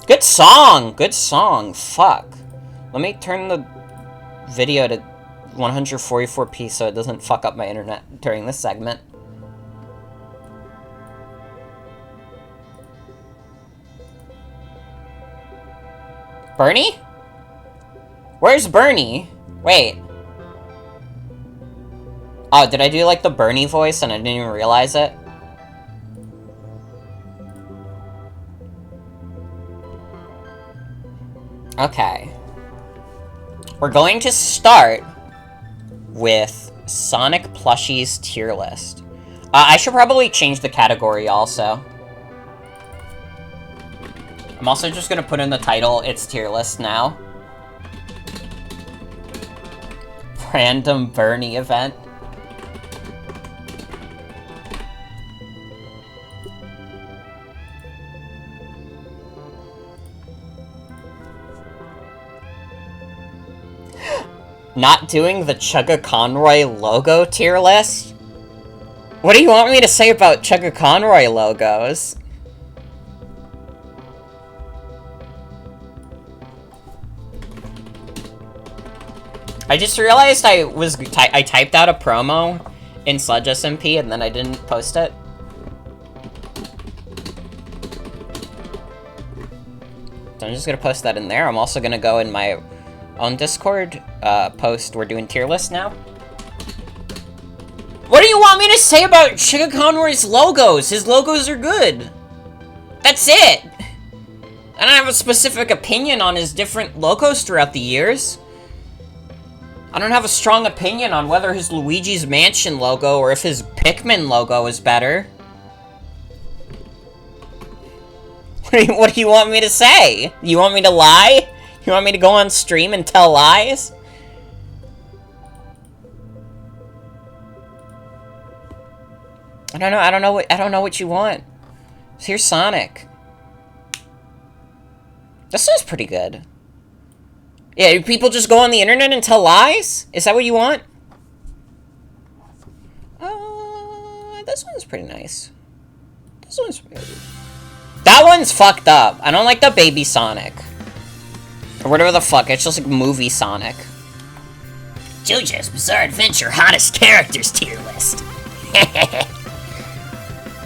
Good song! Good song. Fuck. Let me turn the video to 144p so it doesn't fuck up my internet during this segment. Bernie? Where's Bernie? Wait. Oh, did I do like the Bernie voice and I didn't even realize it? Okay. We're going to start with Sonic Plushies tier list. I should probably change the category also. I'm also just gonna put in the title, it's tier list now. Random Bernie event. Not doing the Chugga Conroy logo tier list? What do you want me to say about Chugga Conroy logos? I just realized I typed out a promo in Sludge SMP and then I didn't post it. So I'm just gonna post that in there. I'm also gonna go in my own Discord post. We're doing tier list now. What do you want me to say about Chugga Conroy's logos? His logos are good. That's it. I don't have a specific opinion on his different logos throughout the years. I don't have a strong opinion on whether his Luigi's Mansion logo or if his Pikmin logo is better. What do you want me to say? You want me to lie? You want me to go on stream and tell lies? I don't know what you want. So here's Sonic. This is pretty good. Yeah, people just go on the internet and tell lies? Is that what you want? This one's pretty nice. This one's pretty good. That one's fucked up. I don't like the baby Sonic. Or whatever the fuck, it's just like movie Sonic. JoJo's Bizarre Adventure hottest characters tier list.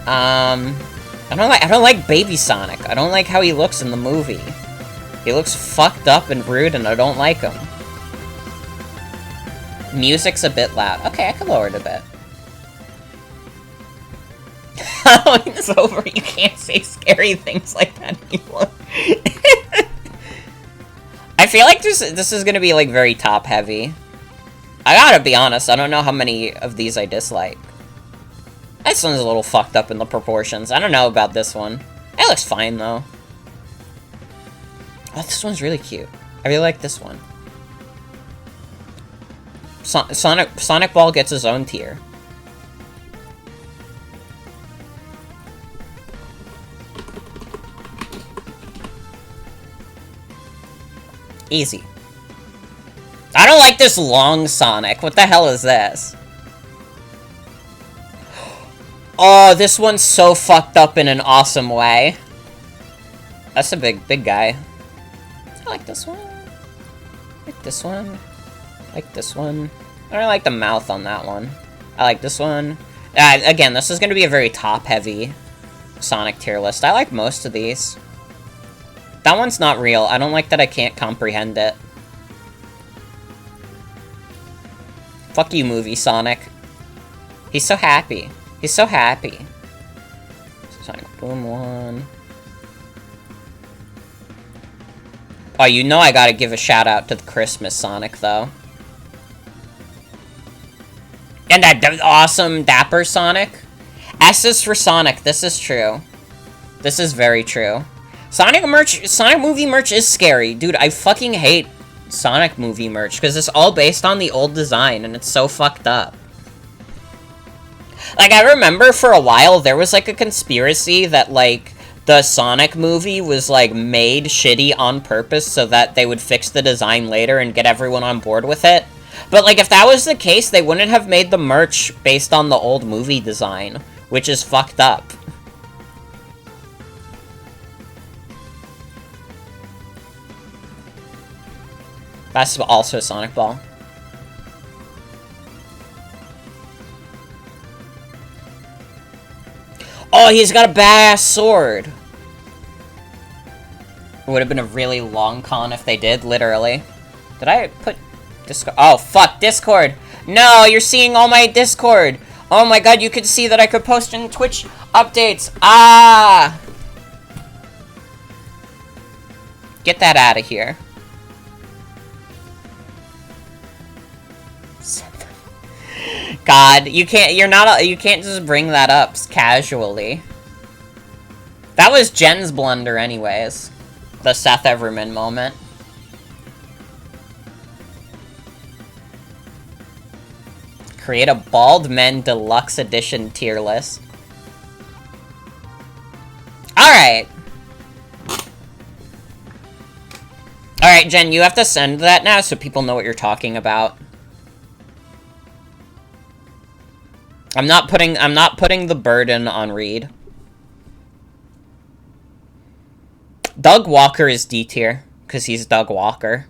I don't like baby Sonic. I don't like how he looks in the movie. He looks fucked up and rude, and I don't like him. Music's a bit loud. Okay, I can lower it a bit. Halloween's over. You can't say scary things like that anymore. I feel like this is gonna be, like, very top-heavy. I gotta be honest, I don't know how many of these I dislike. This one's a little fucked up in the proportions. I don't know about this one. It looks fine, though. Oh, this one's really cute. I really like this one. Sonic Ball gets his own tier. Easy. I don't like this long Sonic. What the hell is this? Oh, this one's so fucked up in an awesome way. That's a big guy. I like this one. I like this one. I like this one. I don't like the mouth on that one. I like this one. Again, this is going to be a very top-heavy Sonic tier list. I like most of these. That one's not real. I don't like that I can't comprehend it. Fuck you, movie Sonic. He's so happy. He's so happy. Sonic Boom 1. Oh, you know I gotta give a shout out to the Christmas Sonic, though. And that awesome Dapper Sonic. S is for Sonic, this is true. This is very true. Sonic movie merch is scary. Dude, I fucking hate Sonic movie merch, because it's all based on the old design, and it's so fucked up. Like, I remember for a while, there was, like, a conspiracy that, like, the Sonic movie was, like, made shitty on purpose so that they would fix the design later and get everyone on board with it. But, like, if that was the case, they wouldn't have made the merch based on the old movie design, which is fucked up. That's also a Sonic Ball. Oh, he's got a badass sword! It would have been a really long con if they did, literally. Did I put Discord? Oh, fuck, Discord! No, you're seeing all my Discord! Oh my god, you could see that I could post in Twitch updates! Ah! Get that out of here. God, you can't just bring that up casually. That was Jen's blunder anyways. The Seth Everman moment. Create a Bald Men Deluxe Edition tier list. Alright. Alright, Jen, you have to send that now so people know what you're talking about. I'm not putting the burden on Reed. Doug Walker is D tier, because he's Doug Walker.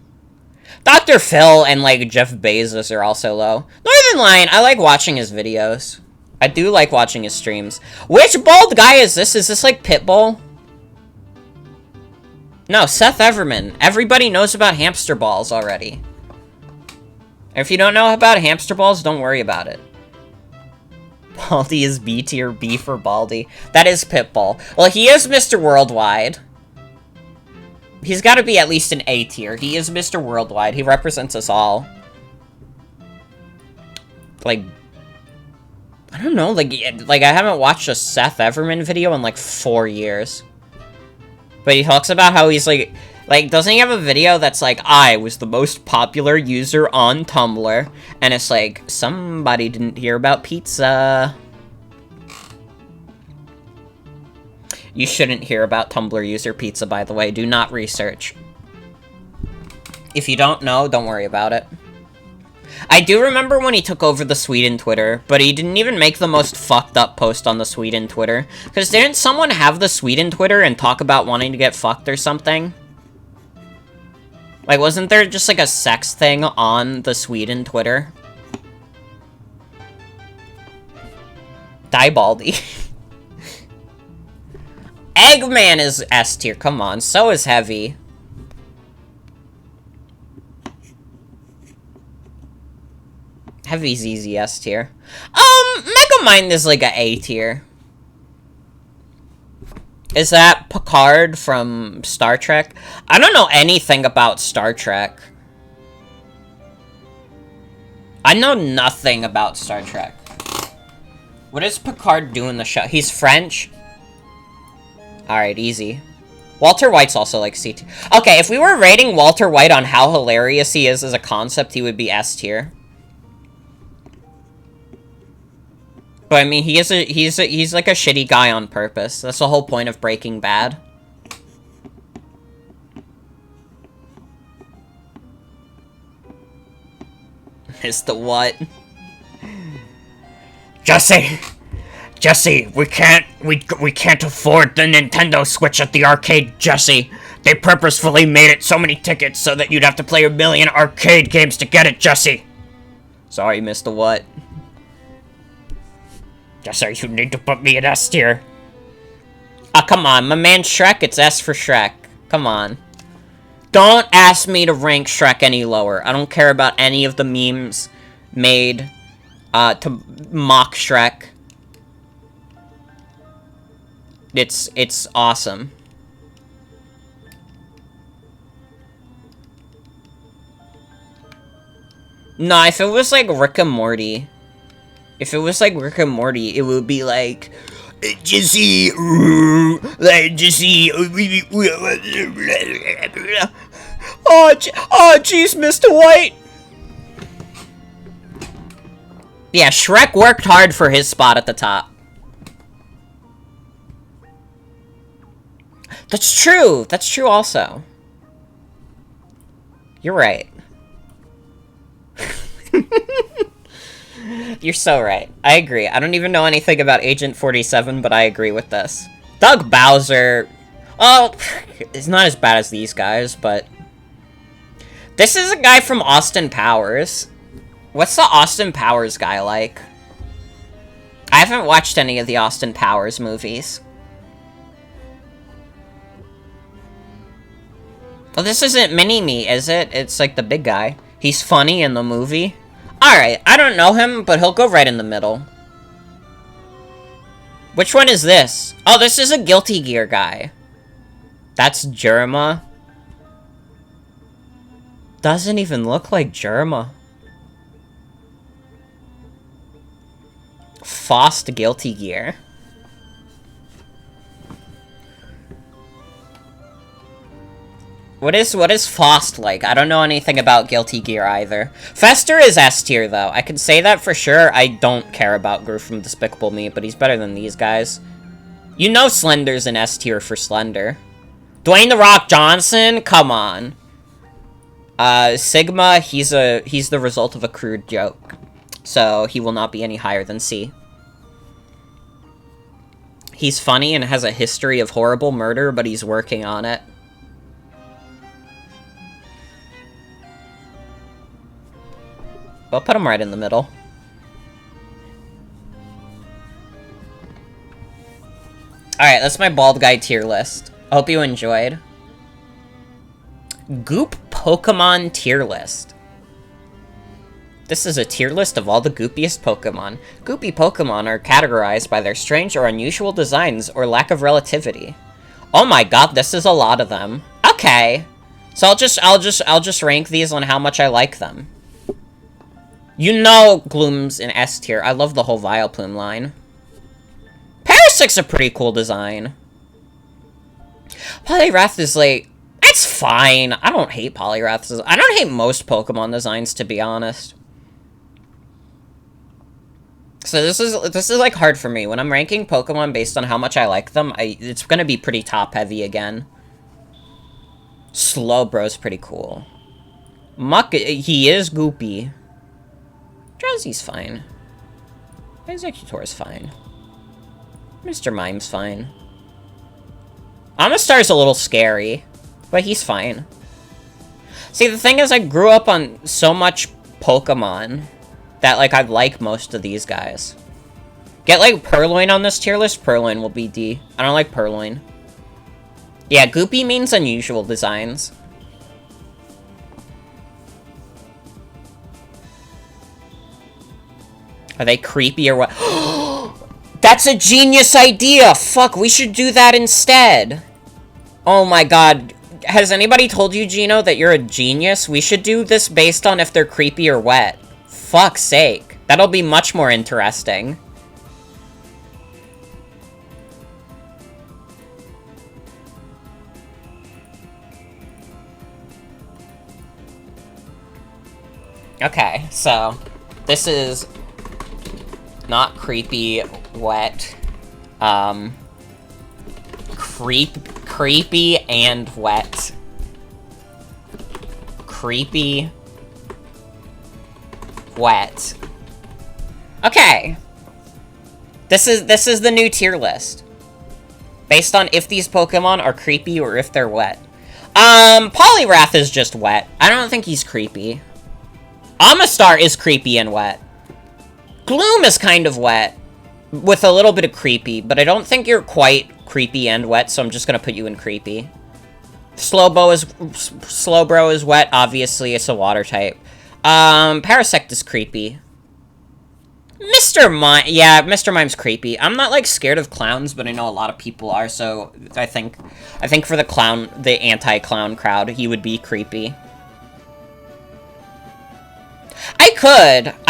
Dr. Phil and, like, Jeff Bezos are also low. Northern Lion, I like watching his videos. I do like watching his streams. Which bald guy is this? Is this, like, Pitbull? No, Seth Everman. Everybody knows about hamster balls already. If you don't know about hamster balls, don't worry about it. Baldy is B tier, B for Baldy. That is Pitbull. Well, he is Mr. Worldwide. He's got to be at least an A tier. He is Mr. Worldwide. He represents us all. Like, I don't know, like I haven't watched a Seth Everman video in, like, 4 years. But he talks about how he's, like, doesn't he have a video that's like, I was the most popular user on Tumblr, and it's like, somebody didn't hear about pizza. You shouldn't hear about Tumblr user pizza, by the way. Do not research. If you don't know, don't worry about it. I do remember when he took over the Sweden Twitter, but he didn't even make the most fucked up post on the Sweden Twitter. Because didn't someone have the Sweden Twitter and talk about wanting to get fucked or something? Like, wasn't there just, like, a sex thing on the Sweden Twitter? Die Baldy. Eggman is S tier, come on. So is Heavy. Heavy's easy S tier. Megamind is like a A tier. Is that Picard from Star Trek? I don't know anything about Star Trek. I know nothing about Star Trek. What does Picard do in the show? He's French? Alright, easy. Walter White's also like C tier. Okay, if we were rating Walter White on how hilarious he is as a concept, he would be S tier. But I mean, he's like a shitty guy on purpose. That's the whole point of Breaking Bad. Mr. What? Jesse, we can't afford the Nintendo Switch at the arcade, Jesse. They purposefully made it so many tickets so that you'd have to play a million arcade games to get it, Jesse. Sorry, Mr. What? Jesse, you need to put me in S tier. Ah, come on, my man Shrek, it's S for Shrek. Come on. Don't ask me to rank Shrek any lower. I don't care about any of the memes made to mock Shrek. It's awesome. No, if it was like Rick and Morty. If it was like Rick and Morty, it would be like, Jesse, Jesse, oh, jeez, Mr. White. Yeah, Shrek worked hard for his spot at the top. That's true. That's true also. You're right. You're so right. I agree. I don't even know anything about Agent 47, but I agree with this. Doug Bowser... Oh, it's not as bad as these guys, but... This is a guy from Austin Powers. What's the Austin Powers guy like? I haven't watched any of the Austin Powers movies. Well, this isn't Mini-Me, is it? It's like the big guy. He's funny in the movie. Alright, I don't know him, but he'll go right in the middle. Which one is this? Oh, this is a Guilty Gear guy. That's Germa. Doesn't even look like Germa. Faust Guilty Gear. What is Faust like? I don't know anything about Guilty Gear either. Fester is S tier though. I can say that for sure. I don't care about Gru from Despicable Me, but he's better than these guys. You know Slender's an S tier for Slender. Dwayne The Rock Johnson? Come on. Sigma, he's the result of a crude joke. So he will not be any higher than C. He's funny and has a history of horrible murder, but he's working on it. I'll put him right in the middle. Alright, that's my bald guy tier list. I hope you enjoyed. Goop Pokemon tier list. This is a tier list of all the goopiest Pokemon. Goopy Pokemon are categorized by their strange or unusual designs or lack of relativity. Oh my god, this is a lot of them. Okay. So I'll just rank these on how much I like them. You know Gloom's in S tier. I love the whole Vileplume line. Parasec's a pretty cool design. Poliwrath is like... It's fine. I don't hate Poliwrath. I don't hate most Pokemon designs, to be honest. So this is like hard for me. When I'm ranking Pokemon based on how much I like them, it's gonna be pretty top-heavy again. Slowbro's pretty cool. Muck, he is goopy. Drowsy's fine. Executor's fine. Mr. Mime's fine. Amistar's a little scary, but he's fine. See, the thing is, I grew up on so much Pokemon that, like, I like most of these guys. Get, like, Purloin on this tier list, Purloin will be D. I don't like Purloin. Yeah, goopy means unusual designs. Are they creepy or what? That's a genius idea! Fuck, we should do that instead! Oh my god. Has anybody told you, Gino, that you're a genius? We should do this based on if they're creepy or wet. Fuck's sake. That'll be much more interesting. Okay, so this is not creepy, wet. Creepy and wet. Creepy, wet. Okay. This is the new tier list. Based on if these Pokemon are creepy or if they're wet. Poliwrath is just wet. I don't think he's creepy. Amistar is creepy and wet. Gloom is kind of wet, with a little bit of creepy, but I don't think you're quite creepy and wet, so I'm just gonna put you in creepy. Slowbro is wet, obviously, it's a water type. Parasect is creepy. Mr. Mime, yeah, Mr. Mime's creepy. I'm not, like, scared of clowns, but I know a lot of people are, so I think for the clown, the anti-clown crowd, he would be creepy. I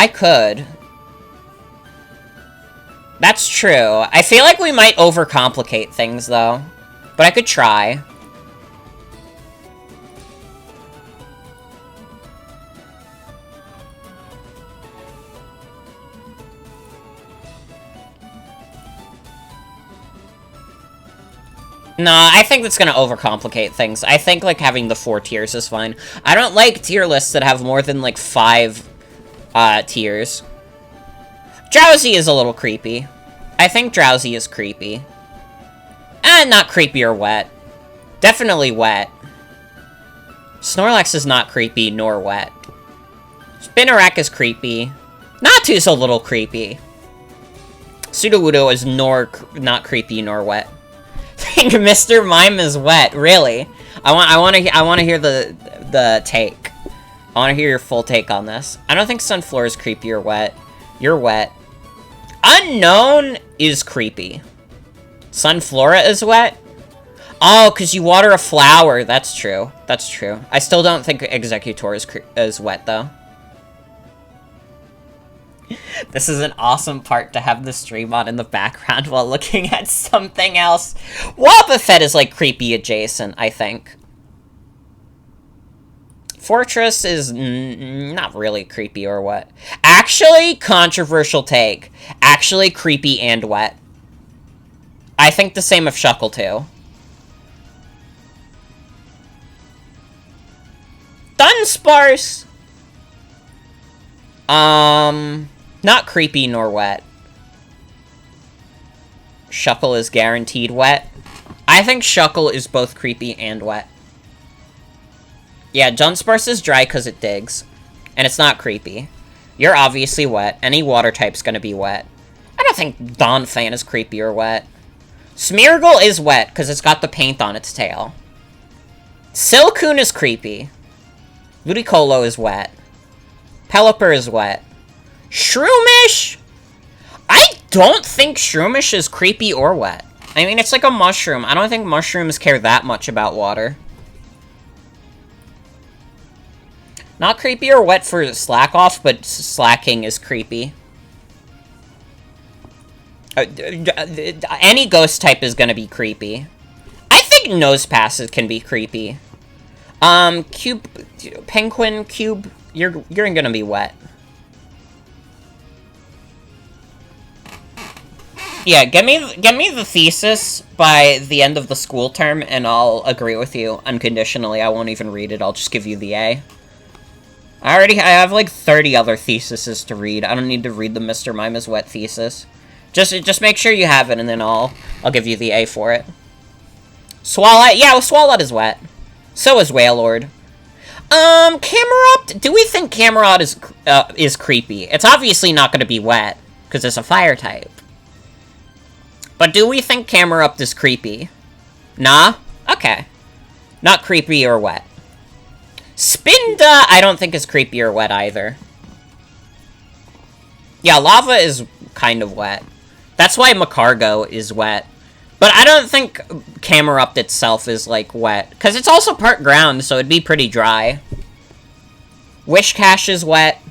could. That's true. I feel like we might overcomplicate things, though. But I could try. No, I think that's gonna overcomplicate things. I think, like, having the 4 tiers is fine. I don't like tier lists that have more than, like, 5 tiers. Drowsy is a little creepy. I think Drowsy is creepy. Not creepy or wet. Definitely wet. Snorlax is not creepy nor wet. Spinarak is creepy. Natu's a little creepy. Sudowoodo is not creepy nor wet. think Mr. Mime is wet. Really? I want to hear the take. I want to hear your full take on this. I don't think Sunflora is creepy or wet. You're wet. Unknown is creepy. Sunflora is wet? Oh, because you water a flower. That's true. That's true. I still don't think Executor is wet, though. This is an awesome part to have the stream on in the background while looking at something else. Wobbuffet is, like, creepy adjacent, I think. Fortress is not really creepy or wet. Actually, controversial take. Actually, creepy and wet. I think the same of Shuckle, too. Dunsparce! Not creepy nor wet. Shuckle is guaranteed wet. I think Shuckle is both creepy and wet. Yeah, Dunsparce is dry because it digs. And it's not creepy. You're obviously wet. Any water type's gonna be wet. I don't think Donphan is creepy or wet. Smeargle is wet because it's got the paint on its tail. Silcoon is creepy. Ludicolo is wet. Pelipper is wet. Shroomish? I don't think Shroomish is creepy or wet. I mean, it's like a mushroom. I don't think mushrooms care that much about water. Not creepy or wet for Slack Off, but Slacking is creepy. Any ghost type is gonna be creepy. I think Nosepasses can be creepy. Cube, Penguin, Cube, you're gonna be wet. Yeah, get me the thesis by the end of the school term, and I'll agree with you unconditionally. I won't even read it. I'll just give you the A. I have like 30 other theses to read. I don't need to read the Mr. Mime is wet thesis. Just make sure you have it, and then I'll give you the A for it. Swalot, yeah, Swalot is wet. So is Wailord. Camerupt? Do we think Camerupt is creepy? It's obviously not going to be wet, because it's a fire type. But do we think Camerupt is creepy? Nah? Okay. Not creepy or wet. Spinda, I don't think is creepy or wet either. Yeah, Lava is kind of wet. That's why Macargo is wet. But I don't think Camerupt itself is, like, wet. Because it's also part ground, so it'd be pretty dry. Wishcash is wet.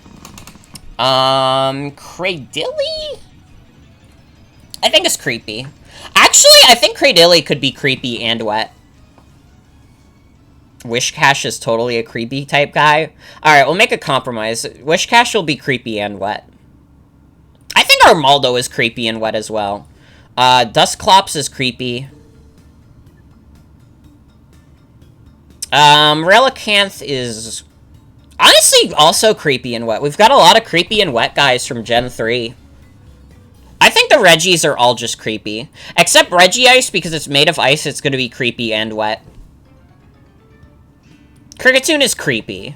Cradilly? I think it's creepy. Actually, I think Cradilly could be creepy and wet. Wishcash is totally a creepy type guy. Alright, we'll make a compromise. Wishcash will be creepy and wet. I think Armaldo is creepy and wet as well. Dusclops is creepy. Relicanth is honestly also creepy and wet. We've got a lot of creepy and wet guys from Gen 3. I think the Reggies are all just creepy. Except Regice, because it's made of ice, it's going to be creepy and wet. Kricketune is creepy.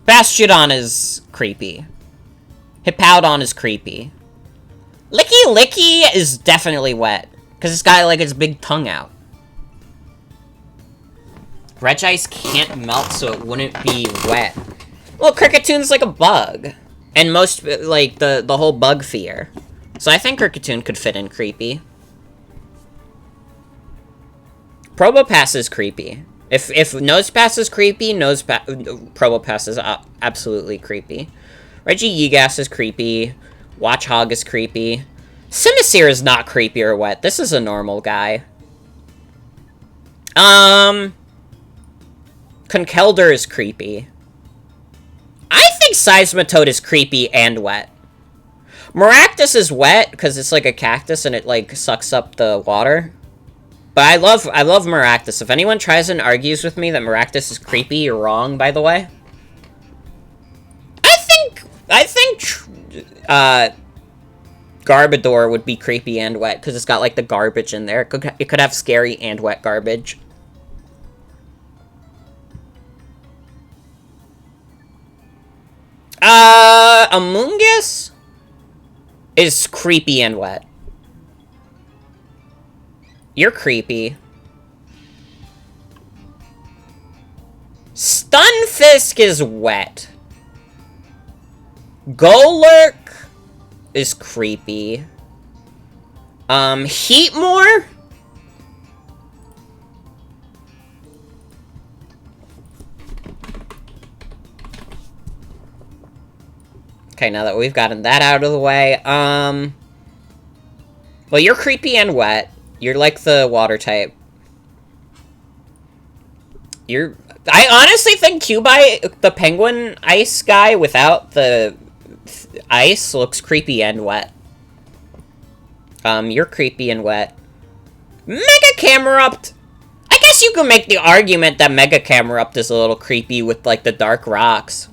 Bastiodon is creepy. Hippowdon is creepy. Licky Licky is definitely wet, because it's got, like, its big tongue out. Regice can't melt, so it wouldn't be wet. Well, Kricketune's like a bug. And most, like, the whole bug fear. So I think Kricketune could fit in creepy. Probopass is creepy. If Nosepass is creepy, Probopass is absolutely creepy. Regigigas is creepy. Watchog is creepy. Simisear is not creepy or wet. This is a normal guy. Conkeldurr is creepy. I think Seismitoad is creepy and wet. Maractus is wet because it's like a cactus and it like sucks up the water. But I love Maractus. If anyone tries and argues with me that Maractus is creepy, you're wrong, by the way. I think Garbodor would be creepy and wet because it's got like the garbage in there. It could have scary and wet garbage. Amoonguss is creepy and wet. You're creepy. Stunfisk is wet. Golurk is creepy. Heatmore? Okay, now that we've gotten that out of the way, well, you're creepy and wet. You're like the water type. I honestly think Cubite, the penguin ice guy without the ice, looks creepy and wet. You're creepy and wet. Mega Camerupt! I guess you could make the argument that Mega Camerupt is a little creepy with, like, the dark rocks.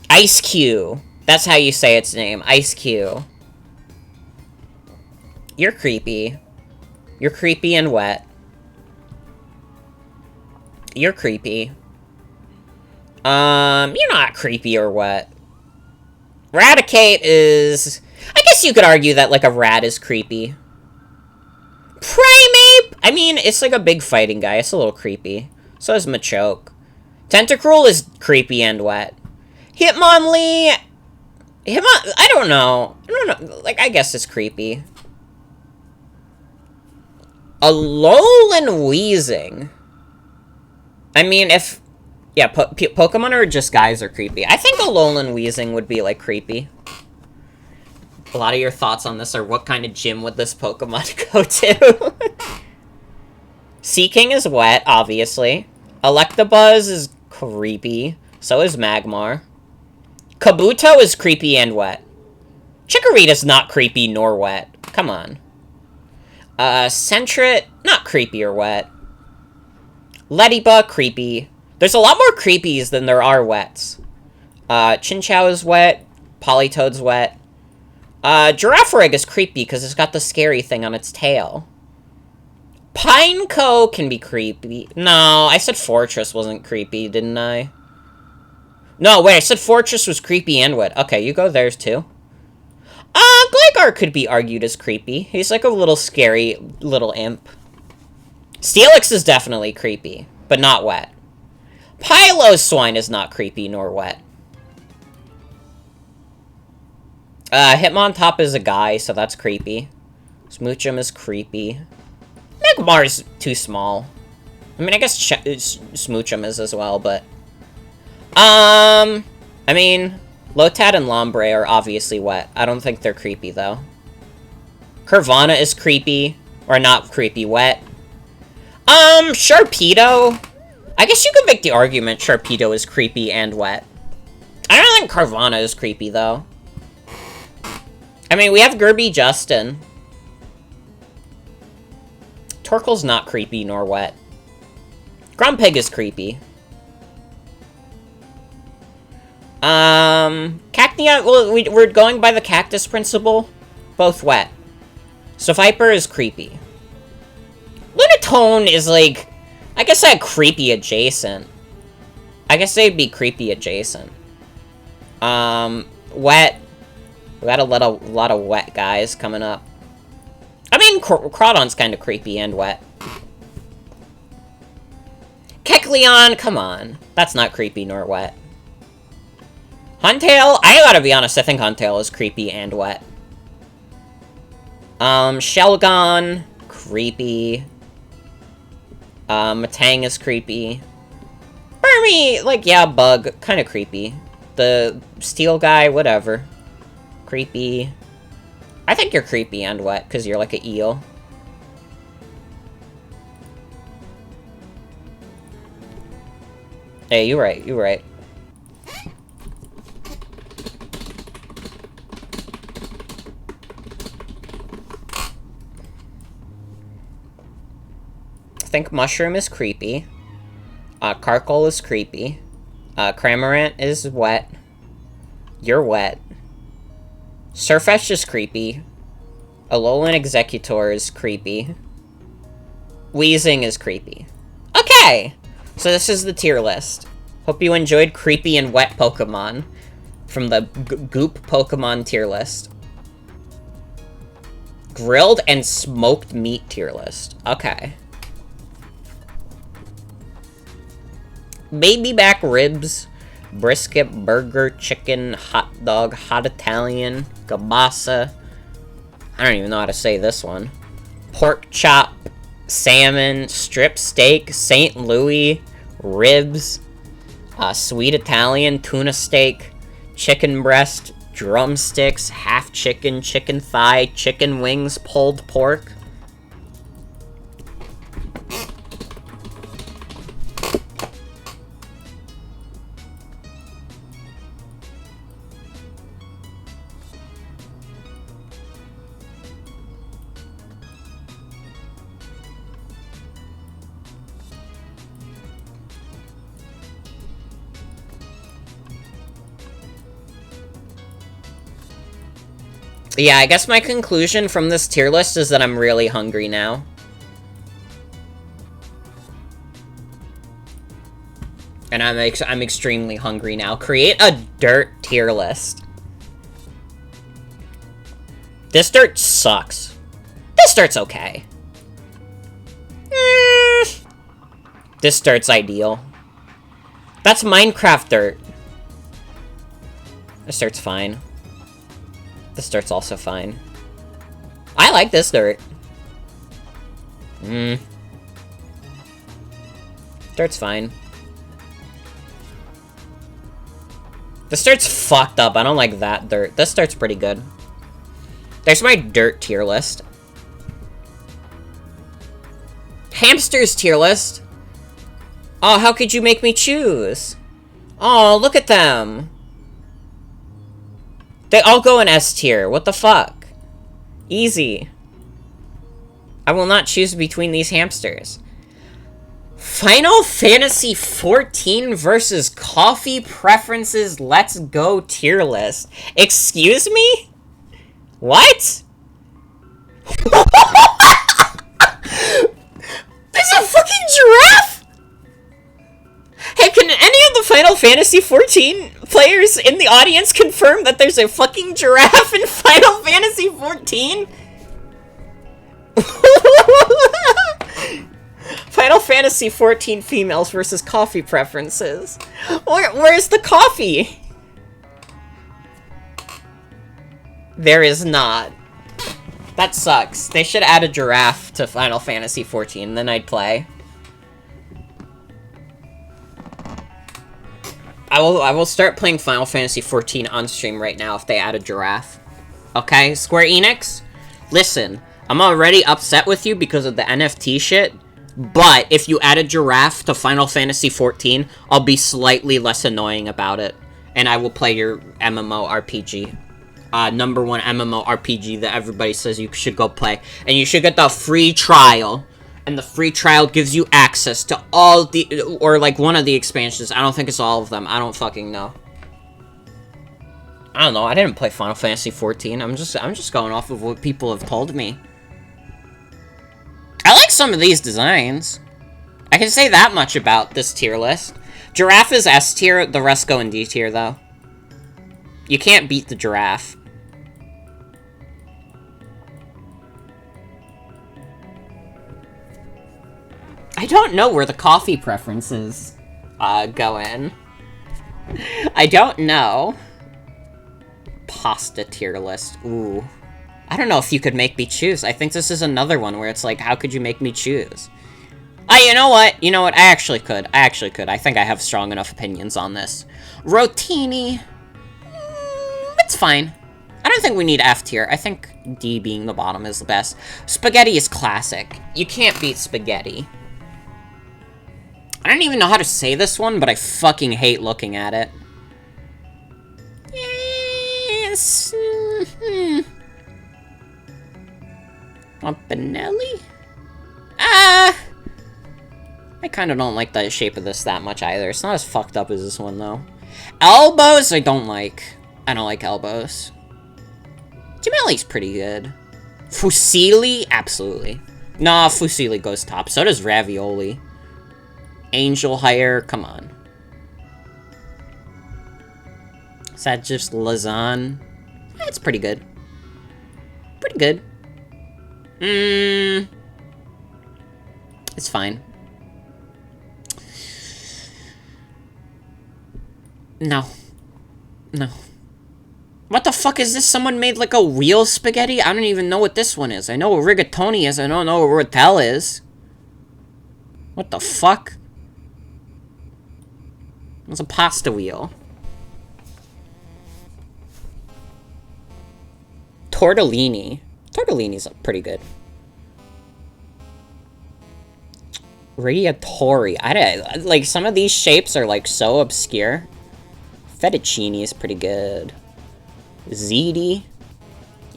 Ice Q. That's how you say its name. Ice Q. You're creepy. You're creepy and wet. You're creepy. You're not creepy or wet. Raticate is... I guess you could argue that, like, a rat is creepy. Primeape! I mean, it's like a big fighting guy. It's a little creepy. So is Machoke. Tentacruel is creepy and wet. Hitmonlee... I don't know. Like, I guess it's creepy. Alolan Weezing. I mean, if... Yeah, Pokemon or just guys are creepy. I think Alolan Weezing would be, like, creepy. A lot of your thoughts on this are what kind of gym would this Pokemon go to? Seaking is wet, obviously. Electabuzz is creepy. So is Magmar. Kabuto is creepy and wet. Chikorita's not creepy nor wet. Come on. Sentret, not creepy or wet. Ladybug, creepy. There's a lot more creepies than there are wets. Chinchou is wet. Politoed's wet. Girafarig is creepy because it's got the scary thing on its tail. Pineco can be creepy. No, I said Fortress wasn't creepy, didn't I? No, wait, I said Fortress was creepy and wet. Okay, you go there too. Gligar could be argued as creepy. He's like a little scary little imp. Steelix is definitely creepy, but not wet. Piloswine is not creepy nor wet. Hitmontop is a guy, so that's creepy. Smoochum is creepy. Magmar's too small. I mean, I guess Smoochum is as well, but... I mean, Lotad and Lombre are obviously wet. I don't think they're creepy, though. Carvana is creepy. Or not creepy, wet. Sharpedo. I guess you could make the argument Sharpedo is creepy and wet. I don't think Carvana is creepy, though. I mean, we have Gerby Justin. Torkoal's not creepy nor wet. Grumpig is creepy. Cacnea, well, we're going by the cactus principle. Both wet. So Viper is creepy. Lunatone is like, I guess like creepy adjacent. I guess they'd be creepy adjacent. Wet. We got a lot of wet guys coming up. I mean, Crawdon's kind of creepy and wet. Kecleon, come on. That's not creepy nor wet. Huntail, I gotta be honest, I think Huntail is creepy and wet. Shelgon, creepy. Matang is creepy. Burmy, like, yeah, Bug, kind of creepy. The Steel guy, whatever. Creepy. I think you're creepy and wet, because you're like an eel. Hey, you're right, you're right. I think Mushroom is creepy. Carkol is creepy. Cramorant is wet. You're wet. Surfetch is creepy. Alolan Executor is creepy. Weezing is creepy. Okay! So this is the tier list. Hope you enjoyed creepy and wet Pokemon from the Goop Pokemon tier list. Grilled and smoked meat tier list. Okay. Baby back ribs, brisket, burger, chicken, hot dog, hot Italian, kielbasa. I don't even know how to say this one. Pork chop, salmon, strip steak, St. Louis, ribs, sweet Italian, tuna steak, chicken breast, drumsticks, half chicken, chicken thigh, chicken wings, pulled pork. Yeah, I guess my conclusion from this tier list is that I'm really hungry now. And I'm extremely hungry now. Create a dirt tier list. This dirt sucks. This dirt's okay. This dirt's ideal. That's Minecraft dirt. This dirt's fine. This dirt's also fine. I like this dirt. Dirt's fine. This dirt's fucked up. I don't like that dirt. This dirt's pretty good. There's my dirt tier list. Hamsters tier list. Oh, how could you make me choose? Oh, look at them. They all go in S tier. What the fuck? Easy. I will not choose between these hamsters. Final Fantasy XIV versus Coffee Preferences Let's Go tier list. Excuse me? What? There's a fucking giraffe? Hey, can any of the Final Fantasy XIV players in the audience confirm that there's a fucking giraffe in Final Fantasy XIV? Final Fantasy XIV females versus coffee preferences. Where's the coffee? There is not. That sucks. They should add a giraffe to Final Fantasy XIV, then I'd play. I will start playing Final Fantasy XIV on stream right now if they add a giraffe. Okay, Square Enix? Listen, I'm already upset with you because of the NFT shit, but if you add a giraffe to Final Fantasy XIV, I'll be slightly less annoying about it. And I will play your MMORPG. #1 MMORPG that everybody says you should go play. And you should get the free trial. And the free trial gives you access to all the, or like one of the expansions. I don't think it's all of them. I don't fucking know. I don't know. I didn't play Final Fantasy XIV. I'm just going off of what people have told me. I like some of these designs. I can say that much about this tier list. Giraffe is S tier. The rest go in D tier though. You can't beat the giraffe. I don't know where the coffee preferences go in. I don't know. Pasta tier list. Ooh. I don't know if you could make me choose. I think this is another one where it's like, how could you make me choose? You know what? You know what? I actually could. I think I have strong enough opinions on this. Rotini. It's fine. I don't think we need F tier. I think D being the bottom is the best. Spaghetti is classic. You can't beat spaghetti. I don't even know how to say this one, but I fucking hate looking at it. Yes. Pompanelli? I kind of don't like the shape of this that much either. It's not as fucked up as this one, though. Elbows, I don't like. I don't like elbows. Gemelli's pretty good. Fusilli? Absolutely. Nah, Fusilli goes top. So does Ravioli. Angel Hire, come on. Is that just lasagna? It's pretty good. Pretty good. It's fine. No. No. What the fuck is this? Someone made, like, a real spaghetti? I don't even know what this one is. I know what rigatoni is. I don't know what rotel is. What the fuck? It's a pasta wheel. Tortellini. Tortellini's pretty good. Radiatori. Like, some of these shapes are, like, so obscure. Fettuccine is pretty good. Ziti.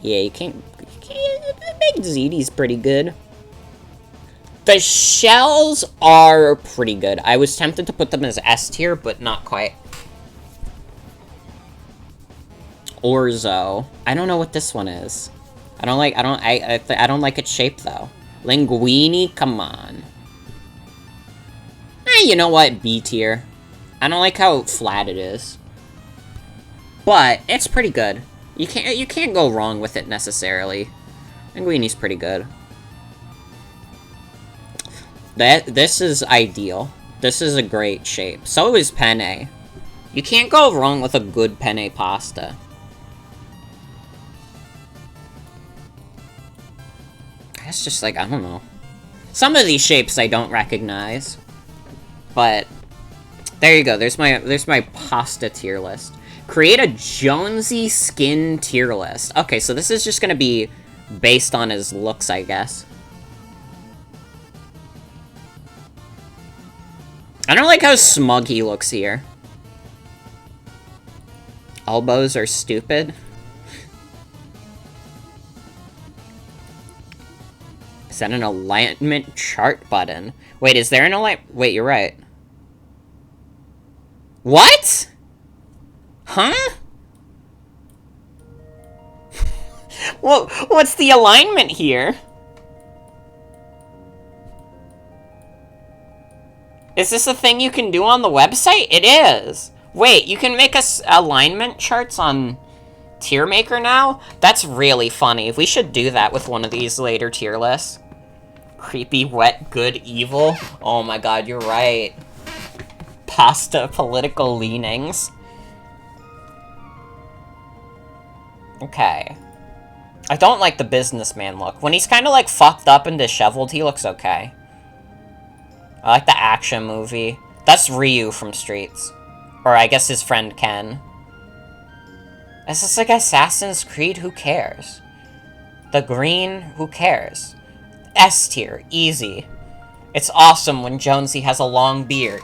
Yeah, you can't make ziti's pretty good. The shells are pretty good. I was tempted to put them as S tier, but not quite. Orzo. I don't know what this one is. I don't like its shape though. Linguini, come on. You know what? B tier. I don't like how flat it is. But it's pretty good. You can't go wrong with it necessarily. Linguini's pretty good. This is ideal. This is a great shape. So is penne. You can't go wrong with a good penne pasta. It's just like, I don't know. Some of these shapes I don't recognize. But there you go. There's my pasta tier list. Create a Jonesy skin tier list. Okay, so this is just gonna be based on his looks, I guess. I don't like how smug he looks here. Elbows are stupid. Is that an alignment chart button? Wait, is there an alignment? Wait, you're right. What? Huh? Well, what's the alignment here? Is this a thing you can do on the website? It is. Wait, you can make us alignment charts on Tiermaker now? That's really funny. We should do that with one of these later tier lists. Creepy, wet, good, evil. Oh my god, you're right. Pasta political leanings. Okay. I don't like the businessman look. When he's kind of like fucked up and disheveled, he looks okay. I like the action movie. That's Ryu from Streets. Or I guess his friend Ken. This is like Assassin's Creed, who cares? The green, who cares? S tier, easy. It's awesome when Jonesy has a long beard.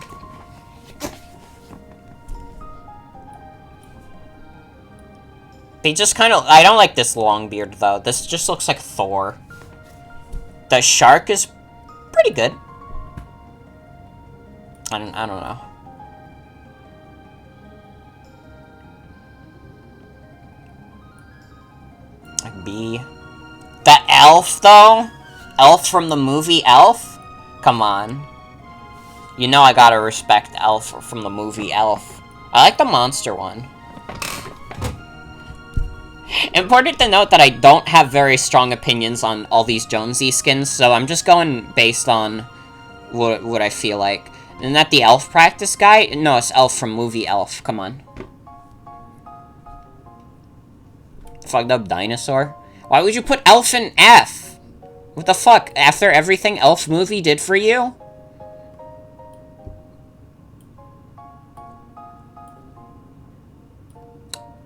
They just kind of... I don't like this long beard, though. This just looks like Thor. The shark is pretty good. I don't know. Like B. The elf, though? Elf from the movie Elf? Come on. You know I gotta respect Elf from the movie Elf. I like the monster one. Important to note that I don't have very strong opinions on all these Jonesy skins, so I'm just going based on what I feel like. Isn't that the Elf practice guy? No, it's Elf from movie Elf. Come on. Fucked up dinosaur? Why would you put Elf in F? What the fuck? After everything Elf movie did for you?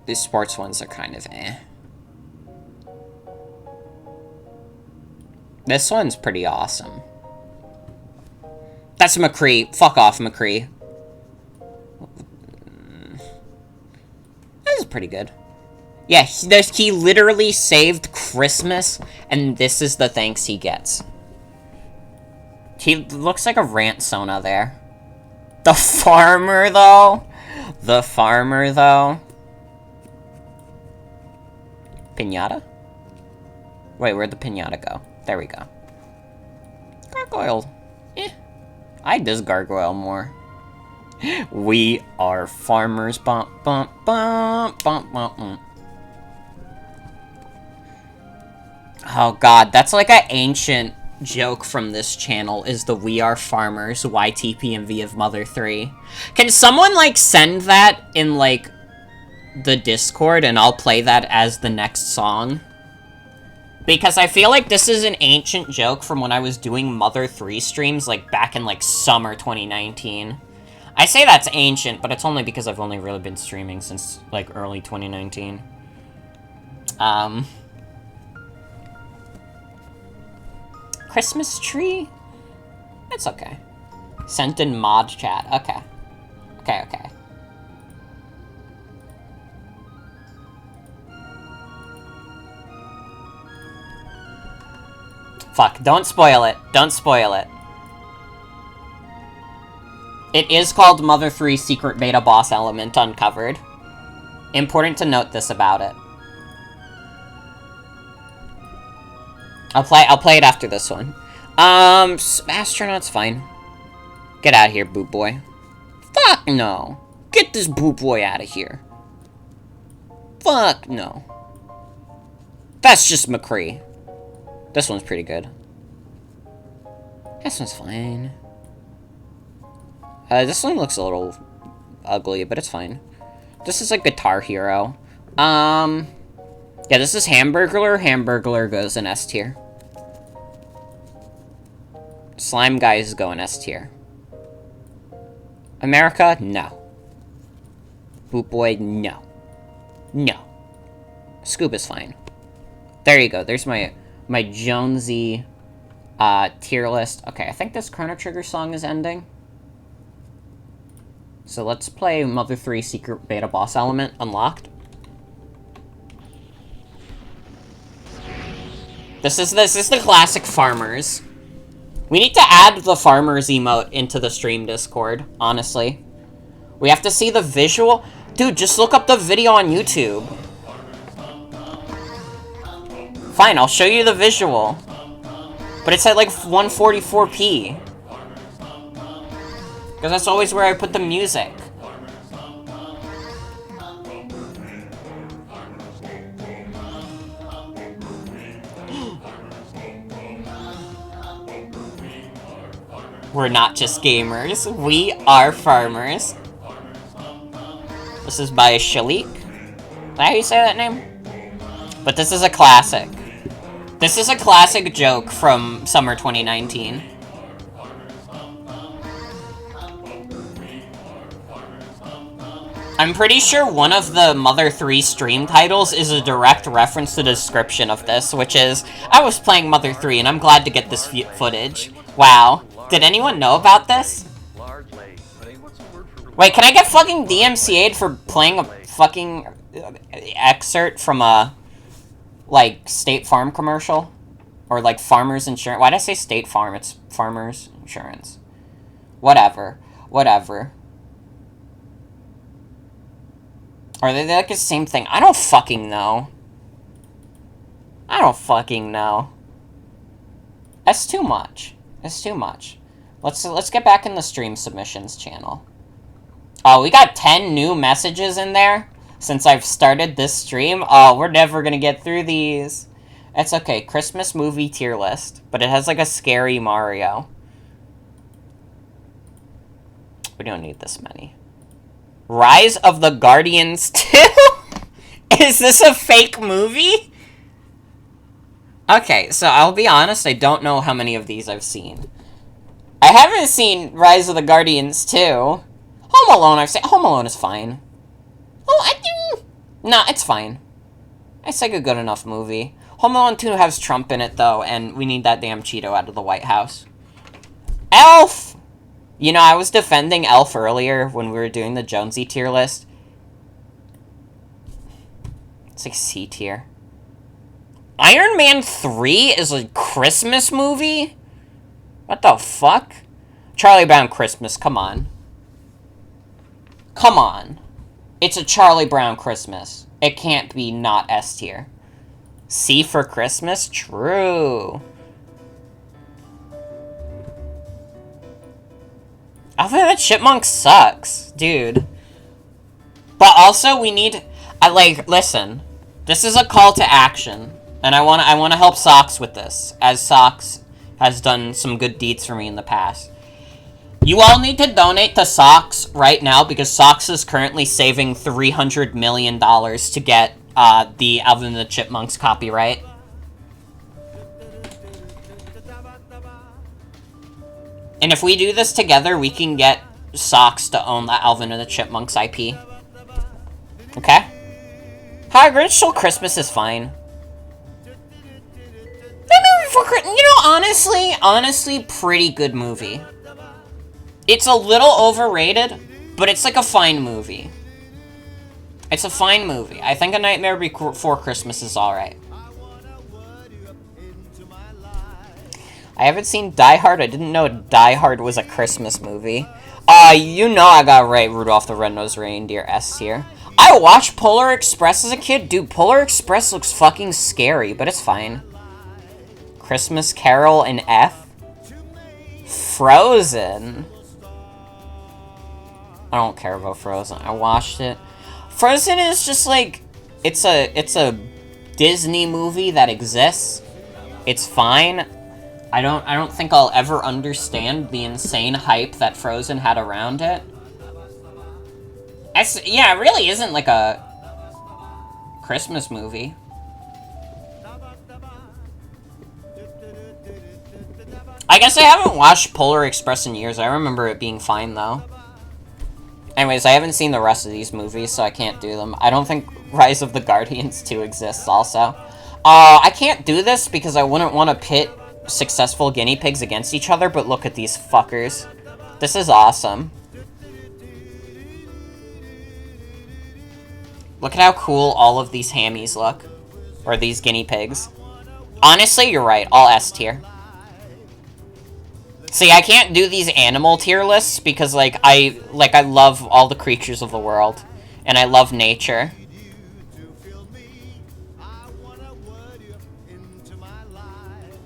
These sports ones are kind of eh. This one's pretty awesome. That's McCree. Fuck off, McCree. This is pretty good. Yeah, he literally saved Christmas, and this is the thanks he gets. He looks like a rant Sona there. The farmer, though? The farmer, though? Pinata? Wait, where'd the pinata go? There we go. Gargoyle. Eh. I like this gargoyle more. We are farmers. Bump, bump, bump, bump, bump, bump. Oh god, that's like an ancient joke from this channel, is the We Are Farmers YTPMV of Mother 3. Can someone, like, send that in, like, the Discord, and I'll play that as the next song? Because I feel like this is an ancient joke from when I was doing Mother 3 streams, like, back in, like, summer 2019. I say that's ancient, but it's only because I've only really been streaming since, like, early 2019. Christmas tree? It's okay. Sent in mod chat. Okay. Okay. Fuck, don't spoil it. Don't spoil it. It is called Mother 3 Secret Beta Boss Element Uncovered. Important to note this about it. I'll play it after this one. Astronaut's fine. Get out of here, boot boy. Fuck no. Get this boot boy out of here. Fuck no. That's just McCree. This one's pretty good. This one's fine. This one looks a little ugly, but it's fine. This is like Guitar Hero. Yeah, this is Hamburglar. Hamburglar goes in S tier. Slime Guys go in S tier. America? No. Boot Boy? No. No. Scoop is fine. There you go. There's my Jonesy tier list. Okay, I think this Chrono Trigger song is ending. So let's play Mother 3 Secret Beta Boss Element Unlocked. This is the classic Farmers. We need to add the Farmers emote into the stream Discord, honestly. We have to see the visual. Dude, just look up the video on YouTube. Fine, I'll show you the visual. But it's at like 144p. Because that's always where I put the music. We're not just gamers, we are farmers. This is by Shalik. Is that how you say that name? But this is a classic. This is a classic joke from summer 2019. I'm pretty sure one of the Mother 3 stream titles is a direct reference to the description of this, which is, I was playing Mother 3 and I'm glad to get this footage. Wow. Did anyone know about this? Wait, can I get fucking DMCA'd for playing a fucking excerpt from a, like, State Farm commercial? Or, like, Farmers Insurance? Why did I say State Farm? It's Farmers Insurance. Whatever. Whatever. Are they like the same thing? I don't fucking know. I don't fucking know. That's too much. It's too much. Let's get back in the stream submissions channel. Oh, we got 10 new messages in there since I've started this stream. Oh, we're never gonna get through these. It's okay. Christmas movie tier list, but it has like a scary Mario. We don't need this many. Rise of the Guardians 2? Is this a fake movie? Okay, so I'll be honest, I don't know how many of these I've seen. I haven't seen Rise of the Guardians 2. Home Alone, I've seen. Home Alone is fine. Oh, nah, it's fine. It's like a good enough movie. Home Alone 2 has Trump in it, though, and we need that damn Cheeto out of the White House. Elf! You know, I was defending Elf earlier when we were doing the Jonesy tier list. It's like C tier. Iron Man 3 is a Christmas movie? What the fuck? Charlie Brown Christmas, come on. Come on. It's a Charlie Brown Christmas. It can't be not S tier. C for Christmas? True. Alvin and the Chipmunks sucks, dude. But also, we need... listen. This is a call to action. And I wanna help Socks with this, as Socks has done some good deeds for me in the past. You all need to donate to Socks right now, because Socks is currently saving $300 million to get the Alvin and the Chipmunks copyright. And if we do this together, we can get Socks to own the Alvin and the Chipmunks IP. Okay? Hi, Grinch Stole Christmas is fine. You know, honestly, pretty good movie. It's a little overrated, but it's like a fine movie. It's a fine movie. I think A Nightmare Before Christmas is alright. I haven't seen Die Hard. I didn't know Die Hard was a Christmas movie. You know I got right Rudolph the Red-Nosed Reindeer S tier. I watched Polar Express as a kid. Dude, Polar Express looks fucking scary, but it's fine. Christmas Carol in F. Frozen. I don't care about Frozen. I watched it. Frozen is just like... It's a Disney movie that exists. It's fine. I don't think I'll ever understand the insane hype that Frozen had around it. Yeah, it really isn't like a Christmas movie. I guess I haven't watched Polar Express in years. I remember it being fine, though. Anyways, I haven't seen the rest of these movies, so I can't do them. I don't think Rise of the Guardians 2 exists, also. I can't do this because I wouldn't want to pit successful guinea pigs against each other, but look at these fuckers. This is awesome. Look at how cool all of these hammies look. Or these guinea pigs. Honestly, you're right. All S tier. See, I can't do these animal tier lists because, I love all the creatures of the world. And I love nature.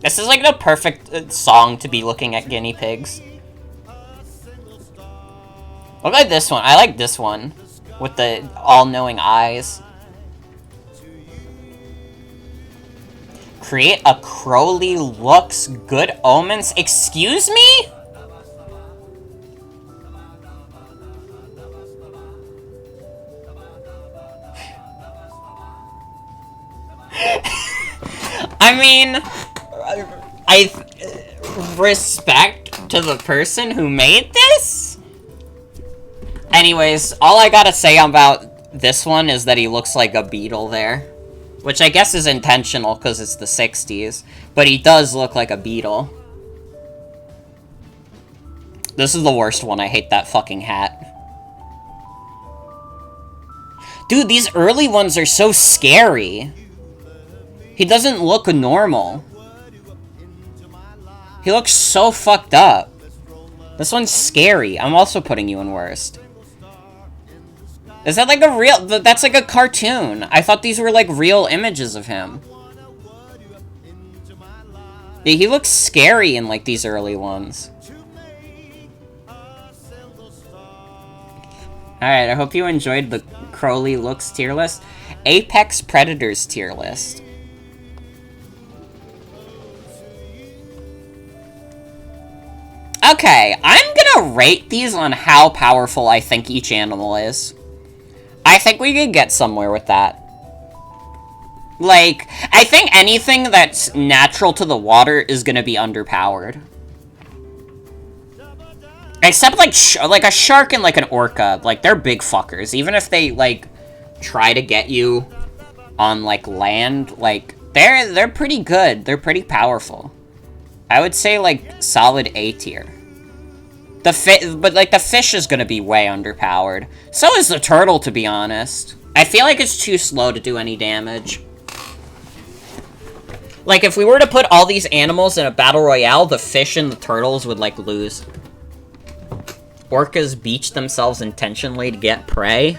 This is, like, the perfect song to be looking at guinea pigs. Look at this one. I like this one. With the all-knowing eyes. Create a Crowley looks good omens. Excuse me? I mean, respect to the person who made this? Anyways, all I gotta say about this one is that he looks like a beetle there. Which I guess is intentional because it's the 60s. But he does look like a beetle. This is the worst one. I hate that fucking hat. Dude, these early ones are so scary. He doesn't look normal. He looks so fucked up. This one's scary. I'm also putting you in worst. Is that like a real... That's like a cartoon. I thought these were like real images of him. Yeah, he looks scary in like these early ones. Alright, I hope you enjoyed the Crowley Looks tier list. Apex Predators tier list. Okay, I'm gonna rate these on how powerful I think each animal is. I think we could get somewhere with that. Like, I think anything that's natural to the water is gonna be underpowered. Except, like a shark and, like, an orca. Like, they're big fuckers. Even if they, like, try to get you on, like, land, like, they're pretty good. They're pretty powerful. I would say, like, solid A tier. But, like, the fish is gonna be way underpowered. So is the turtle, to be honest. I feel like it's too slow to do any damage. Like, if we were to put all these animals in a battle royale, the fish and the turtles would, like, lose. Orcas beach themselves intentionally to get prey?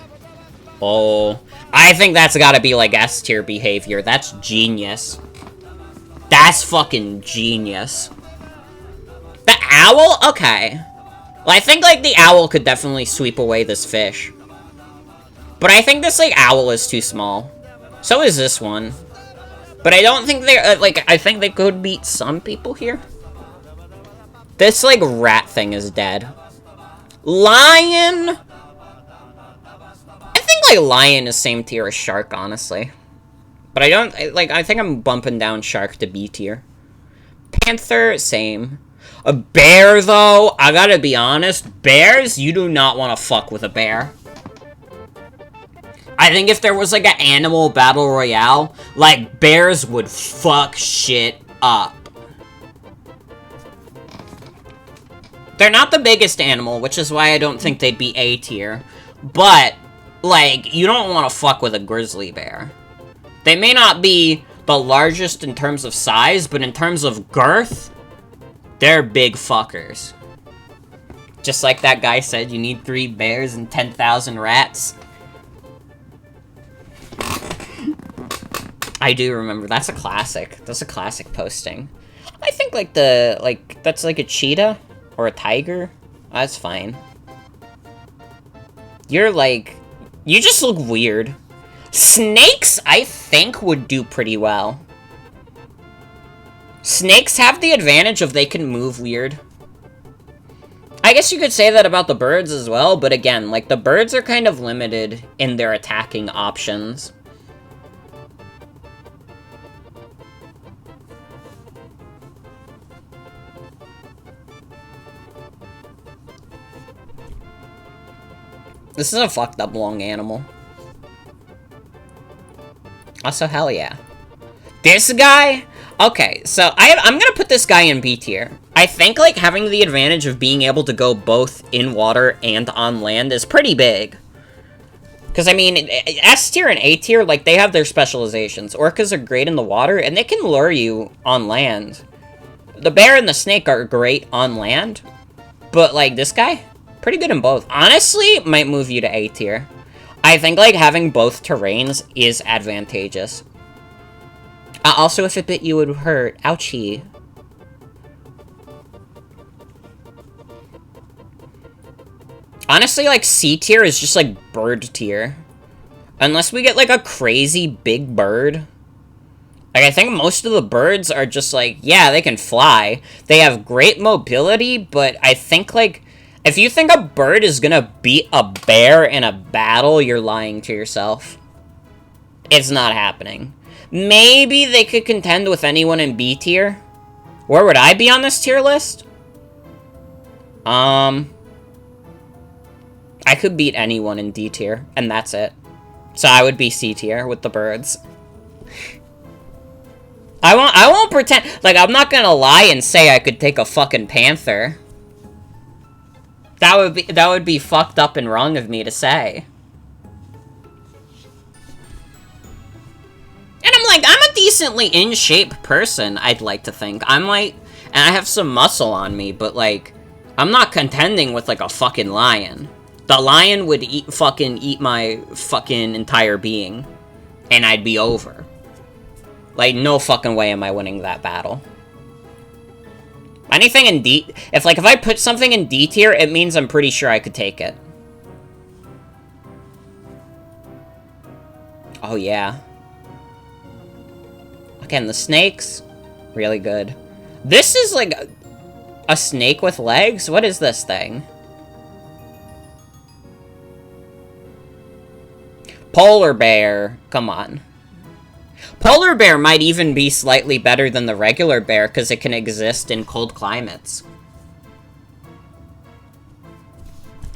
Oh. I think that's gotta be, like, S-tier behavior. That's genius. That's fucking genius. The owl? Okay. Well, I think, like, the owl could definitely sweep away this fish. But I think this, like, owl is too small. So is this one. But I don't think they're, like, I think they could beat some people here. This, like, rat thing is dead. Lion! I think, like, lion is same tier as shark, honestly. But I don't, like, I think I'm bumping down shark to B tier. Panther, same. A bear, though, I gotta be honest, bears, you do not want to fuck with a bear. I think if there was, like, an animal battle royale, like, bears would fuck shit up. They're not the biggest animal, which is why I don't think they'd be A tier. But, like, you don't want to fuck with a grizzly bear. They may not be the largest in terms of size, but in terms of girth, they're big fuckers. Just like that guy said, you need 3 bears and 10,000 rats. I do remember. That's a classic. That's a classic posting. I think, like, that's like a cheetah or a tiger. That's fine. You're, like, you just look weird. Snakes, I think, would do pretty well. Snakes have the advantage of they can move weird. I guess you could say that about the birds as well, but again, like, the birds are kind of limited in their attacking options. This is a fucked up long animal. Also, hell yeah. This guy? Okay, so I'm gonna put this guy in B tier. I think, like, having the advantage of being able to go both in water and on land is pretty big. Because, I mean, S tier and A tier, like, they have their specializations. Orcas are great in the water, and they can lure you on land. The bear and the snake are great on land. But, like, this guy? Pretty good in both. Honestly, might move you to A tier. I think, like, having both terrains is advantageous. Also, if it bit you, it would hurt. Ouchie. Honestly, like, C tier is just, like, bird tier. Unless we get, like, a crazy big bird. Like, I think most of the birds are just, like, yeah, they can fly. They have great mobility, but I think, like, if you think a bird is gonna beat a bear in a battle, you're lying to yourself. It's not happening. Maybe they could contend with anyone in B tier. Where would I be on this tier list? I could beat anyone in D tier, and that's it. So I would be C tier with the birds. I won't pretend, like, I'm not gonna lie and say I could take a fucking panther. That would be fucked up and wrong of me to say. And I'm like, I'm a decently in shape person, I'd like to think. I'm like, and I have some muscle on me, but like, I'm not contending with like a fucking lion. The lion would eat my fucking entire being, and I'd be over. Like, no fucking way am I winning that battle. Anything in D... If I put something in D tier, it means I'm pretty sure I could take it. Oh, yeah. Again, the snakes, really good. This is, like, a snake with legs? What is this thing? Polar bear. Come on. Polar bear might even be slightly better than the regular bear because it can exist in cold climates.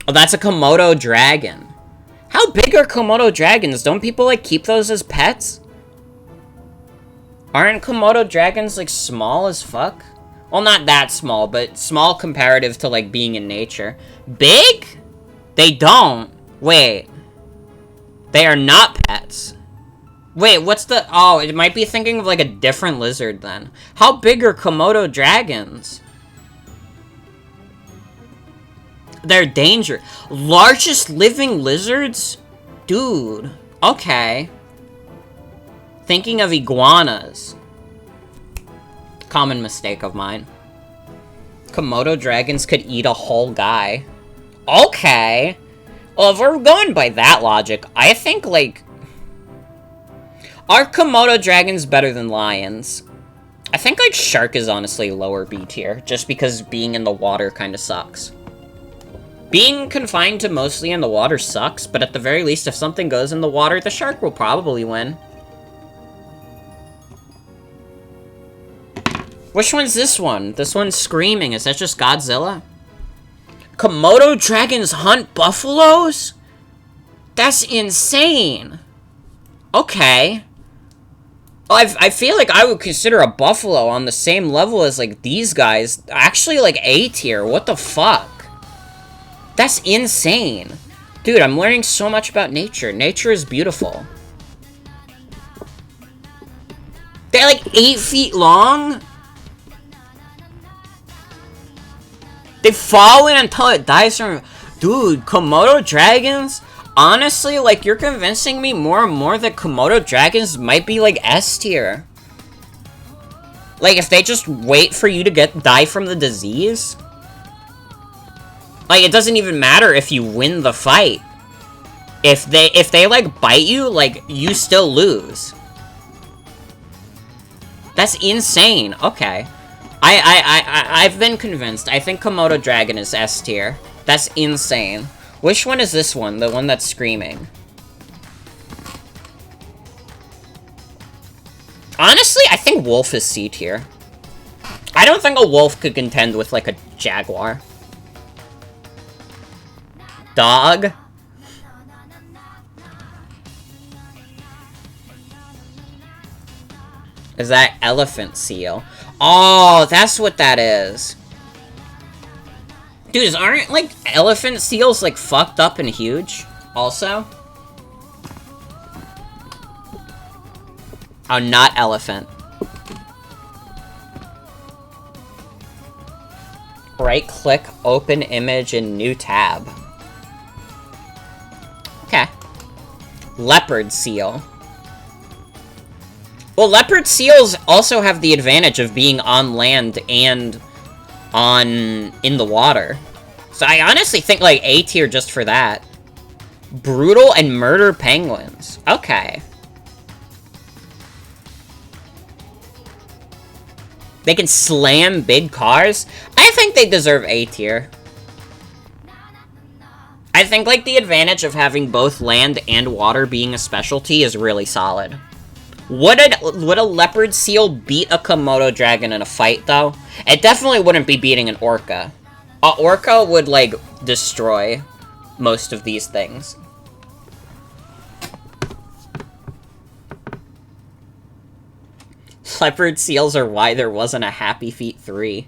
Oh, that's a Komodo dragon. How big are Komodo dragons? Don't people, like, keep those as pets? Aren't Komodo dragons, like, small as fuck? Well, not that small, but small comparative to, like, being in nature. Big? They don't. Wait. They are not pets. Wait, what's the... Oh, it might be thinking of, like, a different lizard, then. How big are Komodo dragons? They're dangerous. Largest living lizards? Dude. Okay. Thinking of iguanas. Common mistake of mine. Komodo dragons could eat a whole guy. Okay. Well, if we're going by that logic, I think, like... Are Komodo dragons better than lions? I think, like, shark is honestly lower B tier, just because being in the water kind of sucks. Being confined to mostly in the water sucks, but at the very least, if something goes in the water, the shark will probably win. Which one's this one? This one's screaming. Is that just Godzilla? Komodo dragons hunt buffaloes? That's insane. Okay. Well, I feel like I would consider a buffalo on the same level as, like, these guys. Actually, like, A tier. What the fuck? That's insane. Dude, I'm learning so much about nature. Nature is beautiful. They're, like, 8 feet long? They fall in until it dies from... Dude, Komodo dragons? Honestly, like, you're convincing me more and more that Komodo dragons might be, like, S tier. Like, if they just wait for you to die from the disease? Like, it doesn't even matter if you win the fight. If they, like, bite you, like, you still lose. That's insane. Okay. I've been convinced. I think Komodo Dragon is S tier. That's insane. Which one is this one? The one that's screaming? Honestly, I think wolf is C tier. I don't think a wolf could contend with, like, a jaguar. Dog? Is that elephant seal? Oh, that's what that is. Dude, aren't, like, elephant seals, like, fucked up and huge? Also? Oh, not elephant. Right-click, open image, in new tab. Okay. Leopard seal. Well, leopard seals also have the advantage of being on land and in the water. So I honestly think, like, A tier just for that. Brutal and murder penguins. Okay. They can slam big cars? I think they deserve A tier. I think, like, the advantage of having both land and water being a specialty is really solid. Would a leopard seal beat a Komodo dragon in a fight, though? It definitely wouldn't be beating an orca. An orca would, like, destroy most of these things. Leopard seals are why there wasn't a Happy Feet 3.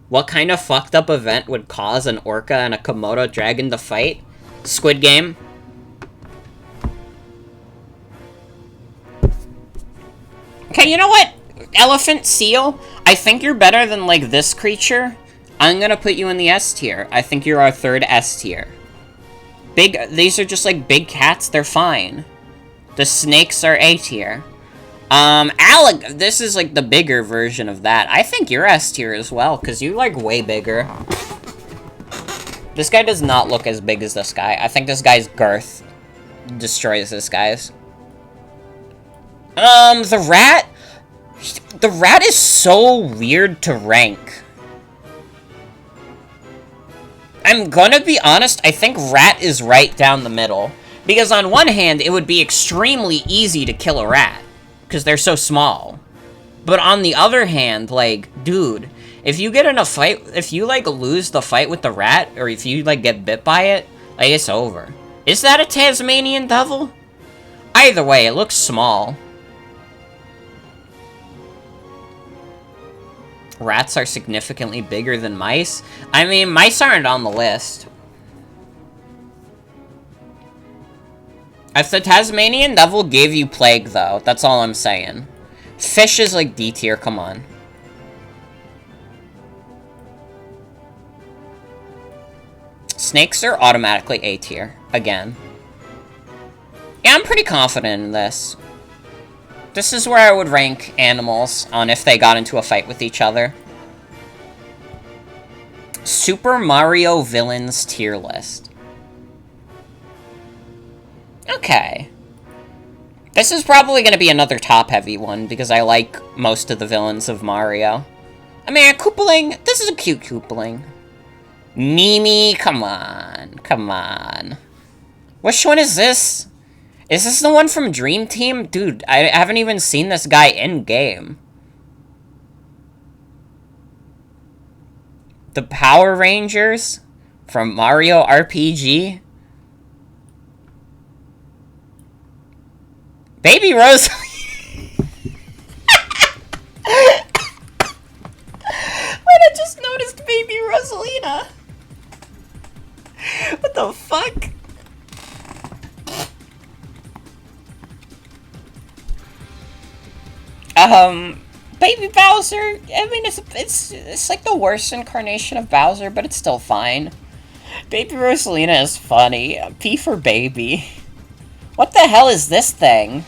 What kind of fucked up event would cause an orca and a Komodo dragon to fight? Squid Game. Okay, you know what? Elephant seal, I think you're better than, like, this creature. I'm gonna put you in the S tier. I think you're our third S tier. These are just, like, big cats. They're fine. The snakes are A tier. This is, like, the bigger version of that. I think you're S tier as well, because you're, like, way bigger. This guy does not look as big as this guy. I think this guy's girth destroys this guy's. The rat? The rat is so weird to rank. I'm gonna be honest, I think rat is right down the middle. Because on one hand, it would be extremely easy to kill a rat. Because they're so small. But on the other hand, like, dude, if you get in a fight, if you, like, lose the fight with the rat, or if you, like, get bit by it, like, it's over. Is that a Tasmanian devil? Either way, it looks small. Rats are significantly bigger than mice? I mean, mice aren't on the list. If the Tasmanian devil gave you plague, though, that's all I'm saying. Fish is, like, D tier, come on. Snakes are automatically A tier, again. Yeah, I'm pretty confident in this. This is where I would rank animals on if they got into a fight with each other. Super Mario villains tier list. Okay. This is probably going to be another top-heavy one, because I like most of the villains of Mario. I mean, a Koopaling, this is a cute Koopaling. Mimi, come on. Come on. Which one is this? Is this the one from Dream Team? Dude, I haven't even seen this guy in-game. The Power Rangers from Mario RPG. Baby Rose. Wait, I just noticed Baby Rosalina. What the fuck? Baby Bowser, I mean, it's like the worst incarnation of Bowser, but it's still fine. Baby Rosalina is funny. P for baby. What the hell is this thing?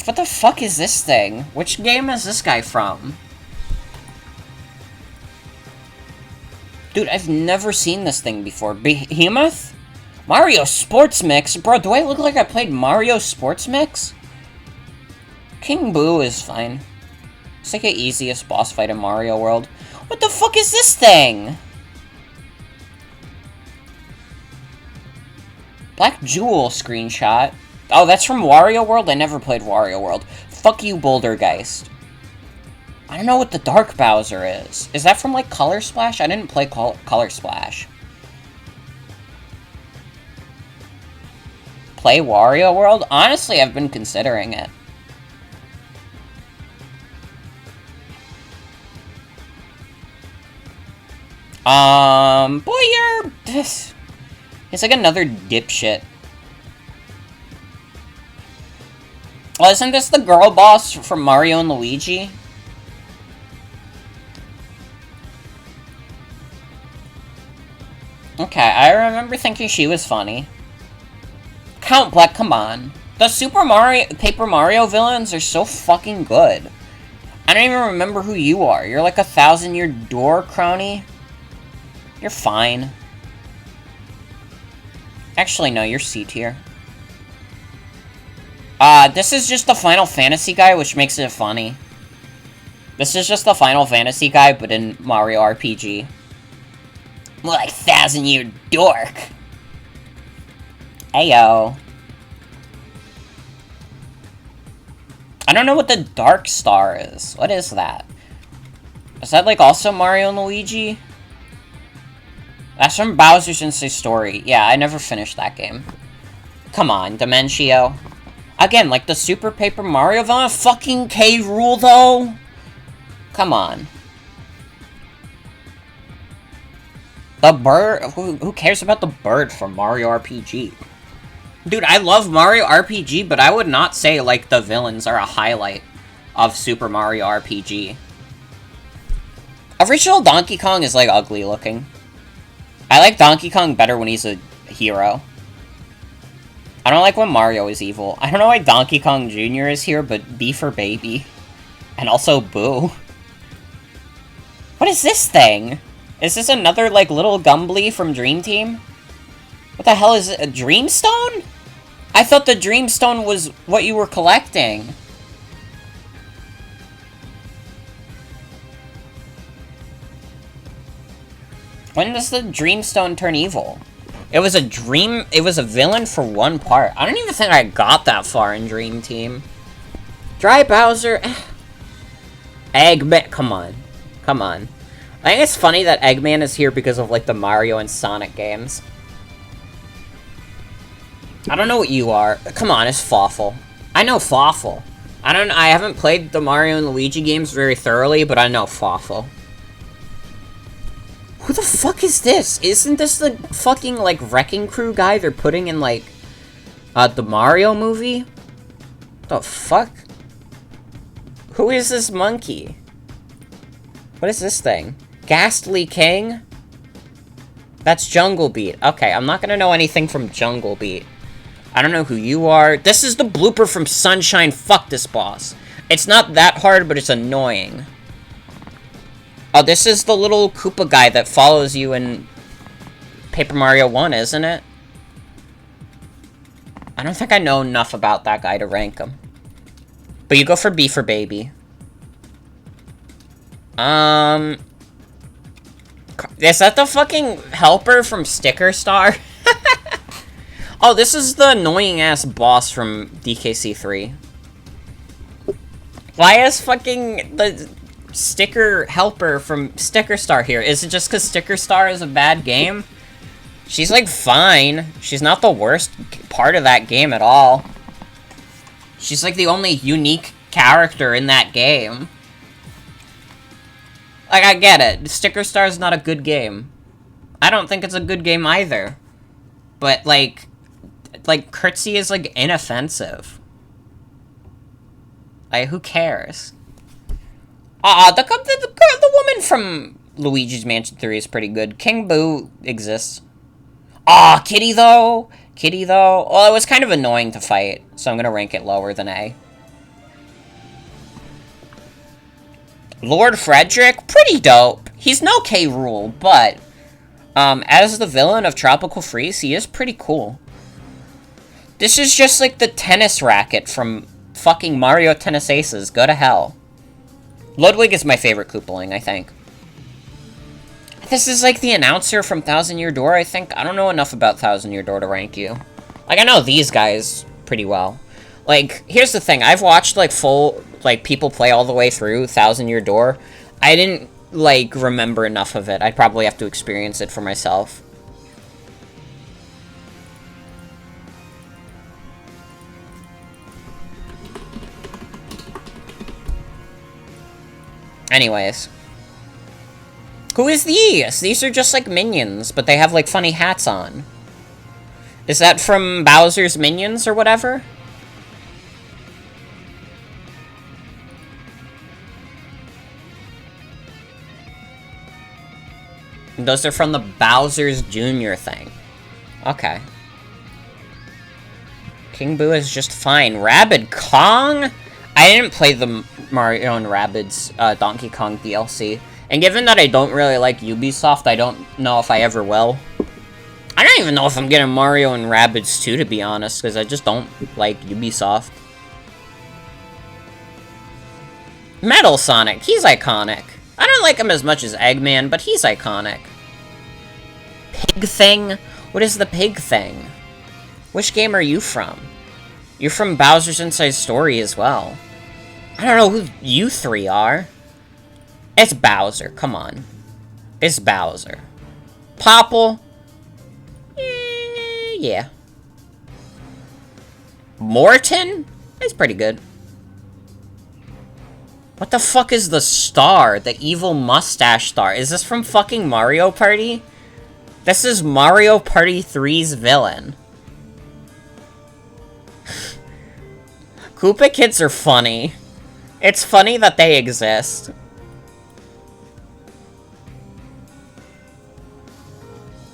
What the fuck is this thing? Which game is this guy from? Dude, I've never seen this thing before. Behemoth? Mario Sports Mix? Bro, do I look like I played Mario Sports Mix? King Boo is fine. It's like the easiest boss fight in Mario World. What the fuck is this thing? Black Jewel screenshot. Oh, that's from Wario World? I never played Wario World. Fuck you, Bouldergeist. I don't know what the Dark Bowser is. Is that from, like, Color Splash? I didn't play Color Splash. Play Wario World? Honestly, I've been considering it. Boy, you're... It's like another dipshit. Well, isn't this the girl boss from Mario and Luigi? Okay, I remember thinking she was funny. Count Black, come on. The Paper Mario villains are so fucking good. I don't even remember who you are. You're like a 1,000-year door crony. You're fine. Actually, no, you're C tier. This is just the Final Fantasy guy, which makes it funny. This is just the Final Fantasy guy, but in Mario RPG. More like 1,000-year dork. Ayo. I don't know what the Dark Star is. What is that? Is that, like, also Mario and Luigi? That's from Bowser's Inside Story. Yeah, I never finished that game. Come on, Dimentio. Again, like the Super Paper Mario villain? Fucking K. Rool, though? Come on. The bird? Who cares about the bird from Mario RPG? Dude, I love Mario RPG, but I would not say, like, the villains are a highlight of Super Mario RPG. Original Donkey Kong is, like, ugly looking. I like Donkey Kong better when he's a hero. I don't like when Mario is evil. I don't know why Donkey Kong Jr. is here, but B for baby. And also Boo. What is this thing? Is this another, like, little Gumbly from Dream Team? What the hell is it? A Dreamstone? I thought the Dreamstone was what you were collecting. When does the Dreamstone turn evil? It was a villain for one part. I don't even think I got that far in Dream Team. Dry Bowser. Eggman, come on. Come on. I think it's funny that Eggman is here because of, like, the Mario and Sonic games. I don't know what you are. Come on, it's Fawful. I know Fawful. I haven't played the Mario and Luigi games very thoroughly, but I know Fawful. Who the fuck is this? Isn't this the fucking, like, Wrecking Crew guy they're putting in, like, the Mario movie? The fuck? Who is this monkey? What is this thing? Ghastly King? That's Jungle Beat. Okay, I'm not gonna know anything from Jungle Beat. I don't know who you are. This is the blooper from Sunshine. Fuck this boss. It's not that hard, but it's annoying. Oh, this is the little Koopa guy that follows you in Paper Mario 1, isn't it? I don't think I know enough about that guy to rank him. But you go for B for baby. Is that the fucking helper from Sticker Star? Oh, this is the annoying-ass boss from DKC3. Why is fucking the sticker helper from Sticker Star here? Is it just because Sticker Star is a bad game? She's, like, fine. She's not the worst part of that game at all. She's, like, the only unique character in that game. Like, I get it. Sticker Star is not a good game. I don't think it's a good game either. But, like, Curtsy is, like, inoffensive. Like, who cares? The woman from Luigi's Mansion 3 is pretty good. King Boo exists. Kitty, though. Kitty, though. Well, it was kind of annoying to fight, so I'm gonna rank it lower than A. Lord Frederick, pretty dope. He's no K. Rool, but as the villain of Tropical Freeze, he is pretty cool. This is just like the tennis racket from fucking Mario Tennis Aces. Go to hell. Ludwig is my favorite Koopaling, I think. This is like the announcer from Thousand Year Door, I think. I don't know enough about Thousand Year Door to rank you. Like, I know these guys pretty well. Like, here's the thing. I've watched, like, full, like, people play all the way through Thousand Year Door. I didn't, like, remember enough of it. I'd probably have to experience it for myself. Anyways. Who is these? These are just, like, minions, but they have, like, funny hats on. Is that from Bowser's Minions or whatever? Those are from the Bowser's Jr. thing. Okay. King Boo is just fine. Rabid Kong? I didn't play the Mario and Rabbids Donkey Kong DLC. And given that I don't really like Ubisoft, I don't know if I ever will. I don't even know if I'm getting Mario and Rabbids 2, to be honest, because I just don't like Ubisoft. Metal Sonic, he's iconic. I don't like him as much as Eggman, but he's iconic. Pig Thing? What is the Pig Thing? Which game are you from? You're from Bowser's Inside Story as well. I don't know who you three are. It's Bowser, come on. It's Bowser. Popple? Yeah. Morton? It's pretty good. What the fuck is the star? The evil mustache star. Is this from fucking Mario Party? This is Mario Party 3's villain. Koopa Kids are funny. It's funny that they exist.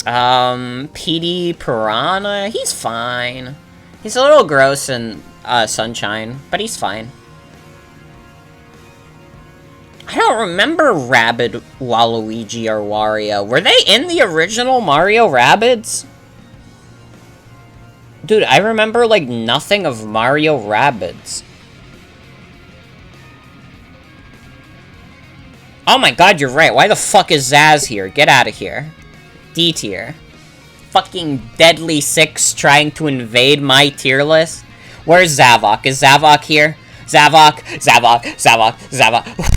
PD Piranha, he's fine. He's a little gross in Sunshine, but he's fine. I don't remember Rabbid, Waluigi, or Wario. Were they in the original Mario Rabbids? Dude, I remember, like, nothing of Mario Rabbids. Oh my god, you're right. Why the fuck is Zaz here? Get out of here. D tier. Fucking Deadly Six trying to invade my tier list. Where's Zavok? Is Zavok here? Zavok, Zavok, Zavok, Zavok.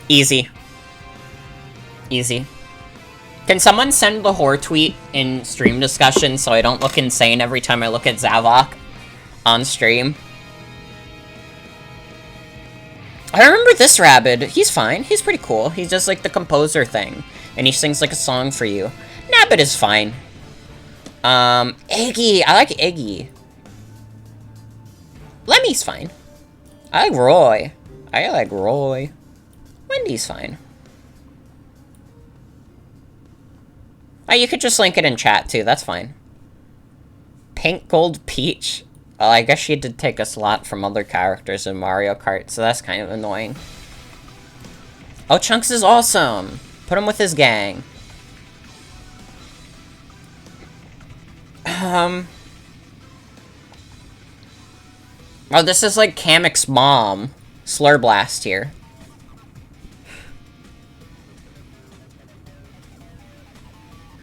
Easy. Easy. Can someone send the whore tweet in stream discussion so I don't look insane every time I look at Zavok on stream? I remember this Rabbid. He's fine. He's pretty cool. He's just like the composer thing. And he sings like a song for you. Nabbit is fine. Iggy. I like Iggy. Lemmy's fine. I like Roy. I like Roy. Wendy's fine. Oh, you could just link it in chat, too. That's fine. Pink Gold Peach. Well, I guess she did take a slot from other characters in Mario Kart, so that's kind of annoying. Oh, Chunks is awesome! Put him with his gang. Oh, this is like Kamek's mom. Slur Blast here.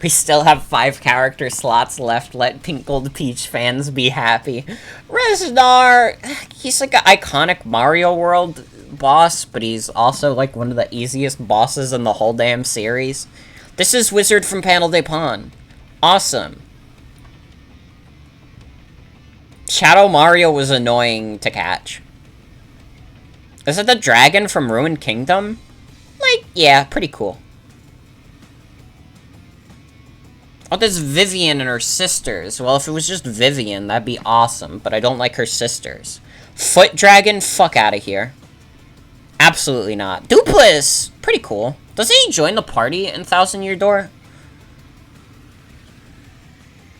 We still have 5 character slots left. Let Pink Gold Peach fans be happy. Reznar! He's like an iconic Mario World boss, but he's also like one of the easiest bosses in the whole damn series. This is Wizard from Panel de Pon. Awesome. Shadow Mario was annoying to catch. Is it the dragon from Ruined Kingdom? Like, yeah, pretty cool. Oh, there's Vivian and her sisters. Well, if it was just Vivian, that'd be awesome, but I don't like her sisters. Foot Dragon? Fuck out of here. Absolutely not. Dupless! Pretty cool. Doesn't he join the party in Thousand Year Door?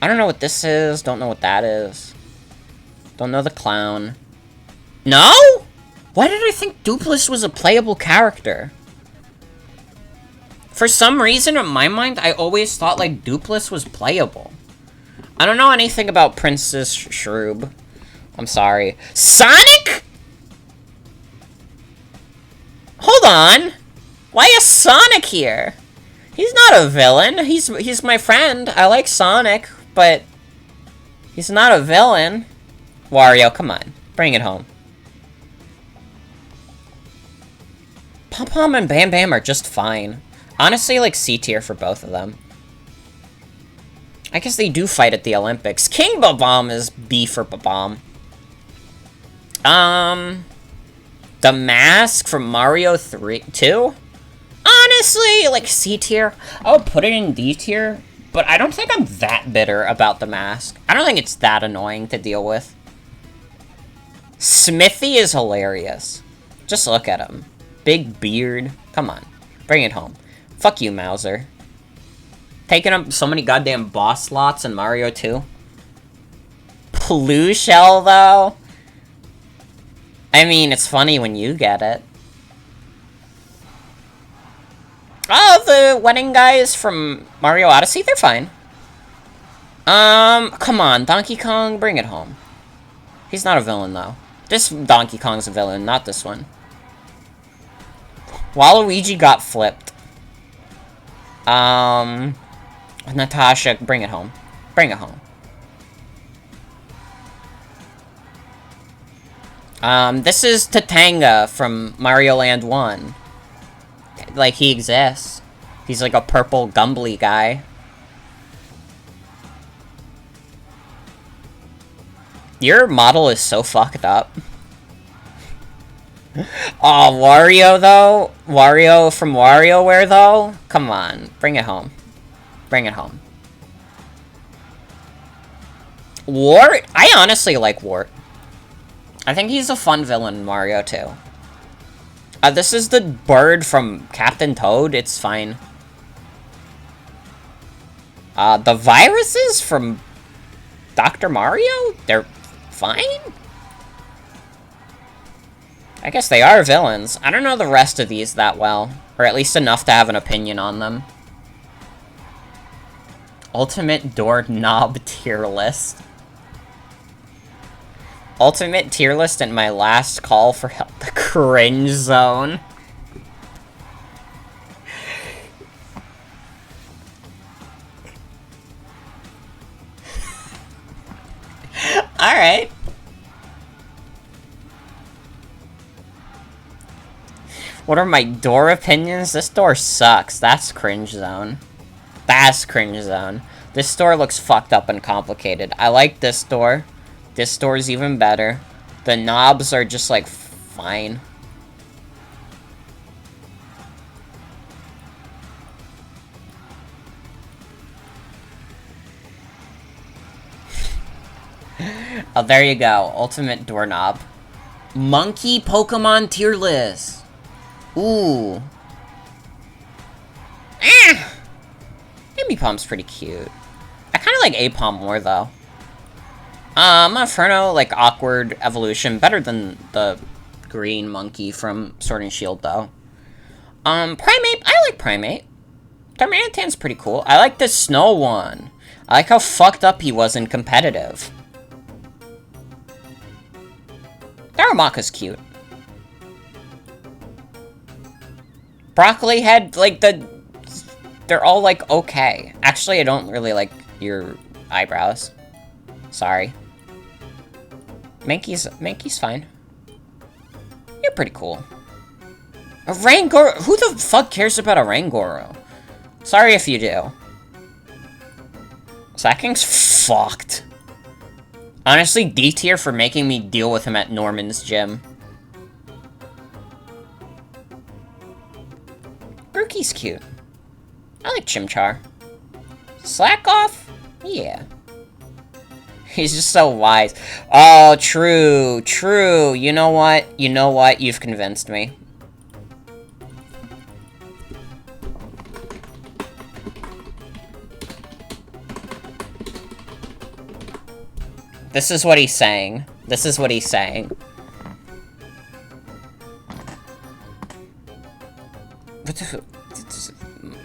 I don't know what this is. Don't know what that is. Don't know the clown. No? Why did I think Dupless was a playable character? For some reason, in my mind, I always thought, like, Dupless was playable. I don't know anything about Princess Shroob. I'm sorry. Sonic?! Hold on! Why is Sonic here? He's not a villain. He's my friend. I like Sonic, but he's not a villain. Wario, come on. Bring it home. Pom-Pom and Bam Bam are just fine. Honestly, like, C tier for both of them. I guess they do fight at the Olympics. King Bob-omb is B for Bob-omb. The Mask from Mario 2? Honestly, like, C tier. I would put it in D tier, but I don't think I'm that bitter about the Mask. I don't think it's that annoying to deal with. Smithy is hilarious. Just look at him. Big beard. Come on. Bring it home. Fuck you, Mauser. Taking up so many goddamn boss slots in Mario 2. Blue Shell, though? I mean, it's funny when you get it. Oh, the wedding guys from Mario Odyssey, they're fine. Come on, Donkey Kong, bring it home. He's not a villain, though. This Donkey Kong's a villain, not this one. Waluigi got flipped. Natasha, bring it home. Bring it home. This is Tatanga from Mario Land 1. Like, he exists. He's like a purple Gumbly guy. Your model is so fucked up. Aw, Wario, though? Wario from WarioWare, though? Come on. Bring it home. Bring it home. Wart? I honestly like Wart. I think he's a fun villain in Mario 2. This is the bird from Captain Toad. It's fine. The viruses from Dr. Mario? They're fine? I guess they are villains. I don't know the rest of these that well. Or at least enough to have an opinion on them. Ultimate Doorknob tier list. Ultimate tier list and my last call for help. The cringe zone. Alright. What are my door opinions? This door sucks. That's cringe zone. That's cringe zone. This door looks fucked up and complicated. I like this door. This door's even better. The knobs are just, like, fine. Oh, there you go. Ultimate doorknob. Monkey Pokemon tier list. Ooh. Maybe Aipom's pretty cute. I kind of like Aipom more, though. Inferno, like, awkward evolution. Better than the green monkey from Sword and Shield, though. Primate. I like Primate. Darmanitan's pretty cool. I like the snow one. I like how fucked up he was in competitive. Darumaka's cute. Broccoli Head, like, they're all, like, okay. Actually, I don't really like your eyebrows. Sorry. Mankey's fine. You're pretty cool. A Rangoro? Who the fuck cares about a Rangoro? Sorry if you do. Sacking's fucked. Honestly, D tier for making me deal with him at Norman's gym. Grookey's cute. I like Chimchar. Slack off? Yeah. He's just so wise. Oh, true, true. You know what? You know what? You've convinced me. This is what he's saying. This is what he's saying. What the...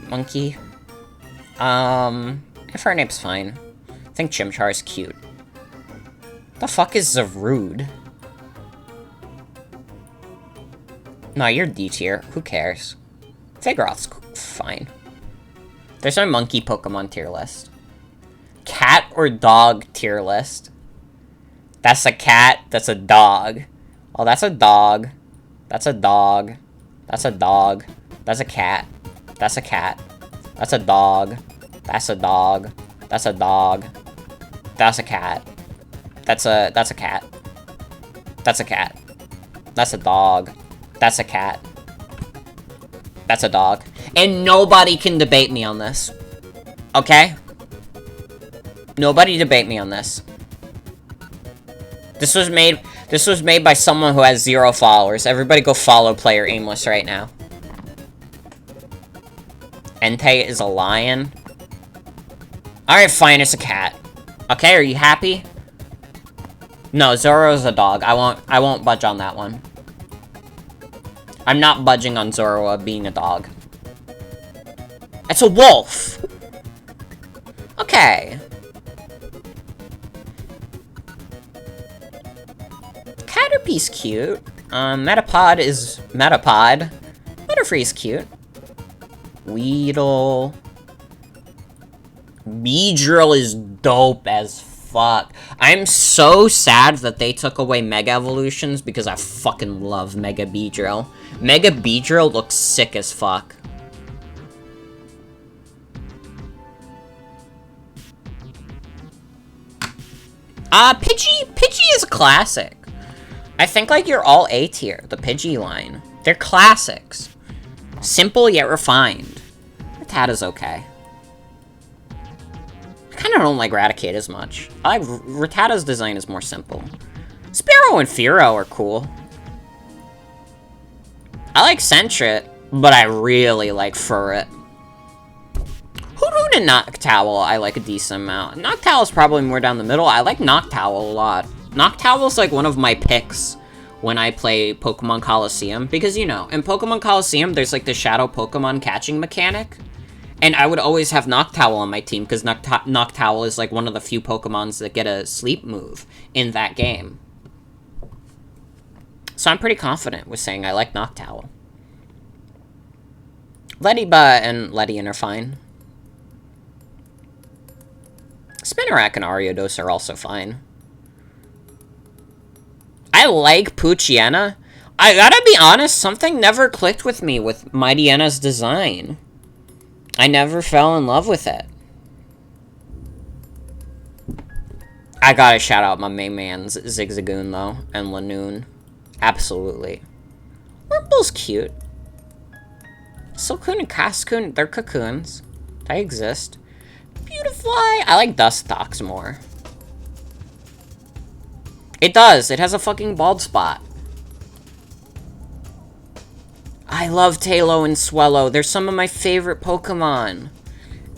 Monkey? Infernape's fine. I think Chimchar's cute. The fuck is Zarude? Nah, you're D tier. Who cares? Vigoroth's fine. There's my monkey Pokemon tier list. Cat or dog tier list? That's a cat. That's a dog. Oh, that's a dog. That's a dog. That's a dog. That's a cat. That's a cat. That's a dog. That's a dog. That's a dog. That's a cat. That's a cat. That's a cat. That's a dog. That's a cat. That's a dog. And nobody can debate me on this. Okay? Nobody debate me on this. This was made by someone who has 0 followers. Everybody go follow Player Aimless right now. Entei is a lion. Alright, fine, it's a cat. Okay, are you happy? No, Zoro's a dog. I won't budge on that one. I'm not budging on Zoro being a dog. It's a wolf! Okay. Caterpie's cute. Metapod is Metapod. Butterfree's cute. Weedle. Beedrill is dope as fuck. I'm so sad that they took away Mega Evolutions because I fucking love Mega Beedrill. Mega Beedrill looks sick as fuck. Pidgey is a classic. I think, like, you're all A tier, the Pidgey line. They're classics. Simple yet refined. Rattata's okay. I kind of don't like Raticate as much. I like Rattata's design is more simple. Spearow and Fearow are cool. I like Sentret, but I really like Furret. Hoothoot and Noctowl I like a decent amount. Noctowl's probably more down the middle. I like Noctowl a lot. Noctowl's like one of my picks when I play Pokemon Coliseum. Because, you know, in Pokemon Coliseum, there's like the Shadow Pokemon catching mechanic. And I would always have Noctowl on my team, because Noctowl is like one of the few Pokemons that get a sleep move in that game. So I'm pretty confident with saying I like Noctowl. Ledyba and Ledian are fine. Spinarak and Ariados are also fine. I like Poochyena. I gotta be honest, something never clicked with me with Mightyena's design. I never fell in love with it. I gotta shout out my main man's Zigzagoon, though, and Lanoon. Absolutely. Wurmple's cute. Silcoon and Cascoon, they're cocoons. They exist. Beautifly. I like Dustox more. It does. It has a fucking bald spot. I love Tailo and Swellow. They're some of my favorite Pokemon.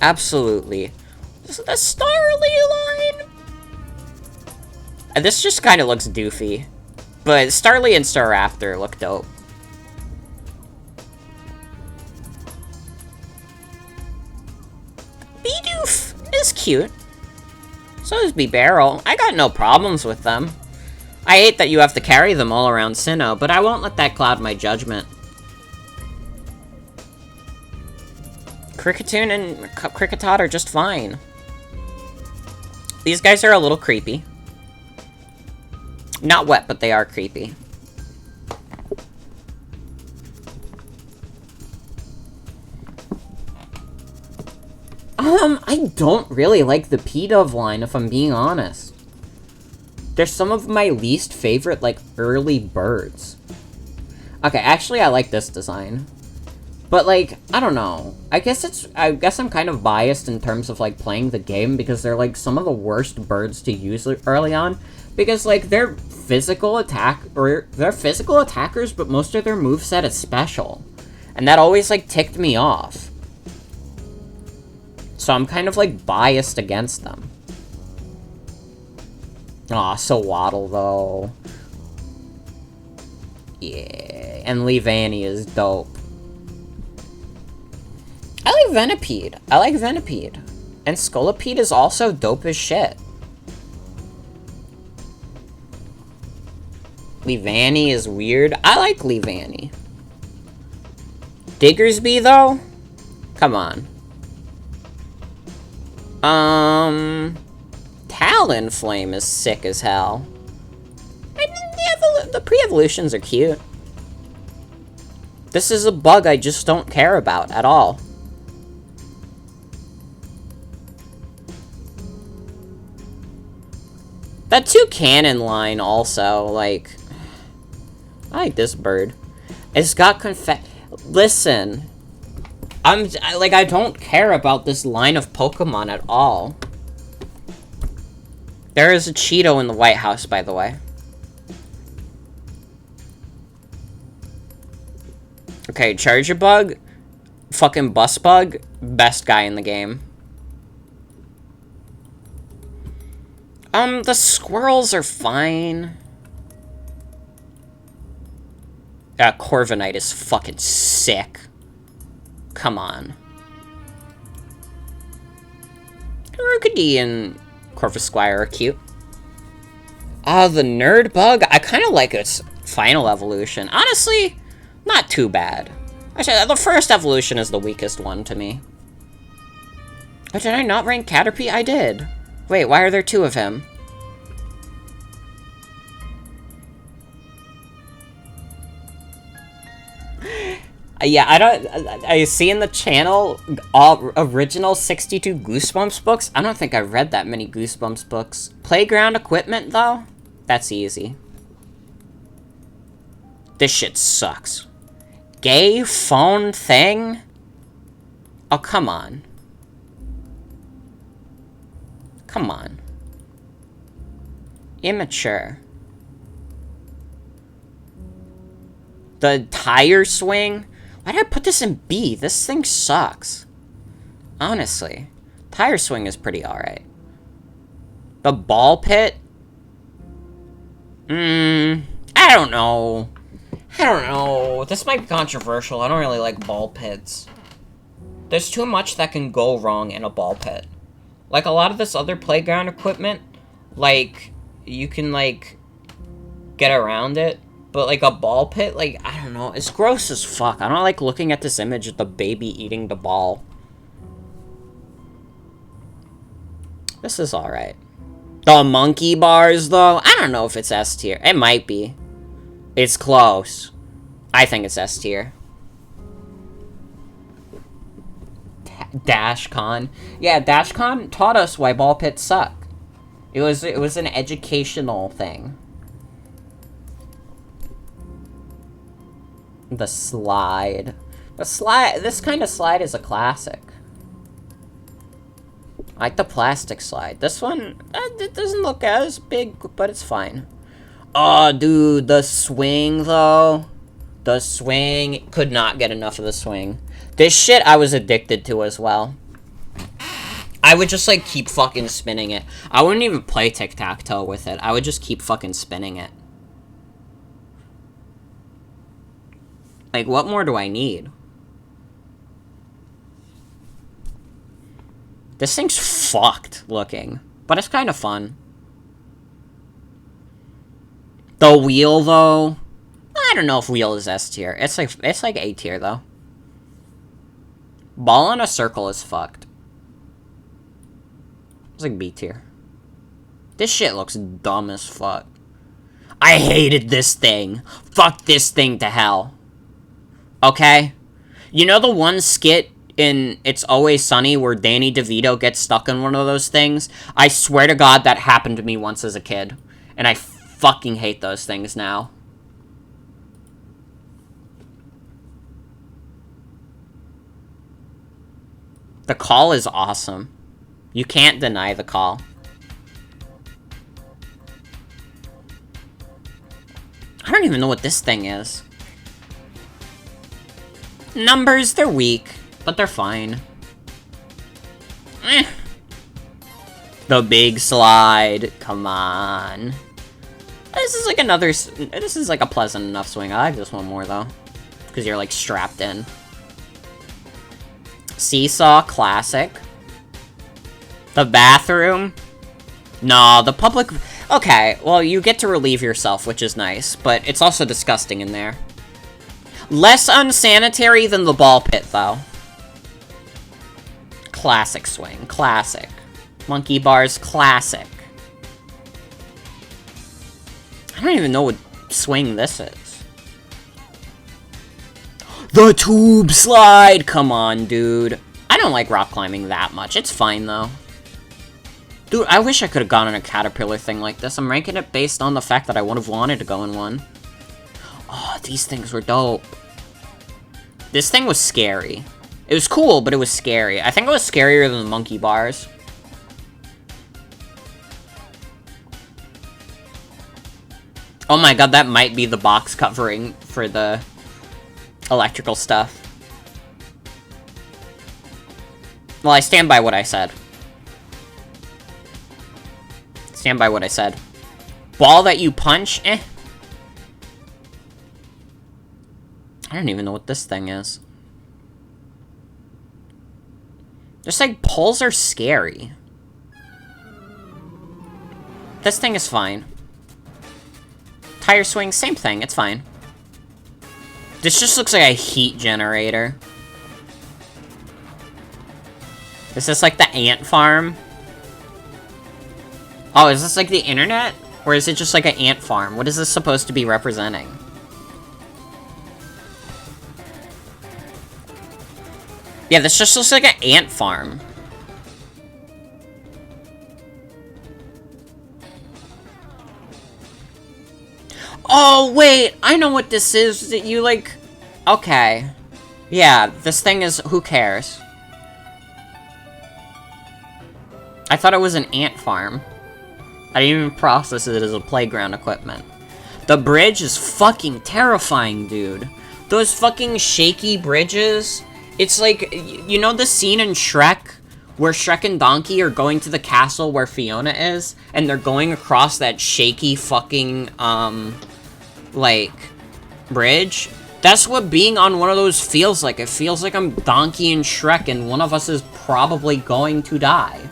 Absolutely. This is the Starly line. And this just kind of looks doofy. But Starly and Staraptor look dope. Bidoof is cute. So is Bibarel. I got no problems with them. I hate that you have to carry them all around Sinnoh, but I won't let that cloud my judgment. Kricketune and Kricketot are just fine. These guys are a little creepy. Not wet, but they are creepy. I don't really like the P-Dove line, if I'm being honest. They're some of my least favorite, like, early birds. Okay, actually, I like this design. But, like, I don't know. I guess I'm kind of biased in terms of, like, playing the game, because they're, like, some of the worst birds to use early on. Because, like, they're physical attackers, but most of their moveset is special. And that always, like, ticked me off. So I'm kind of, like, biased against them. Aw, so Waddle, though. Yeah, and Leavanny is dope. I like Venipede. And Scolipede is also dope as shit. Leavanny is weird. I like Leavanny. Diggersby, though? Come on. Talonflame is sick as hell. The pre-evolutions are cute. This is a bug I just don't care about at all. That Toucanon line also, like... I like this bird. It's got Listen. I don't care about this line of Pokemon at all. There is a Cheeto in the White House, by the way. Okay, Charjabug, fucking Bug, best guy in the game. The squirrels are fine. Corviknight is fucking sick. Come on. Rookidee and Corvisquire are cute. The Nerd Bug, I kind of like its final evolution. Honestly, not too bad. Actually, the first evolution is the weakest one to me. Oh, did I not rank Caterpie? I did. Wait, why are there two of him? Yeah, I see in the channel all original 62 Goosebumps books. I don't think I've read that many Goosebumps books. Playground equipment, though? That's easy. This shit sucks. Gay phone thing? Oh, come on. Come on. Immature. The tire swing? Why did I put this in B? This thing sucks. Honestly. Tire swing is pretty alright. The ball pit? I don't know. This might be controversial. I don't really like ball pits. There's too much that can go wrong in a ball pit. Like, a lot of this other playground equipment, like, you can, like, get around it. But, like, a ball pit, like, I don't know. It's gross as fuck. I don't like looking at this image of the baby eating the ball. This is alright. The monkey bars, though? I don't know if it's S tier. It might be. It's close. I think it's S tier. Dashcon. Yeah, Dashcon taught us why ball pits suck. It was an educational thing. The slide. This kind of slide is a classic. I like the plastic slide. This one, it doesn't look as big, but it's fine. Oh, dude, the swing, though. The swing. Could not get enough of the swing. This shit I was addicted to as well. I would just, like, keep fucking spinning it. I wouldn't even play tic-tac-toe with it. I would just keep fucking spinning it. Like, what more do I need? This thing's fucked looking, but it's kind of fun. The wheel, though, I don't know if wheel is S tier. It's like A tier, though. Ball in a circle is fucked. It's like B tier. This shit looks dumb as fuck. I hated this thing. Fuck this thing to hell. Okay? You know the one skit in It's Always Sunny where Danny DeVito gets stuck in one of those things? I swear to God that happened to me once as a kid. And I fucking hate those things now. The call is awesome. You can't deny the call. I don't even know what this thing is. Numbers, they're weak, but they're fine. Eh. The big slide. Come on. This is like another... This is like a pleasant enough swing. I like this one more, though. Because you're, like, strapped in. Seesaw, classic. The bathroom? No, the public... Okay, well, you get to relieve yourself, which is nice, but it's also disgusting in there. Less unsanitary than the ball pit, though. Classic swing. Classic. Monkey bars, classic. I don't even know what swing this is. The tube slide! Come on, dude. I don't like rock climbing that much. It's fine, though. Dude, I wish I could have gone on a caterpillar thing like this. I'm ranking it based on the fact that I would have wanted to go in one. Oh, these things were dope. This thing was scary. It was cool, but it was scary. I think it was scarier than the monkey bars. Oh my god, that might be the box covering for the electrical stuff. Well, I stand by what I said. Stand by what I said. Ball that you punch? Eh. I don't even know what this thing is. Just like, poles are scary. This thing is fine. Tire swing, same thing, it's fine. This just looks like a heat generator. Is this like the ant farm? Oh, is this like the internet? Or is it just like an ant farm? What is this supposed to be representing? Yeah, this just looks like an ant farm. Oh, wait! I know what this is. That you, like... Okay. Yeah, this thing is... Who cares? I thought it was an ant farm. I didn't even process it as a playground equipment. The bridge is fucking terrifying, dude. Those fucking shaky bridges... It's like, you know the scene in Shrek where Shrek and Donkey are going to the castle where Fiona is, and they're going across that shaky fucking, like, bridge? That's what being on one of those feels like. It feels like I'm Donkey and Shrek, and one of us is probably going to die.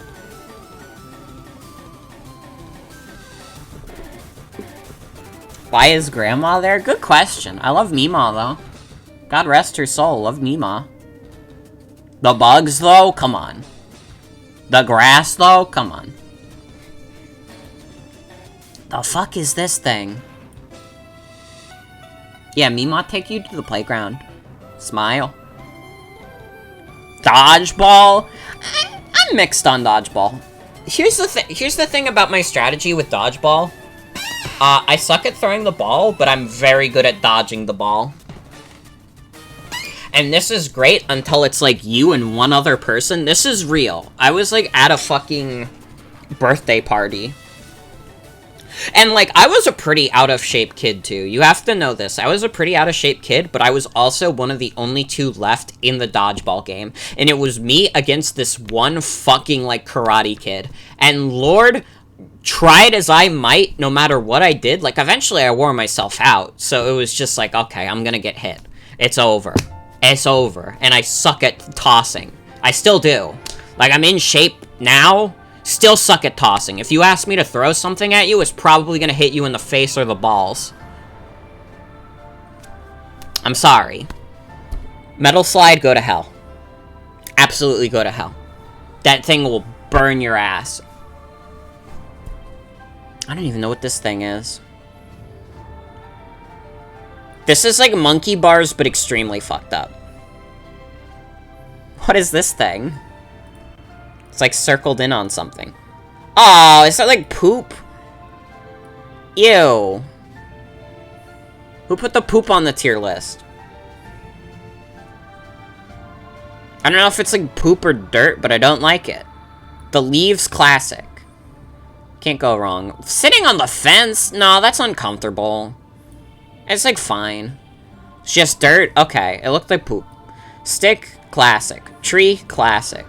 Why is Grandma there? Good question. I love Mima, though. God rest her soul. Love Mima. The bugs, though? Come on. The grass, though? Come on. The fuck is this thing? Yeah, Mima, take you to the playground. Smile. Dodgeball? I'm mixed on dodgeball. Here's the thing about my strategy with dodgeball. I suck at throwing the ball, but I'm very good at dodging the ball. And this is great until it's, like, you and one other person. This is real. I was, like, at a fucking birthday party. And, like, I was a pretty out-of-shape kid, too. You have to know this. I was a pretty out-of-shape kid, but I was also one of the only 2 left in the dodgeball game. And it was me against this one fucking, like, karate kid. And Lord, tried as I might, no matter what I did, like, eventually I wore myself out. So it was just like, okay, I'm gonna get hit. It's over. It's over. And I suck at tossing. I still do. Like, I'm in shape now. Still suck at tossing. If you ask me to throw something at you, it's probably gonna hit you in the face or the balls. I'm sorry. Metal slide, go to hell. Absolutely go to hell. That thing will burn your ass. I don't even know what this thing is. This is like monkey bars, but extremely fucked up. What is this thing? It's like circled in on something. Oh, is that like poop? Ew. Who put the poop on the tier list? I don't know if it's like poop or dirt, but I don't like it. The leaves classic. Can't go wrong. Sitting on the fence? No, that's uncomfortable. It's like fine. It's just dirt? Okay, it looked like poop. Stick? Classic. Tree? Classic.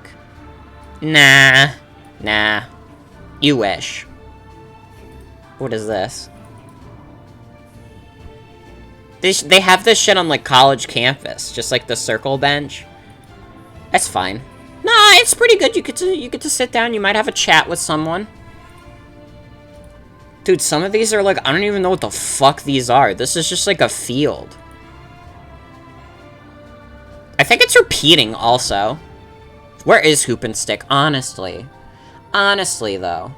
Nah. Nah. You wish. What is this? They have this shit on, like, college campus. Just, like, the circle bench. That's fine. Nah, it's pretty good. You get to sit down. You might have a chat with someone. Dude, some of these are, like, I don't even know what the fuck these are. This is just, like, a field. I think it's repeating, also. Where is Hoop and Stick? Honestly. Honestly, though.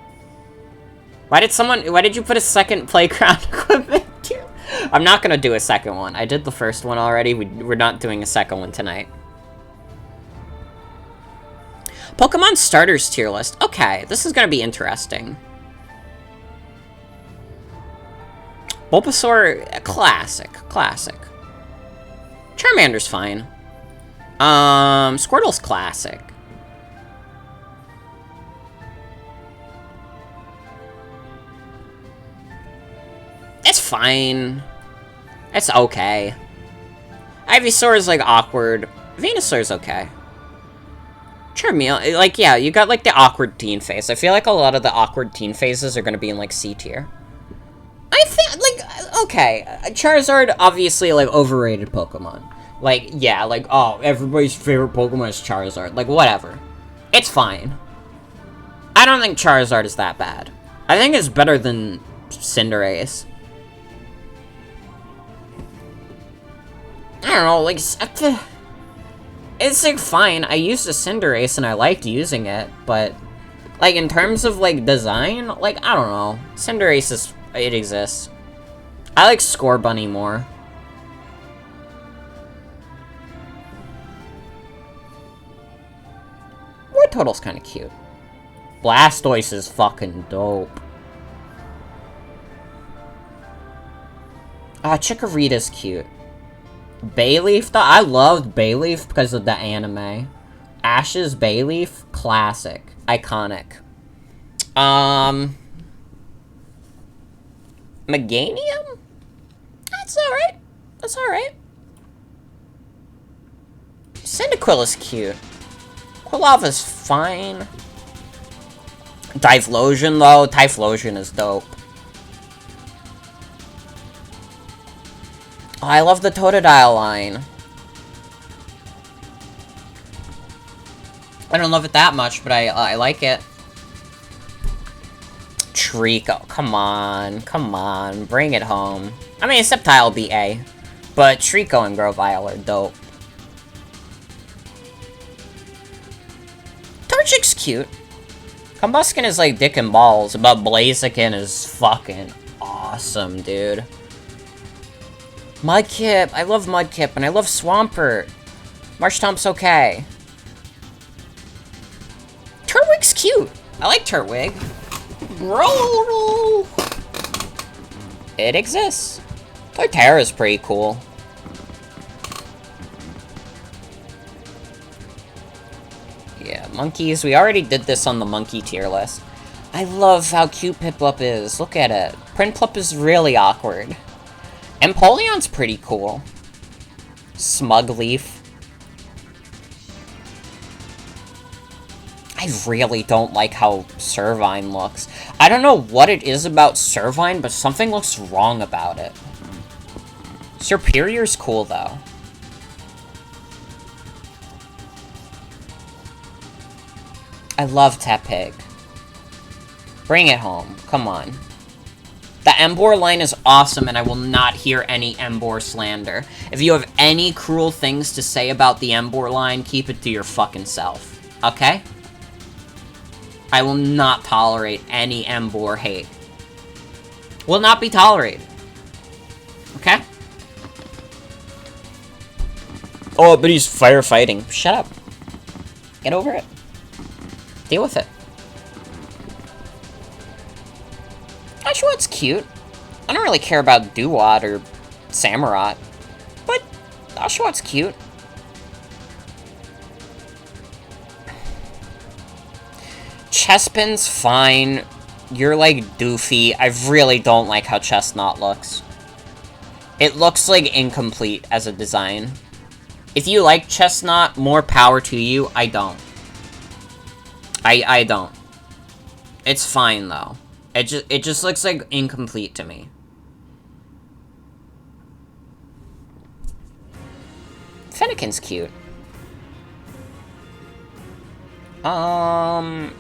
Why did you put a second playground equipment here? I'm not gonna do a second one. I did the first one already. We're not doing a second one tonight. Pokemon Starters tier list. Okay, this is gonna be interesting. Bulbasaur, classic. Classic. Charmander's fine. Squirtle's classic. It's fine. It's okay. Ivysaur is, like, awkward. Venusaur's okay. Charmeleon, like, yeah, you got, like, the awkward teen phase. I feel like a lot of the awkward teen phases are gonna be in, like, C tier. I think, like, okay. Charizard, obviously, like, overrated Pokemon. Like, yeah, like, oh, everybody's favorite Pokemon is Charizard. Like, whatever. It's fine. I don't think Charizard is that bad. I think it's better than Cinderace. I don't know, like, it's, like, fine. I used a Cinderace and I liked using it, but, like, in terms of, like, design, like, I don't know. Cinderace it exists. I like Scorbunny more. Wartortle's kind of cute. Blastoise is fucking dope. Ah, Chikorita's cute. Bayleaf, though, I loved Bayleaf because of the anime. Ash's Bayleaf, classic. Iconic. Meganium? That's alright. That's alright. Cyndaquil is cute. Quilava's fine. Typhlosion, though. Typhlosion is dope. Oh, I love the Totodile line. I don't love it that much, but I like it. Trico, come on, bring it home. I mean, Sceptile will be A, but Trico and Grovyle are dope. Torchic's cute. Combuskin is like dick and balls, but Blaziken is fucking awesome, dude. Mudkip, I love Mudkip, and I love Swampert. Marshtomp's okay. Turtwig's cute. I like Turtwig. Roll. It exists. Torterra's pretty cool. Yeah, monkeys. We already did this on the monkey tier list. I love how cute Piplup is. Look at it. Prinplup is really awkward. Empoleon's pretty cool. Smugleaf. I really don't like how Servine looks. I don't know what it is about Servine, but something looks wrong about it. Superior's cool, though. I love Tepig. Bring it home. Come on. The Emboar line is awesome, and I will not hear any Emboar slander. If you have any cruel things to say about the Emboar line, keep it to your fucking self. Okay? I will not tolerate any Emboar hate. Will not be tolerated. Okay? Oh, but he's firefighting. Shut up. Get over it. Deal with it. Oshawott cute. I don't really care about Duat or Samurott, but Oshawott's cute. Chespin's fine. You're like doofy. I really don't like how Chestnut looks. It looks like incomplete as a design. If you like Chestnut, more power to you. I don't. I don't. It's fine though. It just looks like incomplete to me. Fennekin's cute. Braixen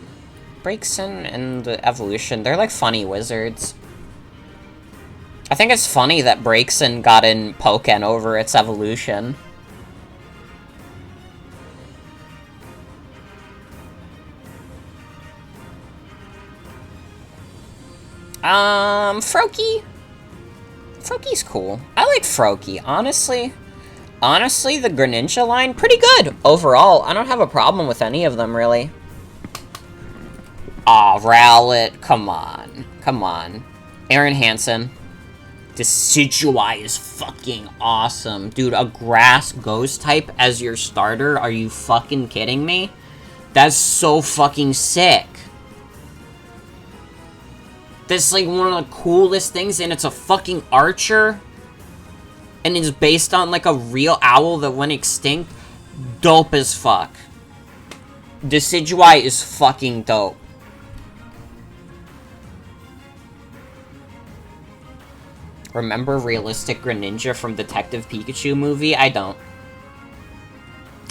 and Evolution, they're like funny wizards. I think it's funny that Braixen got in Pokken over its evolution. Froakie? Froakie's cool. I like Froakie, honestly. Honestly, the Greninja line, pretty good. Overall, I don't have a problem with any of them, really. Aw, Rowlet, come on. Come on. Aaron Hansen. Decidueye is fucking awesome. Dude, a grass ghost type as your starter? Are you fucking kidding me? That's so fucking sick. That's like one of the coolest things, and it's a fucking archer. And it's based on like a real owl that went extinct. Dope as fuck. Decidueye is fucking dope. Remember Realistic Greninja from Detective Pikachu movie? I don't.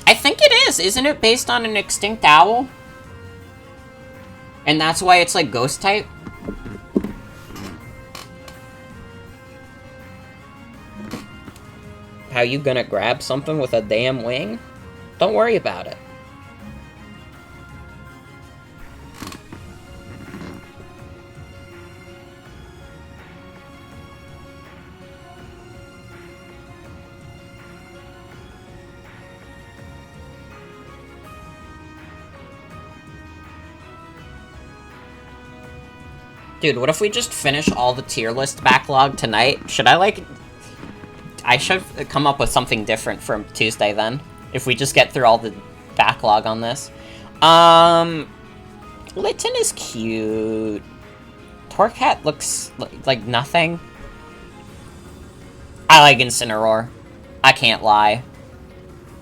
I think it is. Isn't it based on an extinct owl? And that's why it's like ghost type? How you gonna grab something with a damn wing? Don't worry about it. Dude, what if we just finish all the tier list backlog tonight? Should I, like... I should come up with something different from Tuesday, then. If we just get through all the backlog on this. Litten is cute. Torcat looks like nothing. I like Incineroar. I can't lie.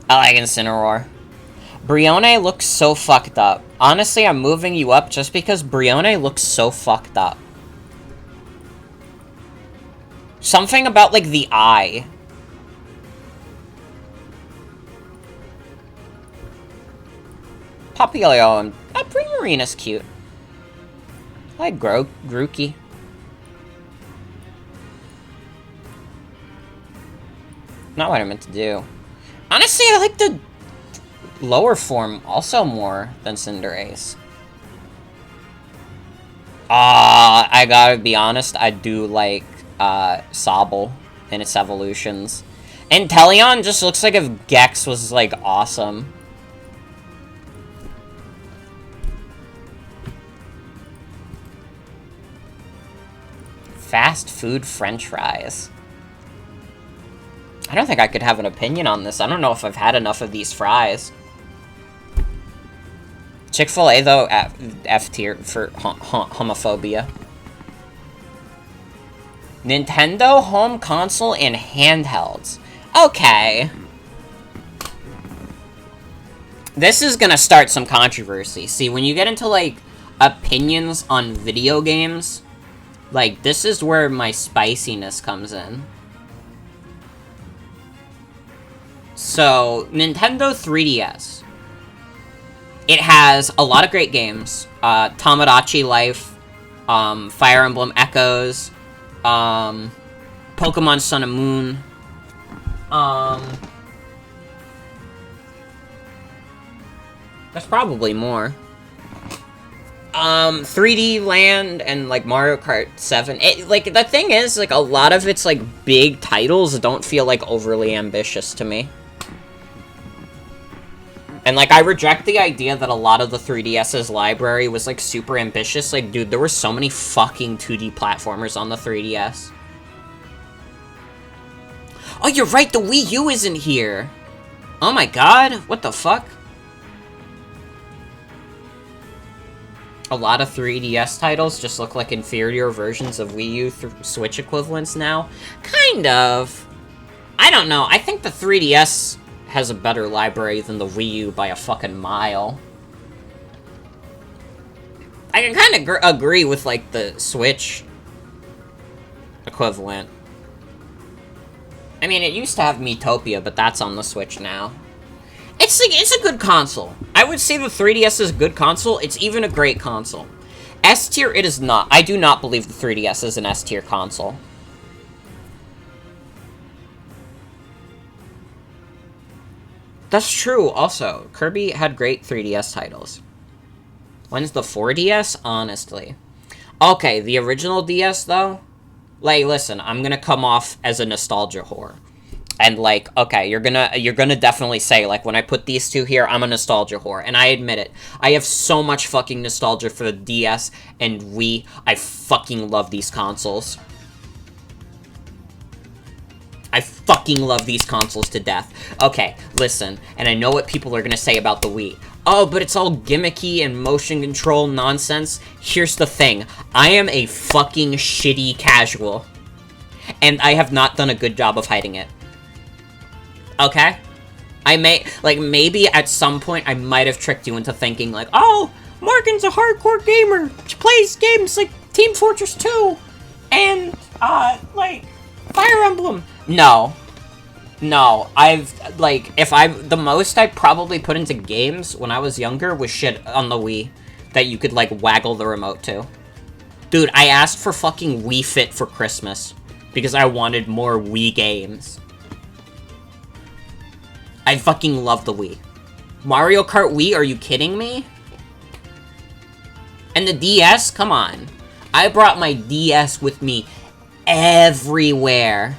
I like Incineroar. Brione looks so fucked up. Honestly, I'm moving you up just because Brione looks so fucked up. Something about, like, the eye. Popplio and... Primarina's cute. I like Grookey. Not what I meant to do. Honestly, I like the lower form also more than Cinderace. I gotta be honest, I do like Sobble and its evolutions. And Teleon just looks like if Gex was, like, awesome. Fast food french fries. I don't think I could have an opinion on this. I don't know if I've had enough of these fries. Chick-fil-A, though, F tier for homophobia. Nintendo home console and handhelds. Okay. This is gonna start some controversy. See, when you get into, like, opinions on video games, like, this is where my spiciness comes in. So, Nintendo 3DS. It has a lot of great games. Tamagotchi Life, Fire Emblem Echoes, Pokemon Sun and Moon, there's probably more. 3D Land and, like, Mario Kart 7. Like, the thing is, like, a lot of its, like, big titles don't feel, like, overly ambitious to me. And, like, I reject the idea that a lot of the 3DS's library was, like, super ambitious. Like, dude, there were so many fucking 2D platformers on the 3DS. Oh, you're right, the Wii U isn't here! Oh my god, what the fuck? A lot of 3DS titles just look like inferior versions of Wii U Switch equivalents now. Kind of. I don't know, I think the 3DS has a better library than the Wii U by a fucking mile. I can kind of agree with, like, the Switch equivalent. I mean, it used to have Miitopia, but that's on the Switch now. It's a good console. I would say the 3DS is a good console. It's even a great console. S tier, it is not. I do not believe the 3DS is an S tier console. That's true, also. Kirby had great 3DS titles. When's the 4DS? Honestly. Okay, the original DS, though? Like, listen, I'm gonna come off as a nostalgia whore. And, like, okay, you're gonna definitely say, like, when I put these two here, I'm a nostalgia whore. And I admit it. I have so much fucking nostalgia for the DS and Wii. I fucking love these consoles. I fucking love these consoles to death. Okay, listen, and I know what people are gonna say about the Wii. Oh, but it's all gimmicky and motion control nonsense. Here's the thing. I am a fucking shitty casual. And I have not done a good job of hiding it. Okay? I may, like, maybe at some point I might have tricked you into thinking, like, oh, Morgan's a hardcore gamer. She plays games like Team Fortress 2 and, like, Fire Emblem. No. No, the most I probably put into games when I was younger was shit on the Wii that you could, like, waggle the remote to. Dude, I asked for fucking Wii Fit for Christmas because I wanted more Wii games. I fucking love the Wii. Mario Kart Wii, are you kidding me? And the DS? Come on. I brought my DS with me everywhere.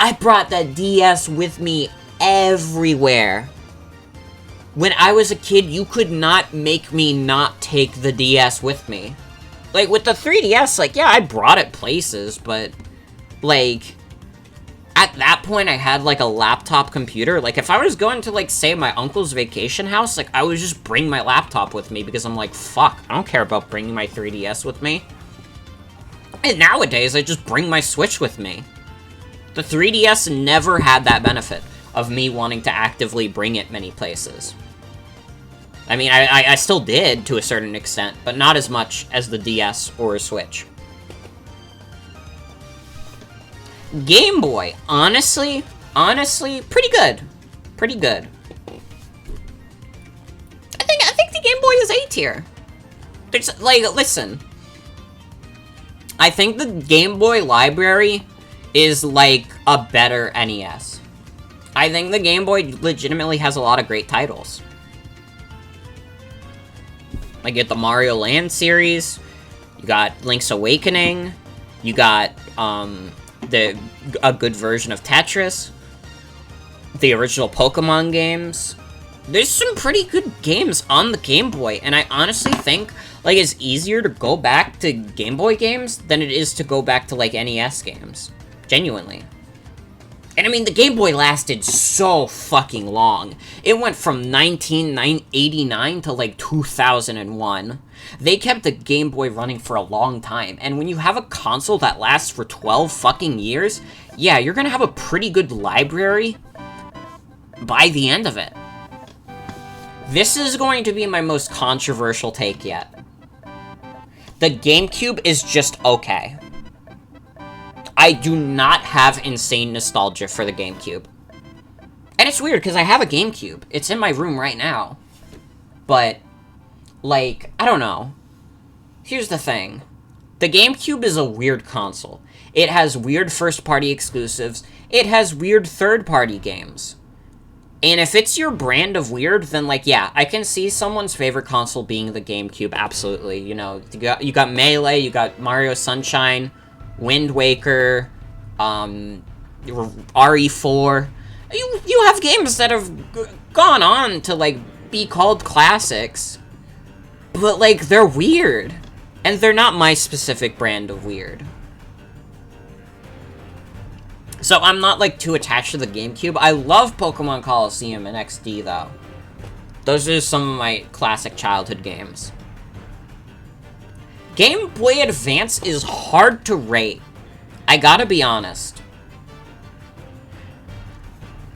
I brought that DS with me everywhere. When I was a kid, you could not make me not take the DS with me. Like, with the 3DS, like, yeah, I brought it places, but, like, at that point, I had, like, a laptop computer. Like, if I was going to, like, say, my uncle's vacation house, like, I would just bring my laptop with me, because I'm like, fuck, I don't care about bringing my 3DS with me. And nowadays, I just bring my Switch with me. The 3DS never had that benefit of me wanting to actively bring it many places. I mean, I still did, to a certain extent, but not as much as the DS or a Switch. Game Boy, honestly, pretty good. Pretty good. I think the Game Boy is A tier. There's, like, listen. I think the Game Boy library is, like, a better NES. I think the Game Boy legitimately has a lot of great titles. Like, you get the Mario Land series, you got Link's Awakening, you got, a good version of Tetris, the original Pokemon games. There's some pretty good games on the Game Boy, and I honestly think, like, it's easier to go back to Game Boy games than it is to go back to, like, NES games. Genuinely. And I mean, the Game Boy lasted so fucking long. It went from 1989 to like 2001. They kept the Game Boy running for a long time. And when you have a console that lasts for 12 fucking years, yeah, you're gonna have a pretty good library by the end of it. This is going to be my most controversial take yet. The GameCube is just okay. I do not have insane nostalgia for the GameCube. And it's weird, because I have a GameCube. It's in my room right now. But, like, I don't know. Here's the thing. The GameCube is a weird console. It has weird first-party exclusives. It has weird third-party games. And if it's your brand of weird, then, like, yeah, I can see someone's favorite console being the GameCube, absolutely. You know, you got Melee, you got Mario Sunshine, Wind Waker, RE4. You have games that have gone on to, like, be called classics, but, like, they're weird. And they're not my specific brand of weird. So I'm not, like, too attached to the GameCube. I love Pokemon Coliseum and XD, though. Those are some of my classic childhood games. Game Boy Advance is hard to rate. I gotta be honest.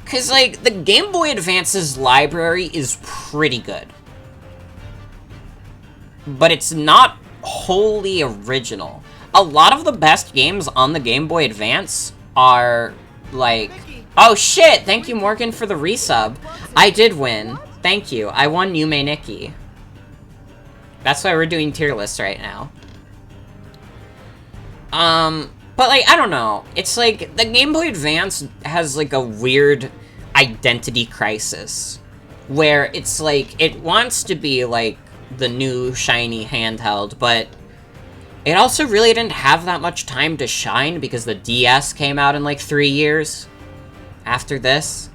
Because, like, the Game Boy Advance's library is pretty good. But it's not wholly original. A lot of the best games on the Game Boy Advance are, like... Oh, shit! Thank you, Morgan, for the resub. I did win. Thank you. I won Yume Nikki. That's why we're doing tier lists right now. But, like, I don't know. It's like, the Game Boy Advance has, like, a weird identity crisis. Where it's like, it wants to be, like, the new, shiny handheld, but it also really didn't have that much time to shine because the DS came out in, like, 3 years after this.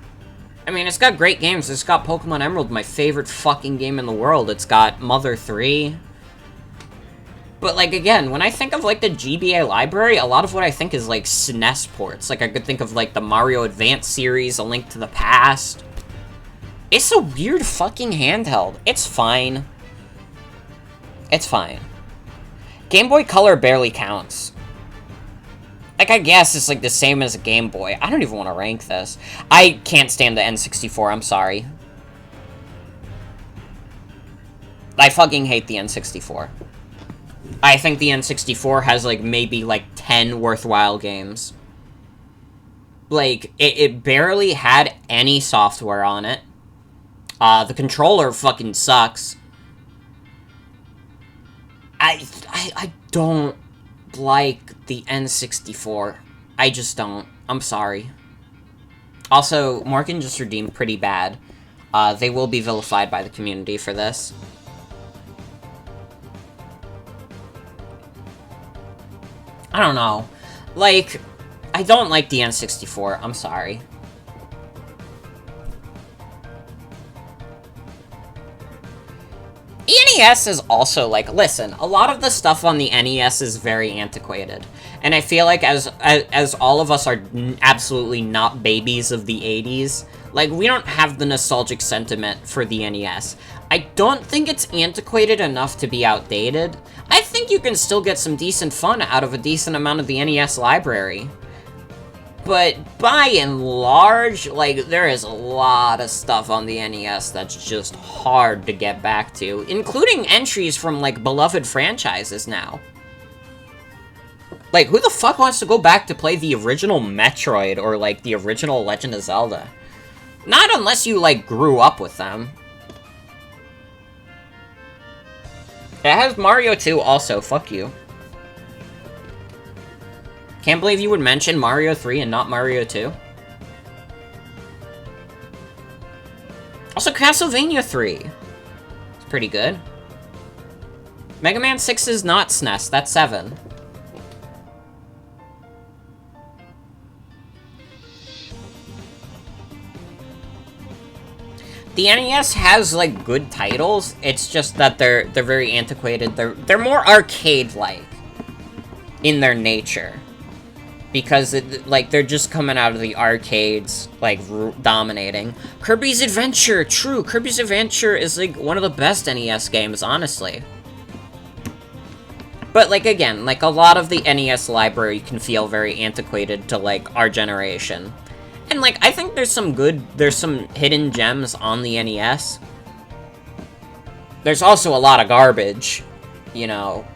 I mean, it's got great games. It's got Pokemon Emerald, my favorite fucking game in the world. It's got Mother 3. But, like, again, when I think of, like, the GBA library, a lot of what I think is, like, SNES ports. Like, I could think of, like, the Mario Advance series, A Link to the Past. It's a weird fucking handheld. It's fine. It's fine. Game Boy Color barely counts. Like, I guess it's, like, the same as a Game Boy. I don't even want to rank this. I can't stand the N64, I'm sorry. I fucking hate the N64. I think the N64 has, like, maybe, like, 10 worthwhile games. Like, it barely had any software on it. The controller fucking sucks. I don't like the N64. I just don't. I'm sorry. Also, Morgan just redeemed Pretty Bad. They will be vilified by the community for this. I don't know. Like, I don't like the N64. I'm sorry. NES is also, like, listen, a lot of the stuff on the NES is very antiquated. And I feel like as all of us are absolutely not babies of the 80s, like, we don't have the nostalgic sentiment for the NES. I don't think it's antiquated enough to be outdated. I think you can still get some decent fun out of a decent amount of the NES library. But by and large, like, there is a lot of stuff on the NES that's just hard to get back to, including entries from, like, beloved franchises now. Like, who the fuck wants to go back to play the original Metroid or, like, the original Legend of Zelda? Not unless you, like, grew up with them. It has Mario 2 also, fuck you. Can't believe you would mention Mario 3 and not Mario 2. Also, Castlevania 3. It's pretty good. Mega Man 6 is not SNES, that's 7. The NES has, like, good titles, it's just that they're very antiquated. They're more arcade-like in their nature. Because, like, they're just coming out of the arcades, like, dominating. Kirby's Adventure! True, Kirby's Adventure is, like, one of the best NES games, honestly. But, like, again, like, a lot of the NES library can feel very antiquated to, like, our generation. And, like, I think there's some hidden gems on the NES. There's also a lot of garbage, you know.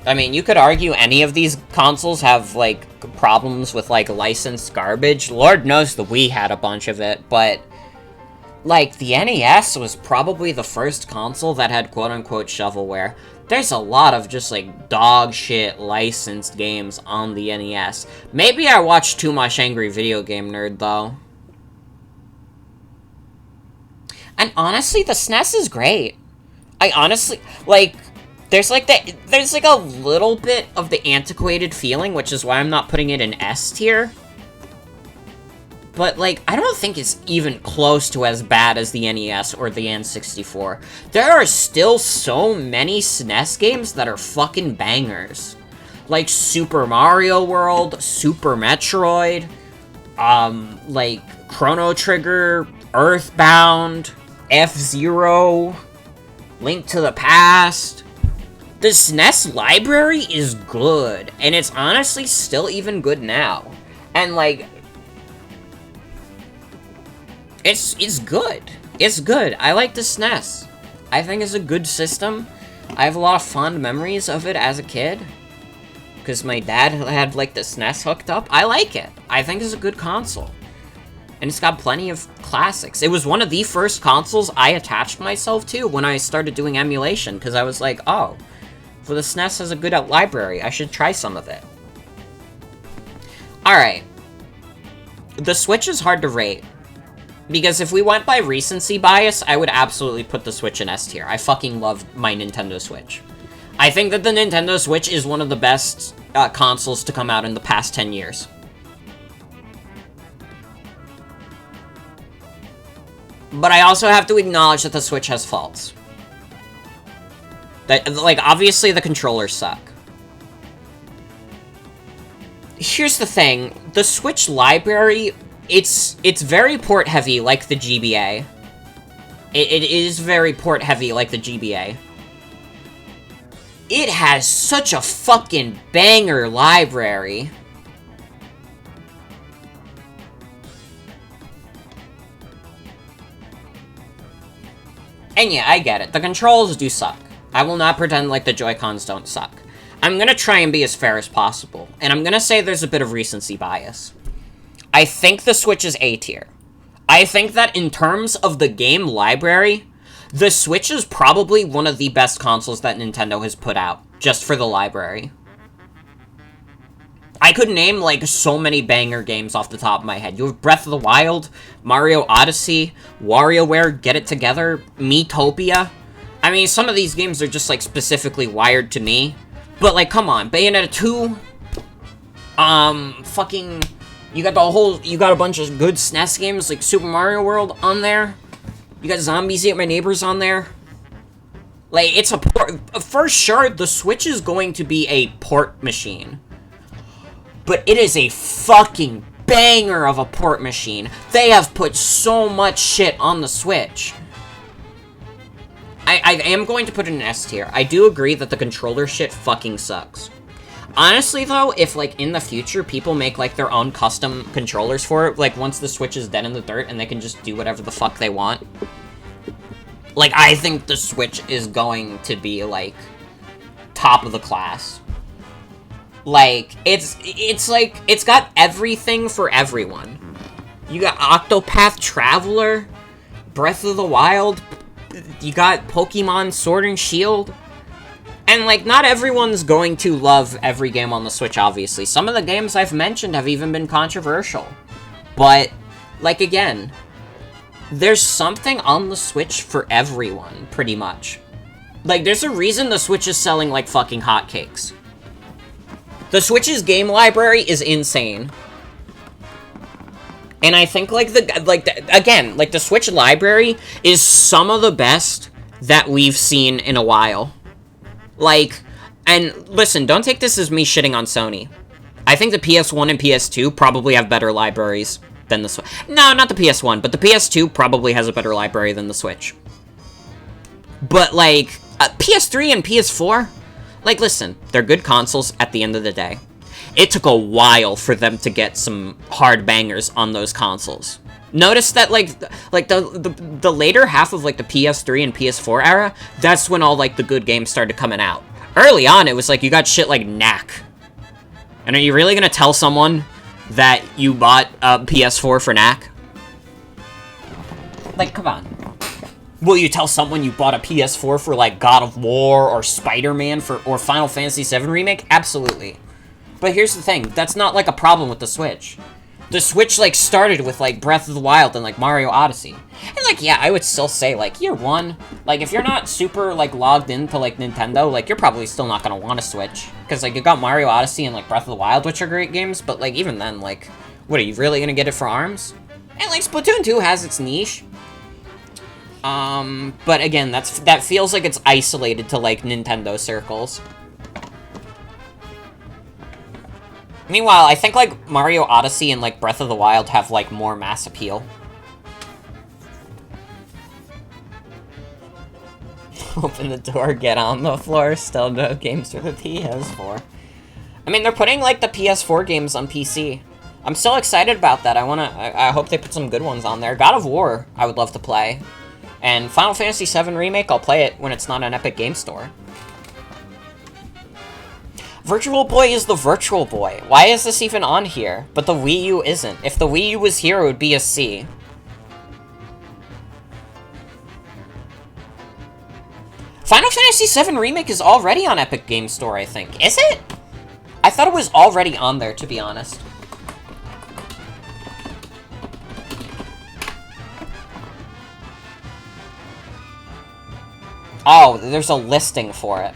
I mean, you could argue any of these consoles have, like, problems with, like, licensed garbage. Lord knows the Wii had a bunch of it, but, like, the NES was probably the first console that had quote-unquote shovelware. There's a lot of just, like, dog shit licensed games on the NES. Maybe I watched too much Angry Video Game Nerd, though. And honestly, the SNES is great. I honestly, like... There's like a little bit of the antiquated feeling, which is why I'm not putting it in S tier. But, like, I don't think it's even close to as bad as the NES or the N64. There are still so many SNES games that are fucking bangers. Like Super Mario World, Super Metroid, like Chrono Trigger, Earthbound, F-Zero, Link to the Past. The SNES library is good, and it's honestly still even good now. And, like, it's good. It's good. I like the SNES. I think it's a good system. I have a lot of fond memories of it as a kid, because my dad had, like, the SNES hooked up. I like it. I think it's a good console. And it's got plenty of classics. It was one of the first consoles I attached myself to when I started doing emulation, because I was like, oh... So the SNES has a good library. I should try some of it. Alright. The Switch is hard to rate. Because if we went by recency bias, I would absolutely put the Switch in S tier. I fucking love my Nintendo Switch. I think that the Nintendo Switch is one of the best consoles to come out in the past 10 years. But I also have to acknowledge that the Switch has faults. That, like, obviously the controllers suck. Here's the thing. The Switch library, it's very port-heavy, like the GBA. It is very port-heavy, like the GBA. It has such a fucking banger library. And yeah, I get it. The controls do suck. I will not pretend like the Joy-Cons don't suck. I'm gonna try and be as fair as possible, and I'm gonna say there's a bit of recency bias. I think the Switch is A tier. I think that in terms of the game library, the Switch is probably one of the best consoles that Nintendo has put out, just for the library. I could name, like, so many banger games off the top of my head. You have Breath of the Wild, Mario Odyssey, WarioWare, Get It Together, Miitopia. I mean, some of these games are just, like, specifically wired to me. But, like, come on. Bayonetta 2. Fucking... You got a bunch of good SNES games, like Super Mario World on there. You got Zombies Ate My Neighbors on there. Like, it's a port... For sure, the Switch is going to be a port machine. But it is a fucking banger of a port machine. They have put so much shit on the Switch. I am going to put it in S tier. I do agree that the controller shit fucking sucks. Honestly, though, if, like, in the future, people make, like, their own custom controllers for it, like, once the Switch is dead in the dirt and they can just do whatever the fuck they want, like, I think the Switch is going to be, like, top of the class. Like, it's like, it's got everything for everyone. You got Octopath Traveler, Breath of the Wild, you got Pokemon Sword and Shield. And, like, not everyone's going to love every game on the Switch, obviously. Some of the games I've mentioned have even been controversial. But, like, again, there's something on the Switch for everyone, pretty much. Like, there's a reason the Switch is selling like fucking hotcakes. The Switch's game library is insane. And I think, like, the Switch library is some of the best that we've seen in a while. Like, and listen, don't take this as me shitting on Sony. I think the PS1 and PS2 probably have better libraries than the Switch. No, not the PS1, but the PS2 probably has a better library than the Switch. But, like, PS3 and PS4, like, listen, they're good consoles at the end of the day. It took a while for them to get some hard bangers on those consoles. Notice that, like the later half of, like, the PS3 and PS4 era, that's when all, like, the good games started coming out. Early on, it was like, you got shit like Knack. And are you really gonna tell someone that you bought a PS4 for Knack? Like, come on. Will you tell someone you bought a PS4 for, like, God of War or Spider-Man or Final Fantasy VII Remake? Absolutely. But here's the thing. That's not, like, a problem with the Switch. The Switch, like, started with, like, Breath of the Wild and, like, Mario Odyssey. And, like, yeah, I would still say, like, year one, like, if you're not super, like, logged into, like, Nintendo, like, you're probably still not gonna want to Switch. Because, like, you got Mario Odyssey and, like, Breath of the Wild, which are great games, but, like, even then, like, what, are you really gonna get it for ARMS? And, like, Splatoon 2 has its niche. But again, that feels like it's isolated to, like, Nintendo circles. Meanwhile, I think, like, Mario Odyssey and, like, Breath of the Wild have, like, more mass appeal. Open the door, get on the floor, still no games for the PS4. I mean, they're putting, like, the PS4 games on PC. I'm still excited about that. I hope they put some good ones on there. God of War, I would love to play. And Final Fantasy VII Remake, I'll play it when it's not an Epic Game Store. Virtual Boy is the Virtual Boy. Why is this even on here? But the Wii U isn't. If the Wii U was here, it would be a C. Final Fantasy VII Remake is already on Epic Game Store, I think. Is it? I thought it was already on there, to be honest. Oh, there's a listing for it.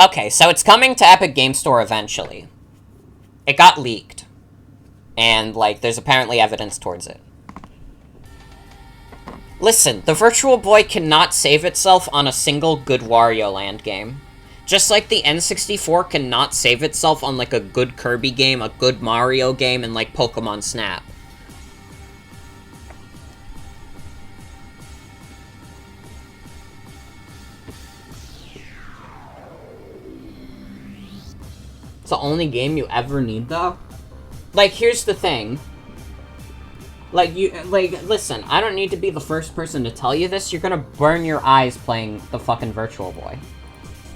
Okay, so it's coming to Epic Game Store eventually. It got leaked. And, like, there's apparently evidence towards it. Listen, the Virtual Boy cannot save itself on a single good Wario Land game. Just like the N64 cannot save itself on, like, a good Kirby game, a good Mario game, and, like, Pokemon Snap. The only game you ever need, though? Like, here's the thing. Like, listen, I don't need to be the first person to tell you this. You're gonna burn your eyes playing the fucking Virtual Boy.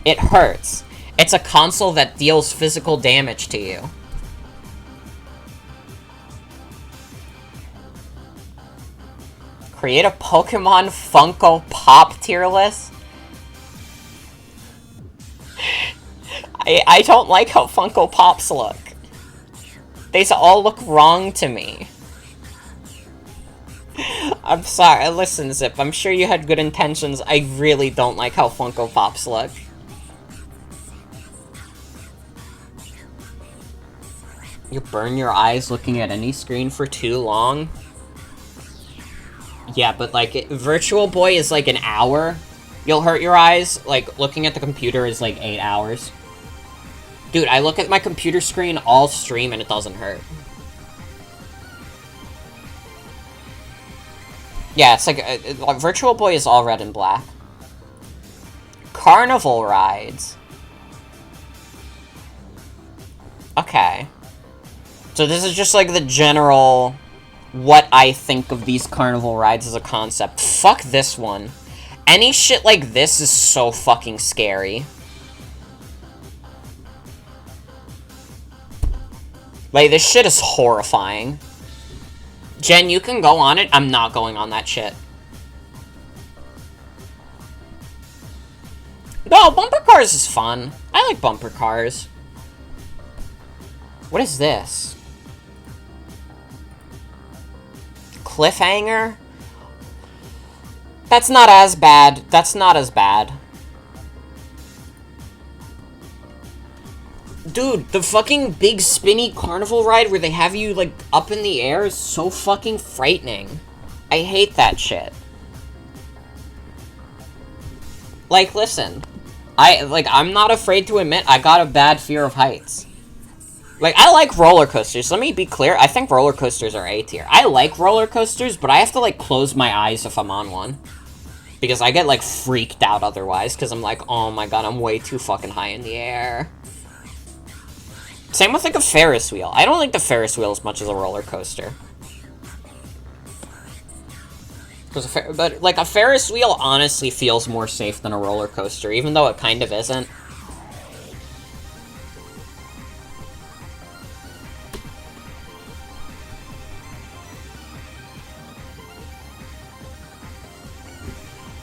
It hurts. It's a console that deals physical damage to you. Create a Pokemon Funko Pop tier list? I don't like how Funko Pops look. They all look wrong to me. I'm sorry. Listen, Zip, I'm sure you had good intentions. I really don't like how Funko Pops look. You burn your eyes looking at any screen for too long? Yeah, but, like, Virtual Boy is, like, an hour. You'll hurt your eyes. Like, looking at the computer is, like, 8 hours. Dude, I look at my computer screen all stream and it doesn't hurt. Yeah, it's like, Virtual Boy is all red and black. Carnival rides. Okay. So this is just like the general, what I think of these carnival rides as a concept. Fuck this one. Any shit like this is so fucking scary. Like, this shit is horrifying. Jen, you can go on it. I'm not going on that shit. No, bumper cars is fun. I like bumper cars. What is this? Cliffhanger? That's not as bad. That's not as bad. Dude, the fucking big spinny carnival ride where they have you, like, up in the air is so fucking frightening. I hate that shit. Like, listen. I'm not afraid to admit I got a bad fear of heights. Like, I like roller coasters. Let me be clear. I think roller coasters are A tier. I like roller coasters, but I have to, like, close my eyes if I'm on one. Because I get, like, freaked out otherwise, because I'm like, oh my god, I'm way too fucking high in the air. Same with, like, a Ferris wheel. I don't like the Ferris wheel as much as a roller coaster. But, like, a Ferris wheel honestly feels more safe than a roller coaster, even though it kind of isn't.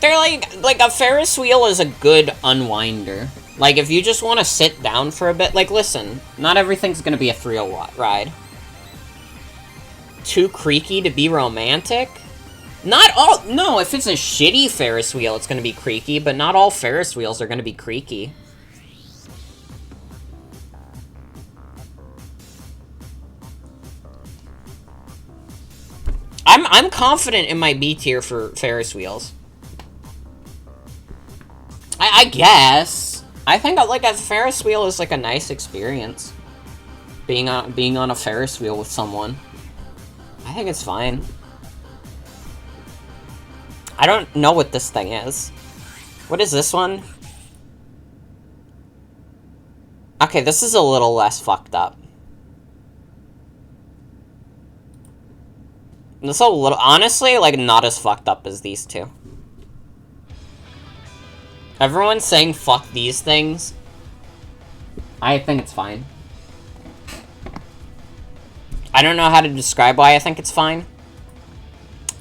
They're like a Ferris wheel is a good unwinder. Like, if you just want to sit down for a bit, like, listen, not everything's gonna be a thrill ride. Too creaky to be romantic? Not all, no, if it's a shitty Ferris wheel, it's gonna be creaky, but not all Ferris wheels are gonna be creaky. I'm confident in my B tier for Ferris wheels. I guess. I think like a Ferris wheel is like a nice experience. Being on a Ferris wheel with someone. I think it's fine. I don't know what this thing is. What is this one? Okay, this is a little less fucked up. This is a little, honestly, like, not as fucked up as these two. Everyone's saying fuck these things. I think it's fine. I don't know how to describe why I think it's fine.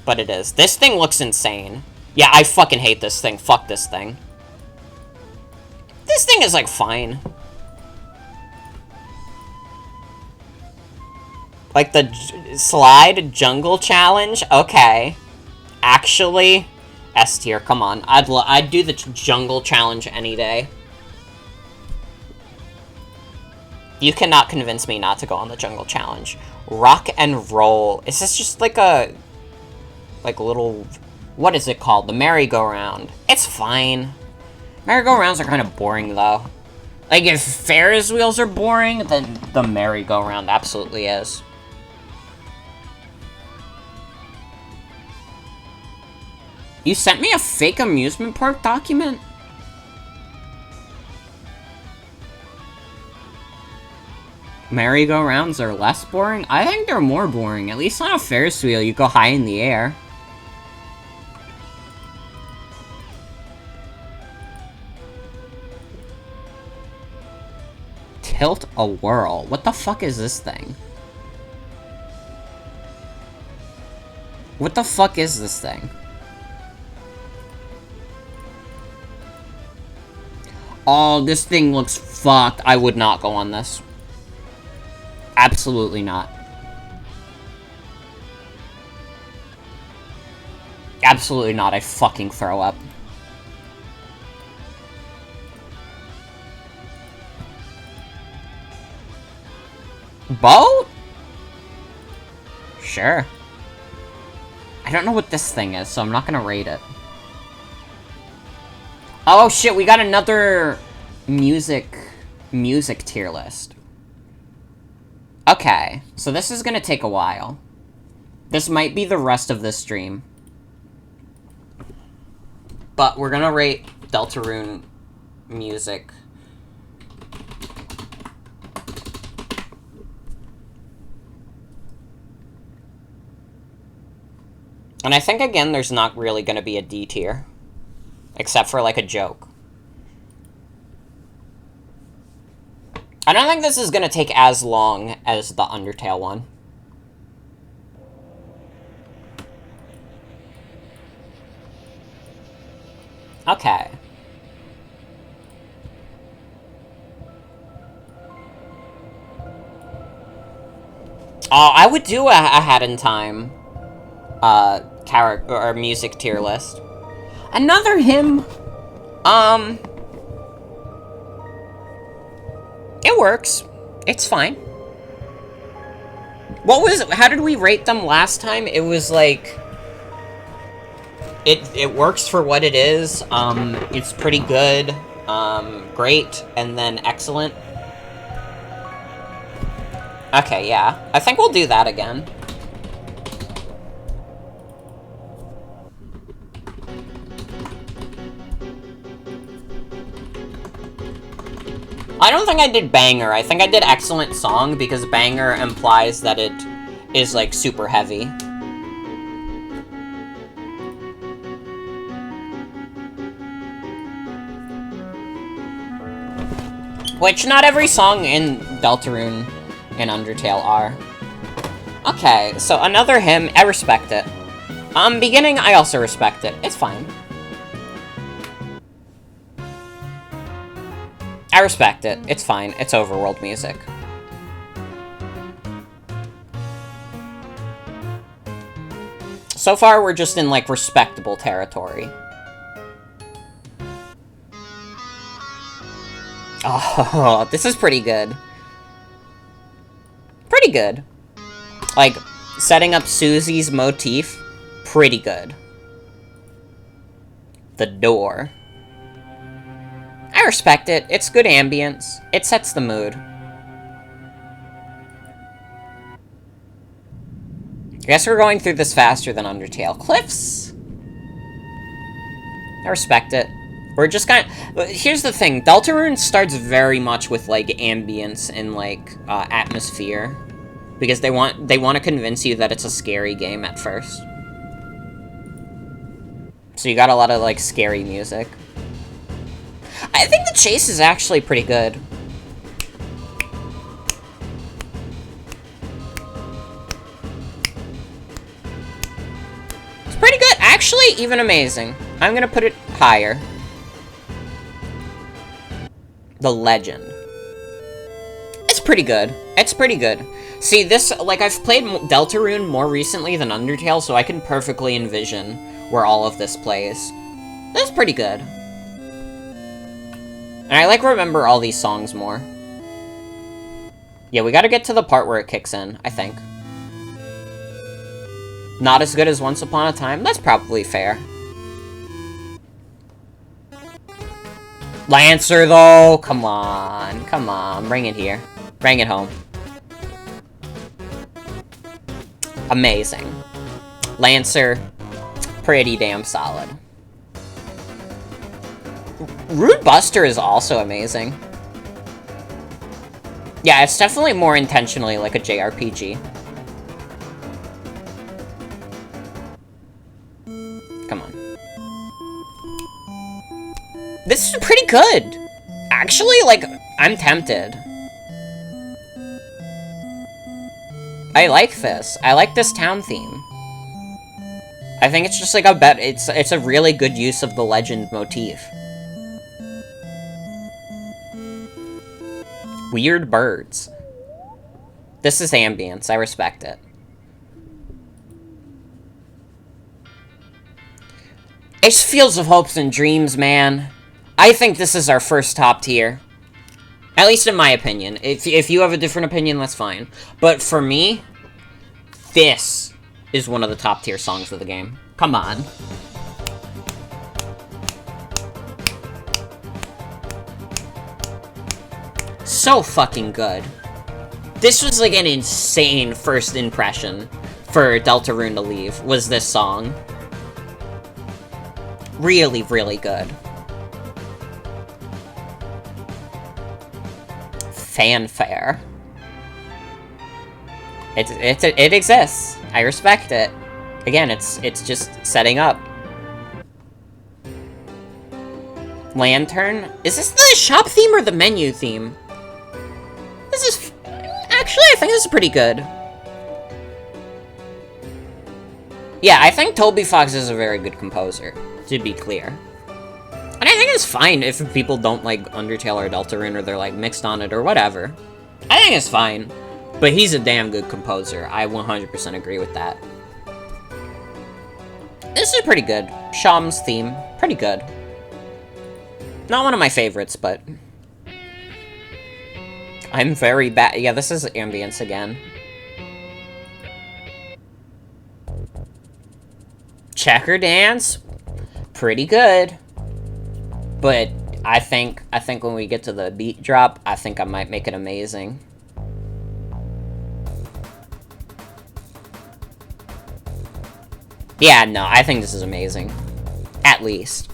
But it is. This thing looks insane. Yeah, I fucking hate this thing. Fuck this thing. This thing is, like, fine. Like, the slide jungle challenge? Okay. Actually, S tier, come on. I'd do the jungle challenge any day. You cannot convince me not to go on the jungle challenge. Rock and roll. Is this just like a... like, little... what is it called? The merry-go-round. It's fine. Merry-go-rounds are kind of boring, though. Like, if Ferris wheels are boring, then the merry-go-round absolutely is. You sent me a fake amusement park document? Merry-go-rounds are less boring? I think they're more boring. At least on a Ferris wheel, you go high in the air. Tilt-a-whirl. What the fuck is this thing? What the fuck is this thing? Oh, this thing looks fucked. I would not go on this. Absolutely not. Absolutely not. I fucking throw up. Boat? Sure. I don't know what this thing is, so I'm not gonna rate it. Oh shit, we got another music tier list. Okay, so this is gonna take a while. This might be the rest of this stream. But we're gonna rate Deltarune music. And I think, again, there's not really gonna be a D tier. Except for, like, a joke. I don't think this is gonna take as long as the Undertale one. Okay. Oh, I would do a Hat in Time character or music tier list. Another hymn. It works. It's fine. How did we rate them last time? It was like... It works for what it is. It's pretty good. great, and then excellent. Okay, yeah. I think we'll do that again. I don't think I did banger. I think I did excellent song because banger implies that it is, like, super heavy. Which not every song in Deltarune and Undertale are. Okay, so another hymn. I respect it. Beginning, I also respect it. It's fine. I respect it. It's fine. It's overworld music. So far, we're just in, like, respectable territory. Oh, this is pretty good. Pretty good. Like, setting up Susie's motif, pretty good. The door. I respect it. It's good ambience. It sets the mood. I guess we're going through this faster than Undertale. Cliffs! I respect it. We're just kind of... Here's the thing. Deltarune starts very much with, like, ambience and, like, atmosphere. Because they want to convince you that it's a scary game at first. So you got a lot of, like, scary music. I think the chase is actually pretty good. It's pretty good. Actually, even amazing. I'm gonna put it higher. The Legend. It's pretty good. It's pretty good. See, this, like, I've played Deltarune more recently than Undertale, so I can perfectly envision where all of this plays. That's pretty good. And I, like, remember all these songs more. Yeah, we gotta get to the part where it kicks in, I think. Not as good as Once Upon a Time? That's probably fair. Lancer, though! Come on. Come on. Bring it here. Bring it home. Amazing. Lancer, pretty damn solid. Rude Buster is also amazing. Yeah, it's definitely more intentionally like a JRPG. Come on. This is pretty good. Actually, like, I'm tempted. I like this. I like this town theme. I think it's just like it's a really good use of the legend motif. Weird birds. This is ambience. I respect it. It's Fields of Hopes and Dreams, man. I think this is our first top tier. At least in my opinion. If you have a different opinion, that's fine. But for me, this is one of the top tier songs of the game. Come on. So fucking good. This was like an insane first impression for Deltarune to leave, was this song. Really, really good. Fanfare. It exists. I respect it. Again, it's just setting up. Lantern? Is this the shop theme or the menu theme? This is... Actually, I think this is pretty good. Yeah, I think Toby Fox is a very good composer, to be clear. And I think it's fine if people don't like Undertale or Deltarune, or they're like mixed on it or whatever. I think it's fine. But he's a damn good composer. I 100% agree with that. This is pretty good. Sham's theme. Pretty good. Not one of my favorites, but... I'm very bad. Yeah, this is ambience again. Checker Dance. Pretty good. But I think when we get to the beat drop, I think I might make it amazing. Yeah, no, I think this is amazing. At least.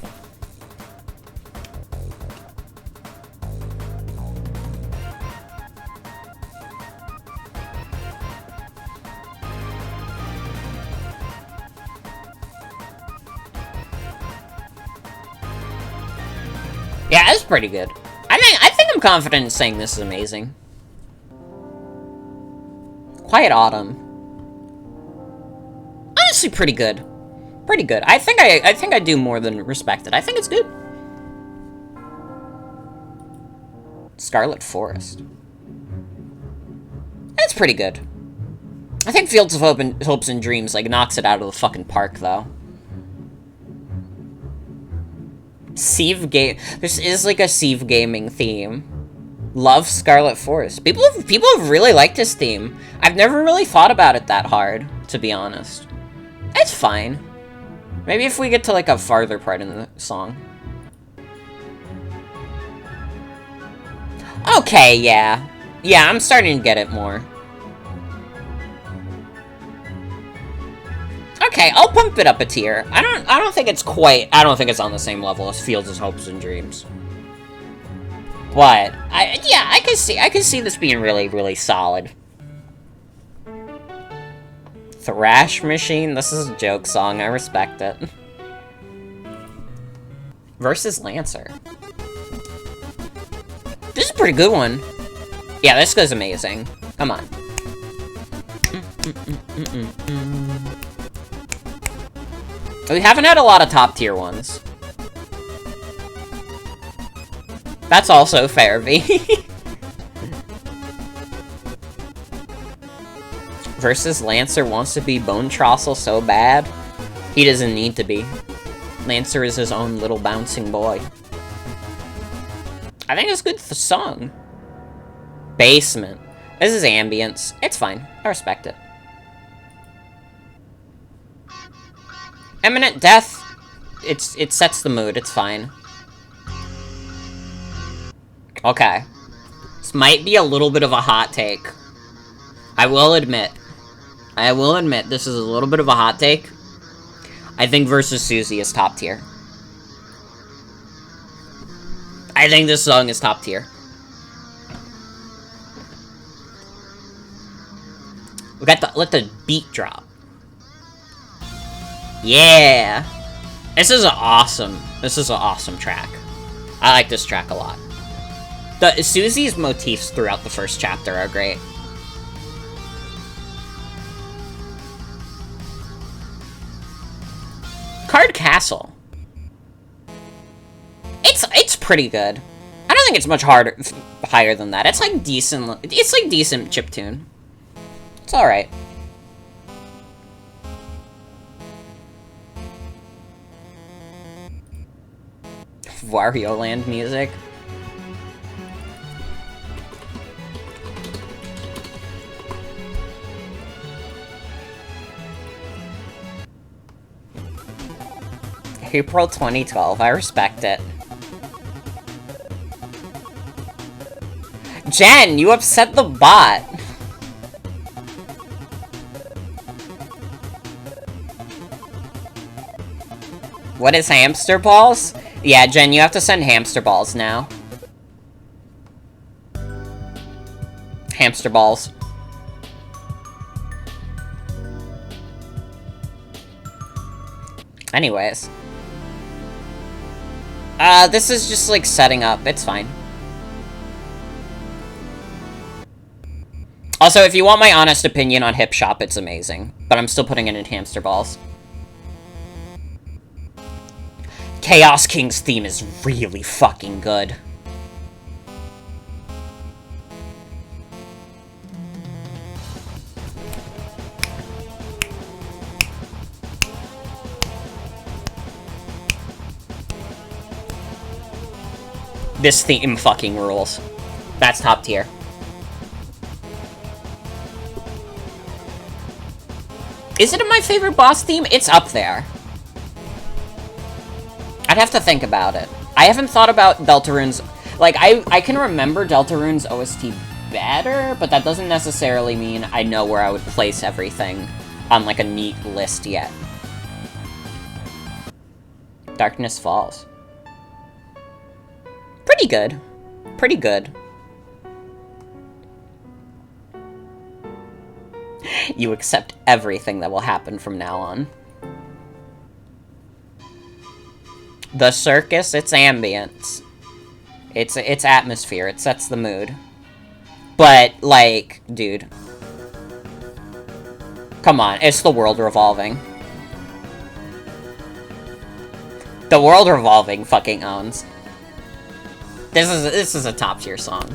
Yeah, it's pretty good. I think I'm confident in saying this is amazing. Quiet Autumn. Honestly, pretty good. Pretty good. I think I do more than respect it. I think it's good. Scarlet Forest. That's pretty good. I think Fields of Hopes and Dreams, like, knocks it out of the fucking park, though. Sieve game. This is like a Sieve gaming theme. Love Scarlet Forest. People have really liked this theme. I've never really thought about it that hard, to be honest. It's fine. Maybe if we get to like a farther part in the song. Okay, yeah. Yeah, I'm starting to get it more. Okay, I'll pump it up a tier. I don't think it's on the same level as Fields of Hopes and Dreams. But I can see this being really, really solid. Thrash Machine, this is a joke song, I respect it. Versus Lancer. This is a pretty good one. Yeah, this goes amazing. Come on. We haven't had a lot of top tier ones. That's also fair, V. Versus Lancer wants to be Bone Trossel so bad. He doesn't need to be. Lancer is his own little bouncing boy. I think it's a good song. Basement. This is ambience. It's fine. I respect it. Imminent Death. It sets the mood. It's fine. Okay. This might be a little bit of a hot take. I will admit this is a little bit of a hot take. I think Versus Susie is top tier. I think this song is top tier. Let the beat drop. Yeah. This is an awesome track. I like this track a lot. Susie's motifs throughout the first chapter are great. Card Castle. It's pretty good. I don't think it's much higher than that. It's like decent. It's like decent chiptune. It's all right. Wario Land music. April 2012, I respect it. Jen, you upset the bot. What is hamster balls? Yeah, Jen, you have to send hamster balls now. Hamster balls. Anyways. This is just, like, setting up. It's fine. Also, if you want my honest opinion on Hip Shop, it's amazing. But I'm still putting it in hamster balls. Chaos King's theme is really fucking good. This theme fucking rules. That's top tier. Is it my favorite boss theme? It's up there. I'd have to think about it. I haven't thought about Deltarune's... Like, I can remember Deltarune's OST better, but that doesn't necessarily mean I know where I would place everything on, like, a neat list yet. Darkness Falls. Pretty good. Pretty good. You accept everything that will happen from now on. The circus, it's ambience. It's atmosphere, it sets the mood. But, like, dude. Come on, it's the world revolving. The world revolving fucking owns. This is a top tier song.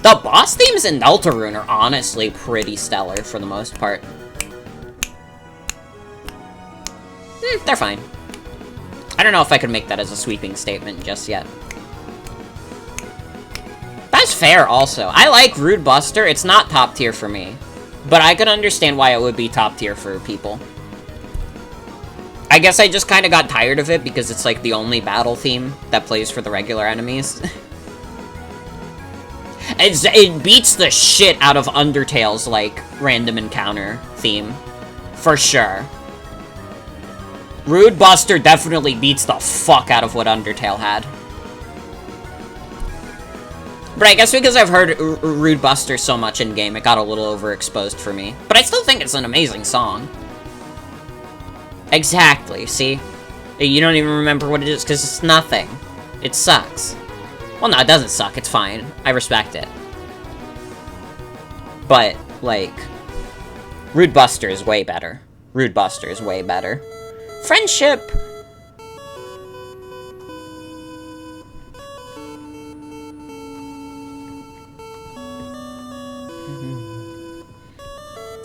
The boss themes in Deltarune are honestly pretty stellar for the most part. They're fine. I don't know if I could make that as a sweeping statement just yet. That's fair also. I like Rude Buster. It's not top tier for me. But I could understand why it would be top tier for people. I guess I just kind of got tired of it because it's like the only battle theme that plays for the regular enemies. It beats the shit out of Undertale's, like, random encounter theme. For sure. Rude Buster definitely beats the fuck out of what Undertale had. But I guess because I've heard Rude Buster so much in-game, it got a little overexposed for me. But I still think it's an amazing song. Exactly, see? You don't even remember what it is, because it's nothing. It sucks. Well, no, it doesn't suck, it's fine. I respect it. But, like... Rude Buster is way better. Rude Buster is way better. Friendship!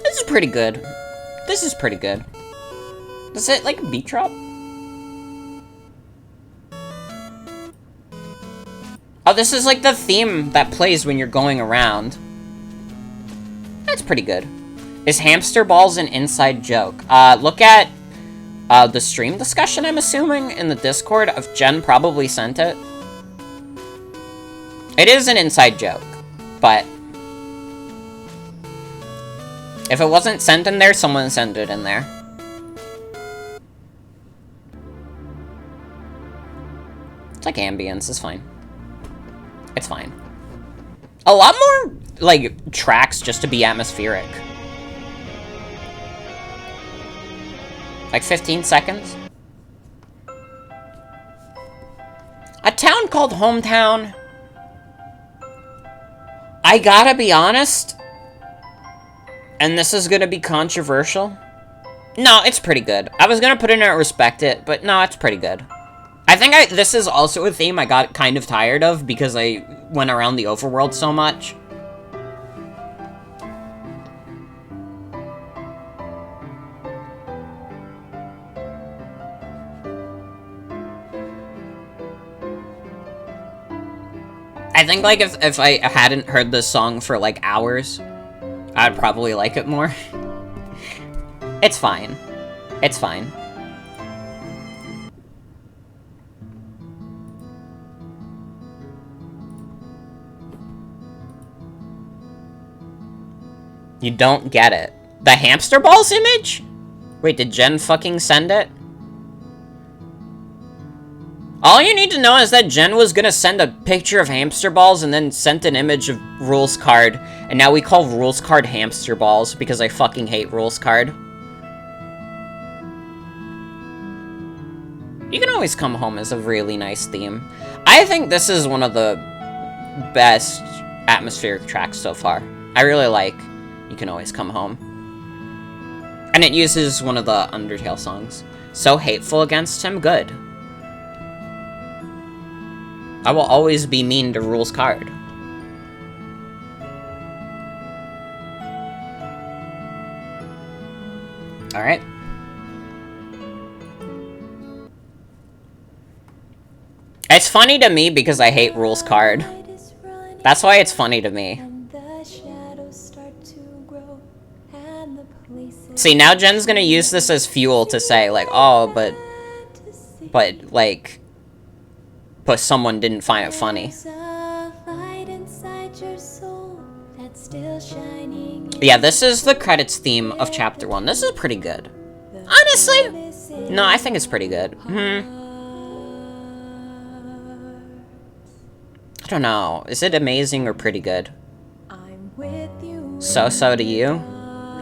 This is pretty good. This is pretty good. Is it like a beat drop? Oh, this is like the theme that plays when you're going around. That's pretty good. Is hamster balls an inside joke? Look at the stream discussion, I'm assuming, in the Discord. Of Jen probably sent it. It is an inside joke, but if it wasn't sent in there, someone sent it in there. It's like ambience, it's fine. It's fine. A lot more, like, tracks just to be atmospheric. Like 15 seconds? A town called Hometown. I gotta be honest, and this is gonna be controversial. No, it's pretty good. I was gonna put in a respect it, but no, it's pretty good. I think this is also a theme I got kind of tired of because I went around the overworld so much. I think, like, if I hadn't heard this song for, like, hours, I'd probably like it more. It's fine. It's fine. You don't get it. The hamster balls image? Wait, did Jen fucking send it? All you need to know is that Jen was gonna send a picture of hamster balls and then sent an image of Rules Card, and now we call Rules Card hamster balls because I fucking hate Rules Card. You Can Always Come Home is a really nice theme. I think this is one of the best atmospheric tracks so far. I really like You Can Always Come Home. And it uses one of the Undertale songs. So hateful against him, good. I will always be mean to Rules Card. Alright. It's funny to me because I hate Rules Card. That's why it's funny to me. See, now Jen's gonna use this as fuel to say, like, oh, but, like... but someone didn't find it funny. Yeah, this is the credits theme of Chapter 1. This is pretty good. Honestly, no, I think it's pretty good. I don't know. Is it amazing or pretty good? So to you?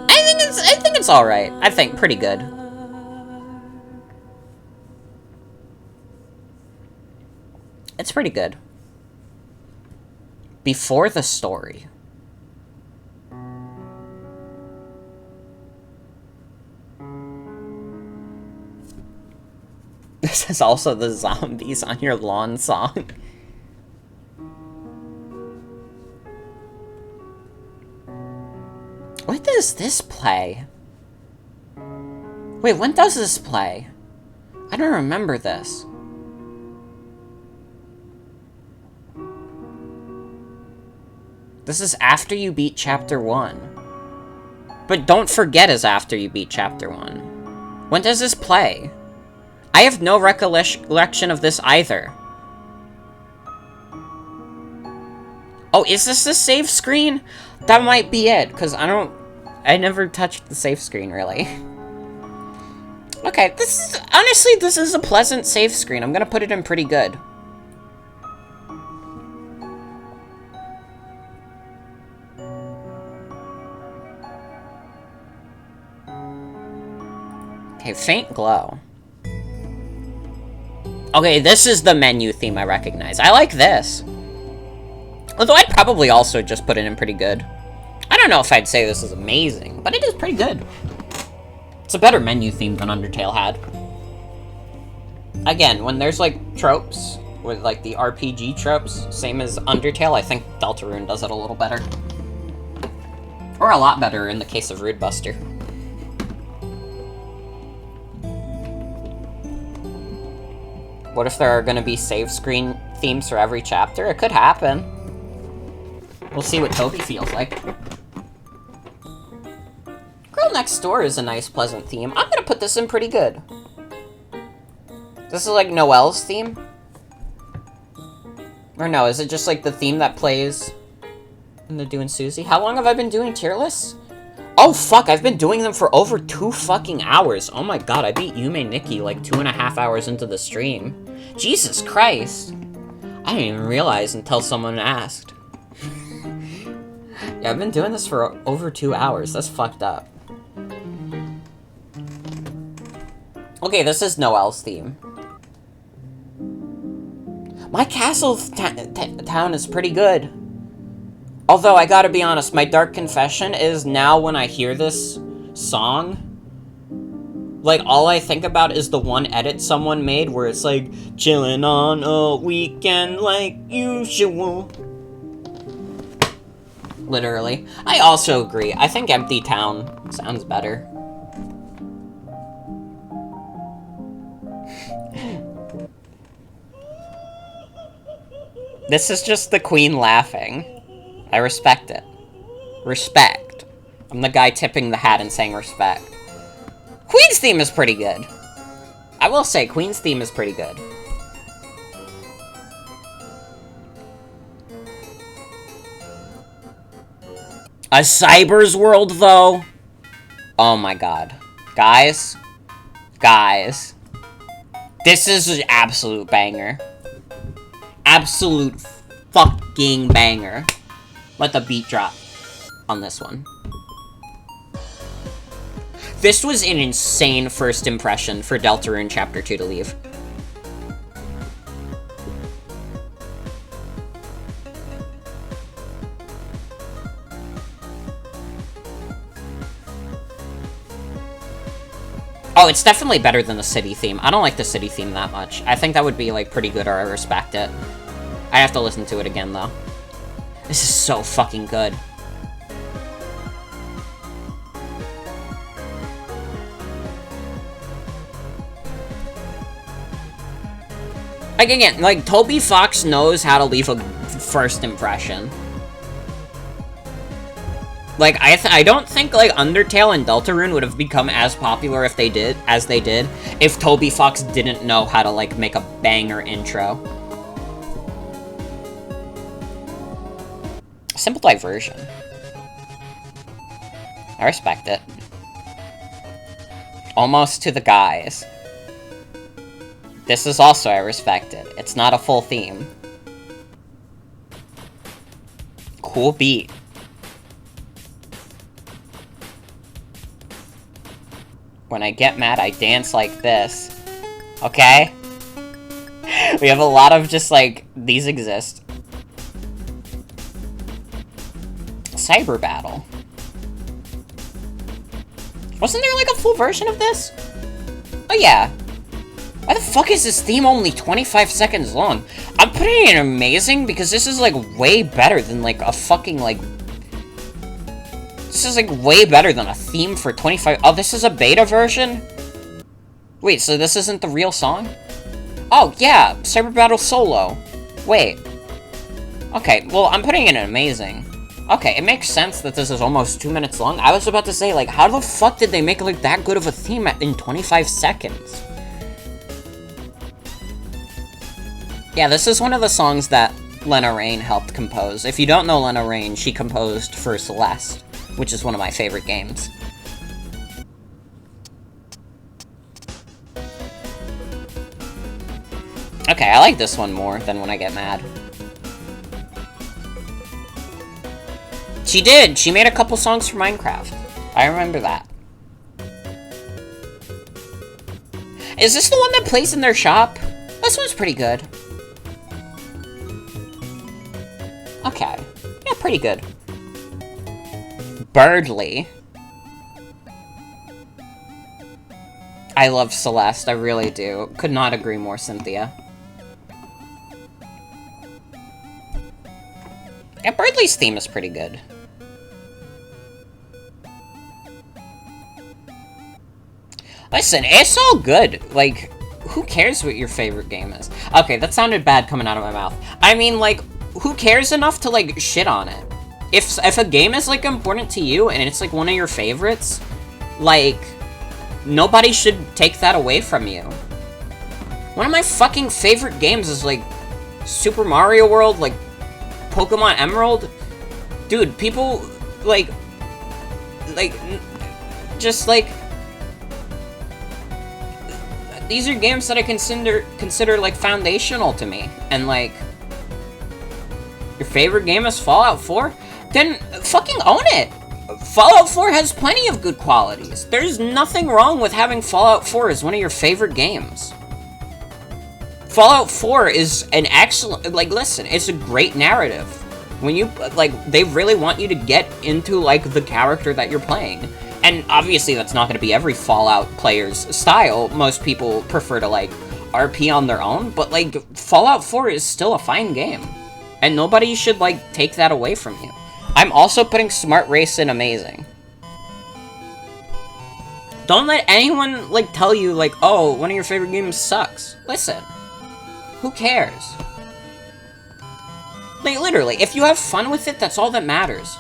I think it's alright. I think pretty good. It's pretty good. Before the story. This is also the Zombies on Your Lawn song. When does this play? Wait, when does this play? I don't remember this. This is after you beat Chapter 1. But Don't Forget is after you beat Chapter 1. When does this play? I have no recollection of this either. Oh, is this the save screen? That might be it, because I never touched the save screen, really. Okay, honestly, this is a pleasant save screen. I'm gonna put it in pretty good. Okay, Faint Glow. Okay, this is the menu theme I recognize. I like this. Although I'd probably also just put it in pretty good. I don't know if I'd say this is amazing, but it is pretty good. It's a better menu theme than Undertale had. Again, when there's like tropes, with like the RPG tropes, same as Undertale, I think Deltarune does it a little better. Or a lot better in the case of Rude Buster. What if there are going to be save screen themes for every chapter? It could happen. We'll see what Toby feels like. Girl Next Door is a nice, pleasant theme. I'm going to put this in pretty good. This is like Noelle's theme? Or no, is it just like the theme that plays when they're doing Susie? How long have I been doing tier lists? Oh fuck, I've been doing them for over 2 fucking hours. Oh my god, I beat Yume Nikki like 2.5 hours into the stream. Jesus Christ. I didn't even realize until someone asked. Yeah, I've been doing this for over 2 hours. That's fucked up. Okay, this is Noelle's theme. My castle town is pretty good. Although, I gotta be honest, my dark confession is now when I hear this song, like, all I think about is the one edit someone made where it's like, chillin' on a weekend like usual. Literally. I also agree. I think Empty Town sounds better. This is just the queen laughing. I respect it. Respect. I'm the guy tipping the hat and saying respect. Queen's theme is pretty good. I will say, Queen's theme is pretty good. A Cyber's World, though? Oh my god. Guys? Guys. This is an absolute banger. Absolute fucking banger. Let the beat drop on this one. This was an insane first impression for Deltarune Chapter 2 to leave. Oh, it's definitely better than the city theme. I don't like the city theme that much. I think that would be, like, pretty good, or I respect it. I have to listen to it again, though. This is so fucking good. Like, again, like, Toby Fox knows how to leave a first impression. Like, I don't think, like, Undertale and Deltarune would have become as popular if they did, if Toby Fox didn't know how to, like, make a banger intro. Simple diversion. I respect it. Almost to the guys. This is also, I respect it. It's not a full theme. Cool beat. When I get mad, I dance like this. Okay? We have a lot of just, like, these exist. Cyber Battle. Wasn't there, like, a full version of this? Oh, yeah. Why the fuck is this theme only 25 seconds long? I'm putting it in amazing because this is, like, way better than, like, a fucking, like... This is, like, way better than a theme for 25... Oh, this is a beta version? Wait, so this isn't the real song? Oh, yeah, Cyber Battle Solo. Wait. Okay, well, I'm putting it in amazing. Okay, it makes sense that this is almost 2 minutes long. I was about to say, like, how the fuck did they make, like, that good of a theme in 25 seconds? Yeah, this is one of the songs that Lena Raine helped compose. If you don't know Lena Raine, she composed for Celeste, which is one of my favorite games. Okay, I like this one more than When I Get Mad. She did! She made a couple songs for Minecraft. I remember that. Is this the one that plays in their shop? This one's pretty good. Okay. Yeah, pretty good. Birdly. I love Celeste, I really do. Could not agree more, Cynthia. Yeah, Birdly's theme is pretty good. Listen, it's all good. Like, who cares what your favorite game is? Okay, that sounded bad coming out of my mouth. I mean, like, who cares enough to, like, shit on it? If a game is, like, important to you and it's, like, one of your favorites, like, nobody should take that away from you. One of my fucking favorite games is, like, Super Mario World, like, Pokemon Emerald. Dude, people, like, just, like, these are games that I consider like foundational to me, and like, your favorite game is Fallout 4? Then fucking own it! Fallout 4 has plenty of good qualities. There's nothing wrong with having Fallout 4 as one of your favorite games. Fallout 4 is an excellent, like, listen, it's a great narrative. When you, like, they really want you to get into, like, the character that you're playing. And obviously that's not going to be every Fallout player's style. Most people prefer to, like, RP on their own. But, like, Fallout 4 is still a fine game. And nobody should, like, take that away from you. I'm also putting Smart Race in amazing. Don't let anyone, like, tell you, like, oh, one of your favorite games sucks. Listen. Who cares? Like, literally, if you have fun with it, that's all that matters.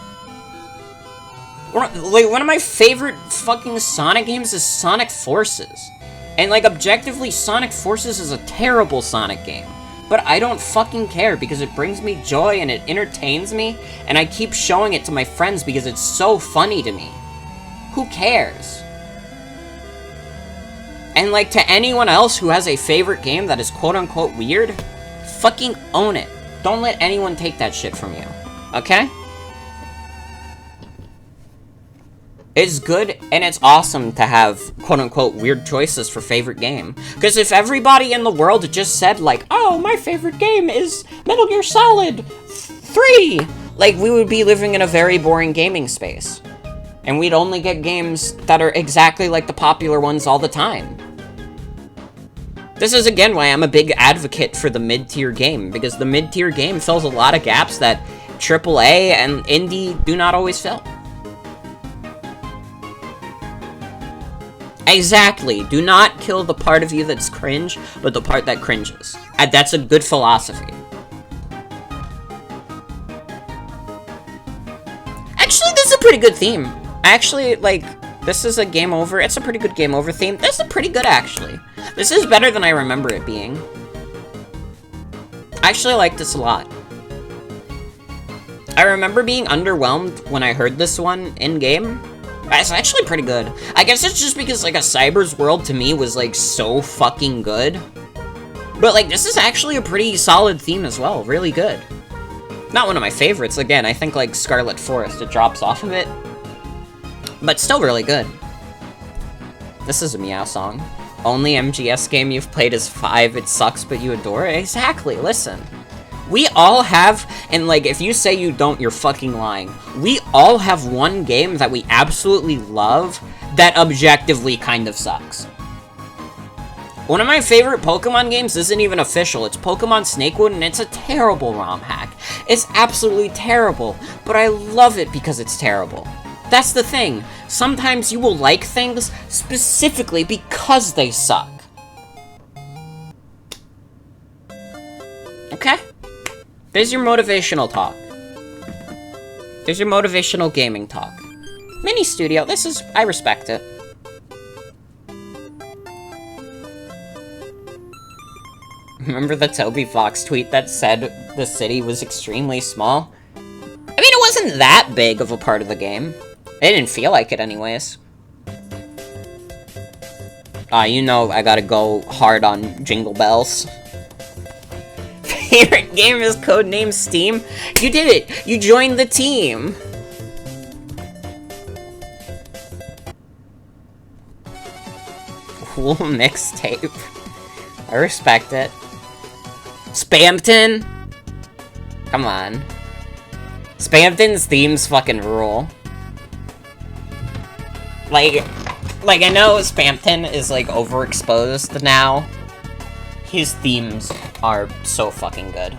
Like, one of my favorite fucking Sonic games is Sonic Forces. And, like, objectively, Sonic Forces is a terrible Sonic game. But I don't fucking care because it brings me joy and it entertains me, and I keep showing it to my friends because it's so funny to me. Who cares? And, like, to anyone else who has a favorite game that is quote-unquote weird, fucking own it. Don't let anyone take that shit from you. Okay? It's good, and it's awesome to have, quote-unquote, weird choices for favorite game. Because if everybody in the world just said, like, oh, my favorite game is Metal Gear Solid 3, like, we would be living in a very boring gaming space. And we'd only get games that are exactly like the popular ones all the time. This is, again, why I'm a big advocate for the mid-tier game, because the mid-tier game fills a lot of gaps that AAA and indie do not always fill. Exactly. Do not kill the part of you that's cringe, but the part that cringes. And that's a good philosophy. Actually, this is a pretty good theme. Actually, like, this is a game over. It's a pretty good game over theme. This is pretty good, actually. This is better than I remember it being. I actually like this a lot. I remember being underwhelmed when I heard this one in-game. It's actually pretty good. I guess it's just because, like, A Cyber's World to me was, like, so fucking good. But, like, this is actually a pretty solid theme as well. Really good. Not one of my favorites. Again, I think, like, Scarlet Forest, it drops off of it. But still really good. This is a Meow song. Only MGS game you've played is 5, it sucks, but you adore it? Exactly, listen. We all have, and like, if you say you don't, you're fucking lying. We all have one game that we absolutely love that objectively kind of sucks. One of my favorite Pokemon games isn't even official. It's Pokemon Snakewood, and it's a terrible ROM hack. It's absolutely terrible, but I love it because it's terrible. That's the thing. Sometimes you will like things specifically because they suck. Okay? There's your motivational talk. There's your motivational gaming talk. Mini Studio, this is... I respect it. Remember the Toby Fox tweet that said the city was extremely small? I mean, it wasn't that big of a part of the game. It didn't feel like it anyways. You know I gotta go hard on Jingle Bells. Favorite game is codename Steam? You did it! You joined the team! Cool mixtape. I respect it. Spamton? Come on. Spamton's themes fucking rule. Like, I know Spamton is, like, overexposed now. His themes are so fucking good.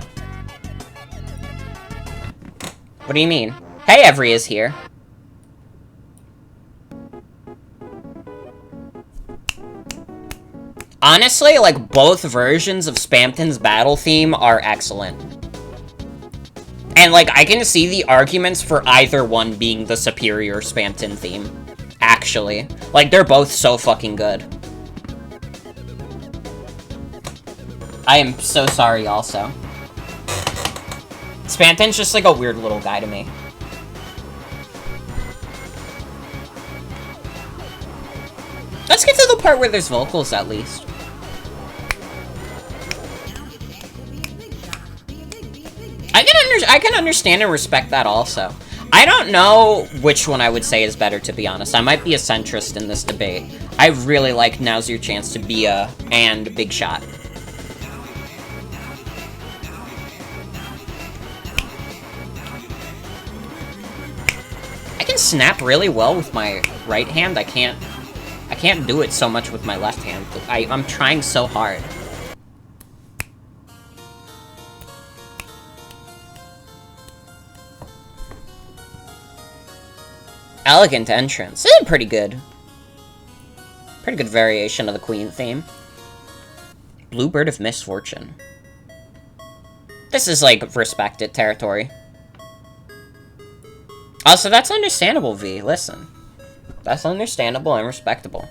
What do you mean? Hey, Every is here. Honestly, like, both versions of Spamton's battle theme are excellent. And, like, I can see the arguments for either one being the superior Spamton theme. Actually. Like, they're both so fucking good. I am so sorry also. Spamton's just like a weird little guy to me. Let's get to the part where there's vocals, at least. I can understand and respect that also. I don't know which one I would say is better, to be honest. I might be a centrist in this debate. I really like Now's Your Chance to Be a and Big Shot. I can snap really well with my right hand. I can't do it so much with my left hand. I'm trying so hard. Elegant entrance. This is pretty good. Pretty good variation of the Queen theme. Bluebird of Misfortune. This is, like, respected territory. Also, that's understandable, V. Listen. That's understandable and respectable.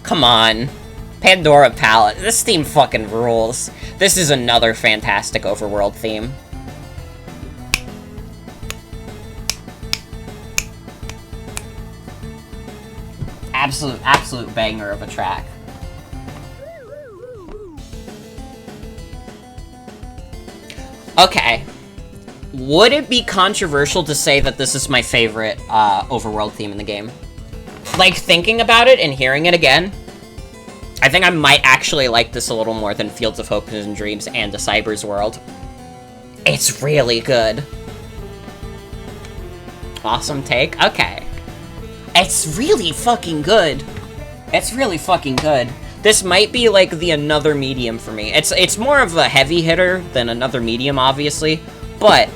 Come on. Pandora Palette. This theme fucking rules. This is another fantastic overworld theme. Absolute banger of a track. Okay. Would it be controversial to say that this is my favorite overworld theme in the game? Like, thinking about it and hearing it again, I think I might actually like this a little more than Fields of Hopes and Dreams and A Cyber's World. It's really good. Awesome take? Okay. It's really fucking good. It's really fucking good. This might be, like, the another medium for me. It's more of a heavy hitter than another medium, obviously, but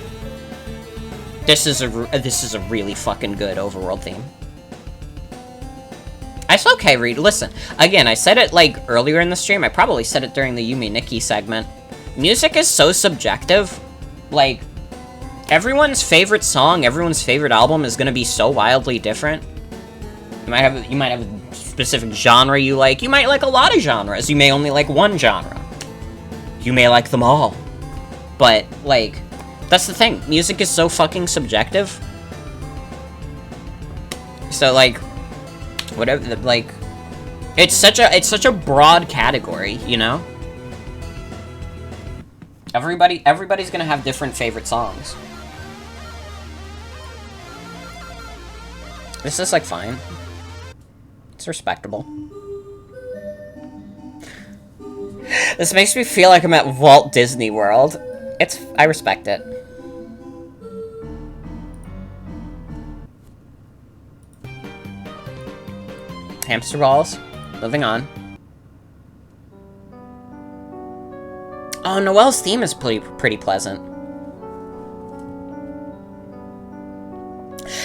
this is a really fucking good overworld theme. It's okay, Reed. Listen, again, I said it, like, earlier in the stream. I probably said it during the Yumi Nikki segment. Music is so subjective. Like, everyone's favorite song, everyone's favorite album is gonna be so wildly different. You might have a specific genre you like. You might like a lot of genres. You may only like one genre. You may like them all. But, like, that's the thing. Music is so fucking subjective. So, like, whatever, like, it's such a broad category, you know? Everybody's gonna have different favorite songs. This is, like, fine. It's respectable. This makes me feel like I'm at Walt Disney World. I respect it. Hamster balls. Moving on. Oh, Noelle's theme is pretty pleasant.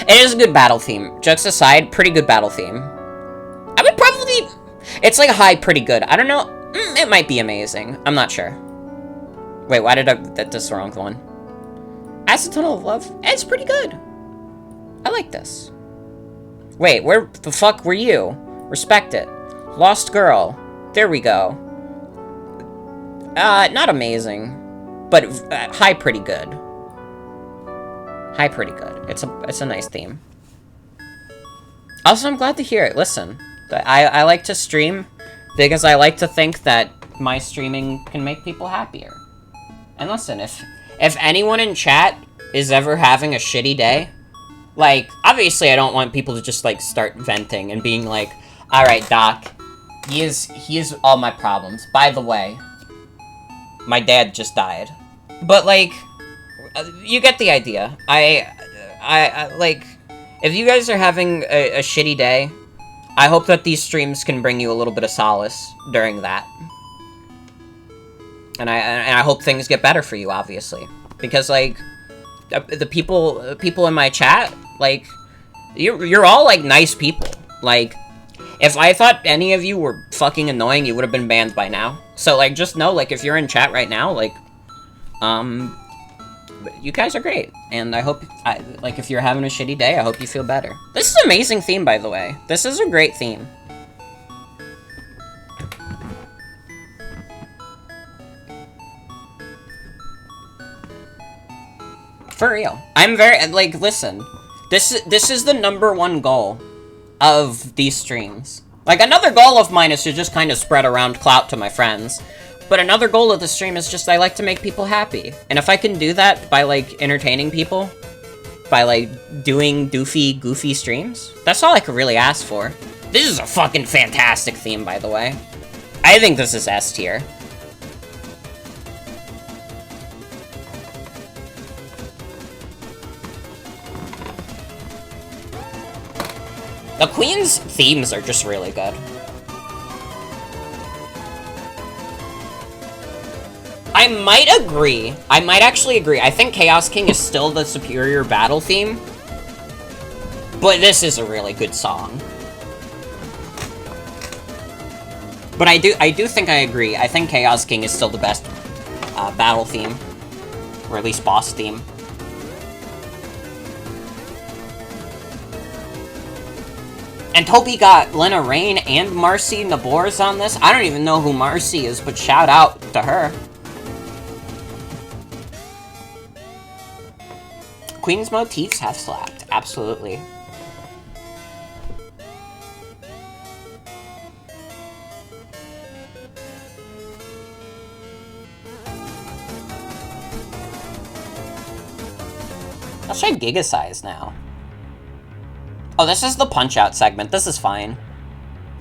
It is a good battle theme. Jokes aside, pretty good battle theme. I would probably... It's like high pretty good. I don't know. It might be amazing. I'm not sure. Wait, why did that's the wrong one. Acetone of Love? It's pretty good. I like this. Wait, where the fuck were you? Respect it. Lost Girl. There we go. Not amazing. But high pretty good. High pretty good. It's a nice theme. Also, I'm glad to hear it. Listen, I like to stream because I like to think that my streaming can make people happier. And listen, if anyone in chat is ever having a shitty day, like, obviously I don't want people to just, like, start venting and being like, alright, Doc, he is all my problems. By the way, my dad just died. But, like, you get the idea. I like, if you guys are having a shitty day, I hope that these streams can bring you a little bit of solace during that. And I hope things get better for you, obviously. Because, like, the people in my chat, like, you're all, like, nice people. Like, if I thought any of you were fucking annoying, you would have been banned by now. So, like, just know, like, if you're in chat right now, like, you guys are great. And I hope, like, if you're having a shitty day, I hope you feel better. This is an amazing theme, by the way. This is a great theme. For real. I'm very, like, listen. This is the #1 goal of these streams. Like, another goal of mine is to just kind of spread around clout to my friends. But another goal of the stream is just I like to make people happy. And if I can do that by, like, entertaining people, by, like, doing goofy streams, that's all I could really ask for. This is a fucking fantastic theme, by the way. I think this is S tier. The Queen's themes are just really good. I might agree. I might actually agree. I think Chaos King is still the superior battle theme. But this is a really good song. But I do think I agree. I think Chaos King is still the best battle theme. Or at least boss theme. And Toby got Lena Raine and Marcy Nabors on this. I don't even know who Marcy is, but shout out to her. Queen's motifs have slapped, absolutely. Let's try Giga Size now. Oh, this is the Punch-Out segment. This is fine.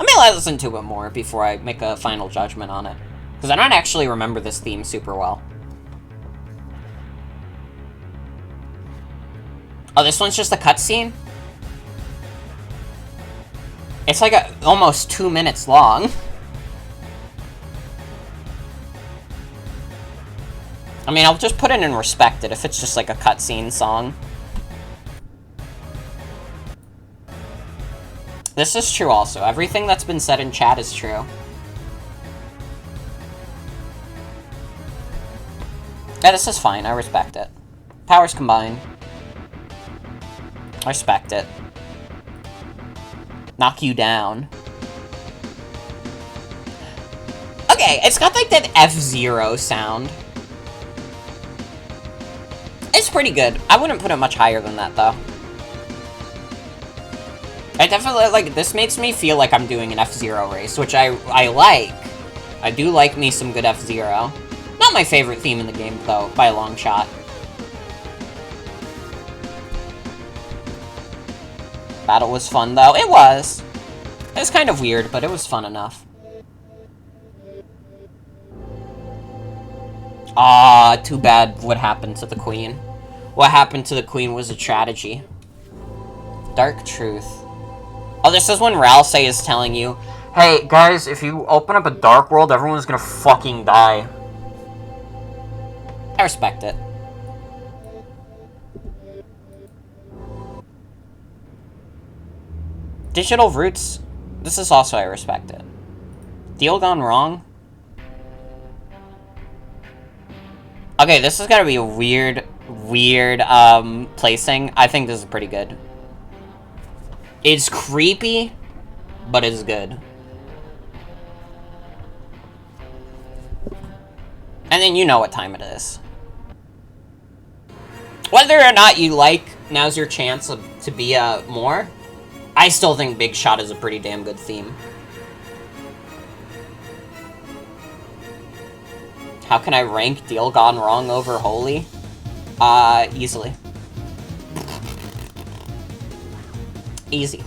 Let me listen to it more before I make a final judgment on it. Because I don't actually remember this theme super well. Oh, this one's just a cutscene? It's like almost 2 minutes long. I mean, I'll just put it in Respect It if it's just like a cutscene song. This is true also. Everything that's been said in chat is true. Yeah, this is fine. I respect it. Powers combined. I respect it. Knock you down. Okay, it's got like that F-Zero sound. It's pretty good. I wouldn't put it much higher than that, though. I definitely, like, this makes me feel like I'm doing an F-Zero race, which I like. I do like me some good F-Zero. Not my favorite theme in the game, though, by a long shot. Battle was fun, though. It was. It was kind of weird, but it was fun enough. Ah, too bad what happened to the queen. What happened to the queen was a tragedy. Dark truth. Oh, this is when Ralsei is telling you, hey, guys, if you open up a dark world, everyone's gonna fucking die. I respect it. Digital roots. This is also, I respect it. Deal gone wrong? Okay, this is gonna be a weird placing. I think this is pretty good. It's creepy, but it's good. And then you know what time it is. Whether or not you like Now's Your Chance to be more, I still think Big Shot is a pretty damn good theme. How can I rank Deal Gone Wrong over Holy? Easily. Easy.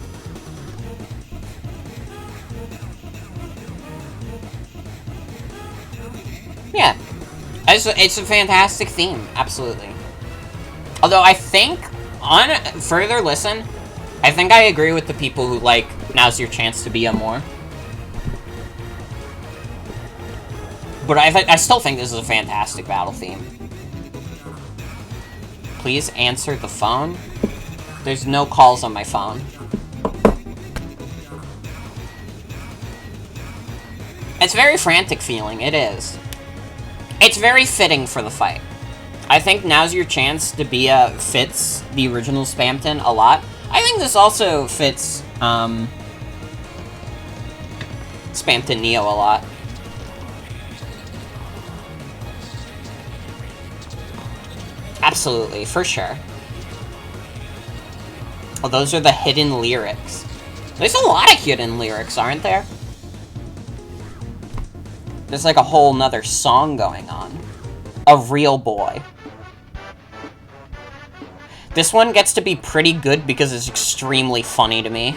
Yeah. It's a fantastic theme, absolutely. Although I think, on further listen, I think I agree with the people who like Now's Your Chance to be a more. But I still think this is a fantastic battle theme. Please answer the phone. There's no calls on my phone. It's very frantic feeling, it is. It's very fitting for the fight. I think Now's Your Chance to be fits the original Spamton a lot. I think this also fits Spamton Neo a lot. Absolutely, for sure. Oh, those are the hidden lyrics. There's a lot of hidden lyrics, aren't there? There's like a whole nother song going on. A Real Boy. This one gets to be pretty good because it's extremely funny to me.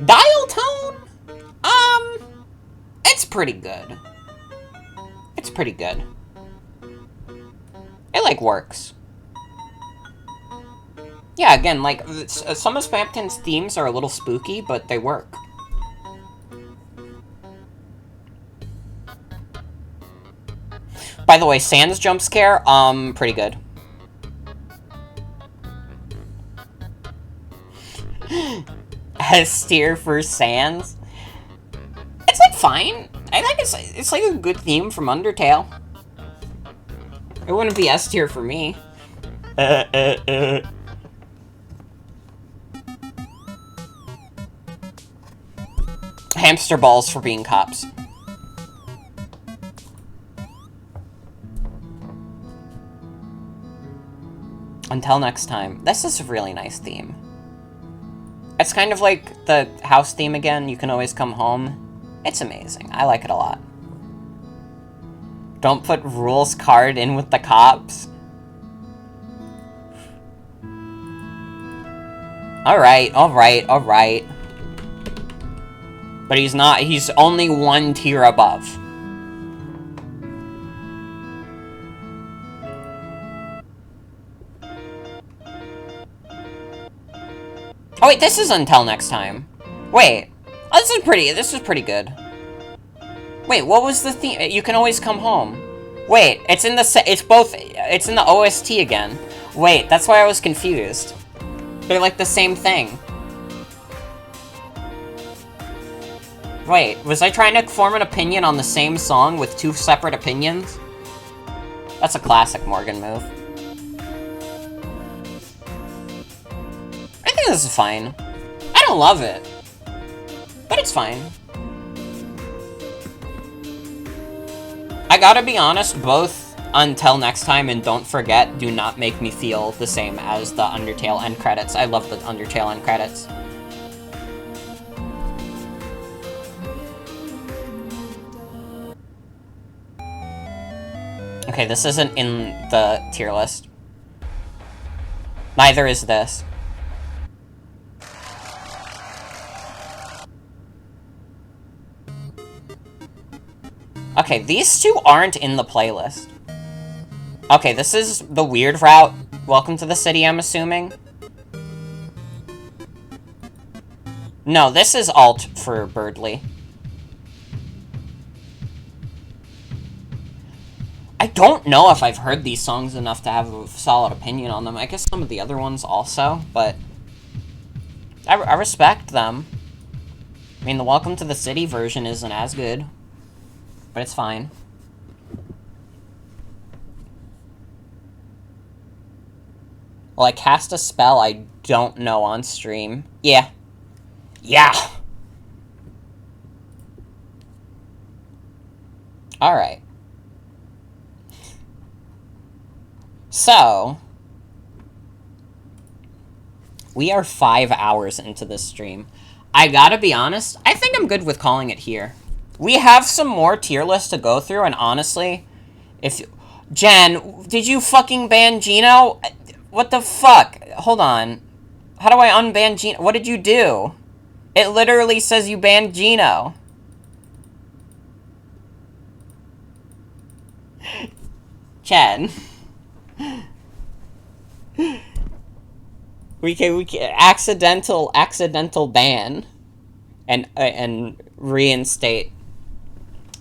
Dial tone? It's pretty good. It's pretty good. It, like, works. Yeah, again, like, some of Spamton's themes are a little spooky, but they work. By the way, Sans jump scare, pretty good. S tier for Sans? It's, like, fine. I think it's like a good theme from Undertale. It wouldn't be S tier for me. Hamster balls for being cops. Until next time. This is a really nice theme. It's kind of like the house theme again. You can always come home. It's amazing. I like it a lot. Don't put Rules card in with the cops. Alright, alright, alright. But he's not, he's only one tier above. Oh wait, this is Until Next Time. Wait, oh, this is pretty good. Wait, what was the theme? You Can Always Come Home. Wait, it's in the OST again. Wait, that's why I was confused. They're like the same thing. Wait, was I trying to form an opinion on the same song with two separate opinions? That's a classic Morgan move. I think this is fine. I don't love it, but it's fine. I gotta be honest, both Until Next Time and Don't Forget do not make me feel the same as the Undertale end credits. I love the Undertale end credits. Okay, this isn't in the tier list. Neither is this. Okay, these two aren't in the playlist. Okay, this is the weird route. Welcome to the city, I'm assuming. No, this is alt for Birdly. I don't know if I've heard these songs enough to have a solid opinion on them. I guess some of the other ones also, but I respect them. I mean, the Welcome to the City version isn't as good, but it's fine. Well, I cast a spell I don't know on stream. Yeah. Yeah! Alright. So, we are 5 hours into this stream. I gotta be honest, I think I'm good with calling it here. We have some more tier lists to go through, and honestly, if... Jen, did you fucking ban Gino? What the fuck? Hold on. How do I unban Gino? What did you do? It literally says you banned Gino. Jen. We can accidental ban and reinstate.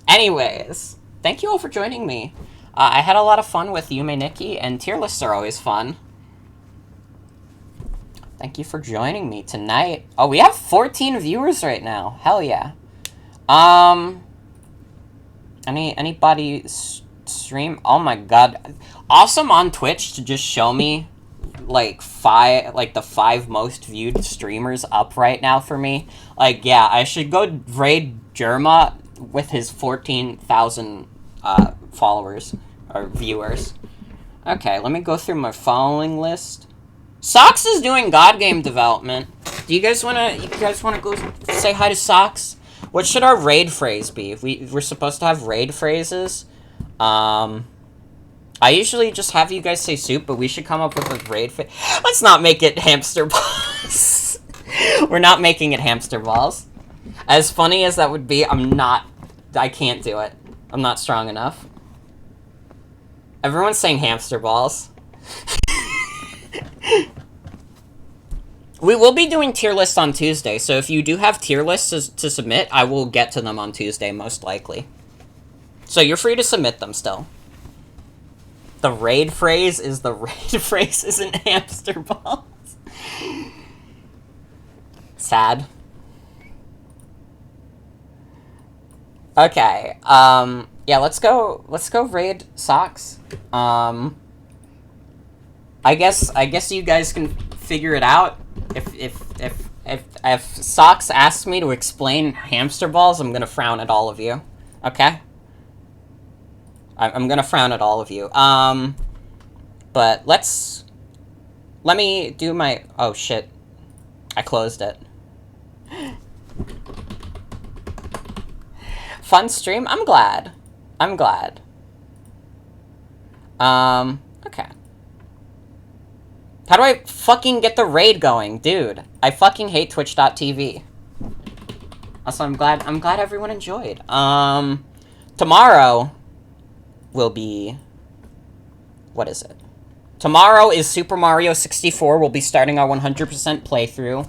Anyways, thank you all for joining me. I had a lot of fun with Yume Nikki, and tier lists are always fun. Thank you for joining me tonight. Oh, we have 14 viewers right now. Hell yeah. Anybody stream? Oh my god. Awesome on Twitch to just show me like the 5 most viewed streamers up right now for me. Like, yeah, I should go raid Jerma with his 14,000 followers or viewers. Okay, let me go through my following list. Socks is doing God Game development. Do you guys wanna go say hi to Socks? What should our raid phrase be? We're supposed to have raid phrases. I usually just have you guys say soup, but we should come up with a raid phrase. Let's not make it hamster balls. We're not making it hamster balls. As funny as that would be, I can't do it. I'm not strong enough. Everyone's saying hamster balls. We will be doing tier lists on Tuesday, so if you do have tier lists to submit, I will get to them on Tuesday, most likely. So you're free to submit them still. The raid phrase is isn't hamster balls. Sad. Okay, yeah, let's go raid Socks. I guess you guys can figure it out. If Socks asks me to explain hamster balls, I'm gonna frown at all of you. Okay? I'm gonna frown at all of you. But let me do my... Oh, shit. I closed it. Fun stream? I'm glad. I'm glad. Okay. How do I fucking get the raid going? Dude, I fucking hate Twitch.tv. Also, I'm glad everyone enjoyed. Tomorrow will be... What is it? Tomorrow is Super Mario 64. We'll be starting our 100% playthrough.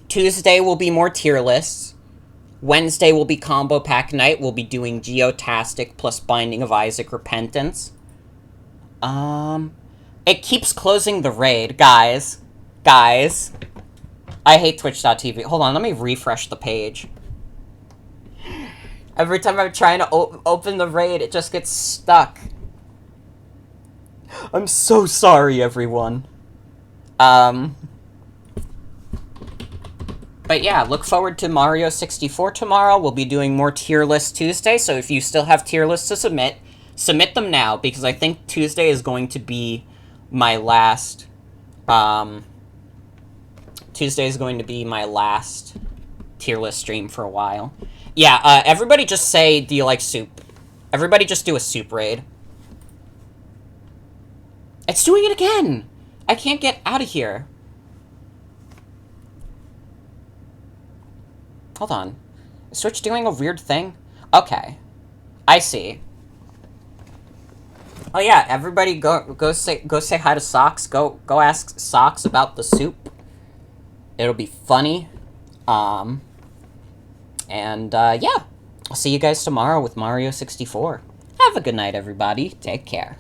Tuesday will be more tier lists. Wednesday will be Combo Pack Night. We'll be doing Geotastic plus Binding of Isaac Repentance. It keeps closing the raid. Guys. I hate Twitch.tv. Hold on, let me refresh the page. Every time I'm trying to open the raid, it just gets stuck. I'm so sorry, everyone. But yeah, look forward to Mario 64 tomorrow. We'll be doing more tier list Tuesday, so if you still have tier lists to submit, submit them now, because I think Tuesday is going to be my last, Tuesday is going to be my last tier list stream for a while. Yeah, everybody just say, do you like soup? Everybody just do a soup raid. It's doing it again! I can't get out of here. Hold on. Is Twitch doing a weird thing? Okay. I see. Oh yeah, everybody go say hi to Socks. Go ask Socks about the soup. It'll be funny. Yeah. I'll see you guys tomorrow with Mario 64. Have a good night, everybody. Take care.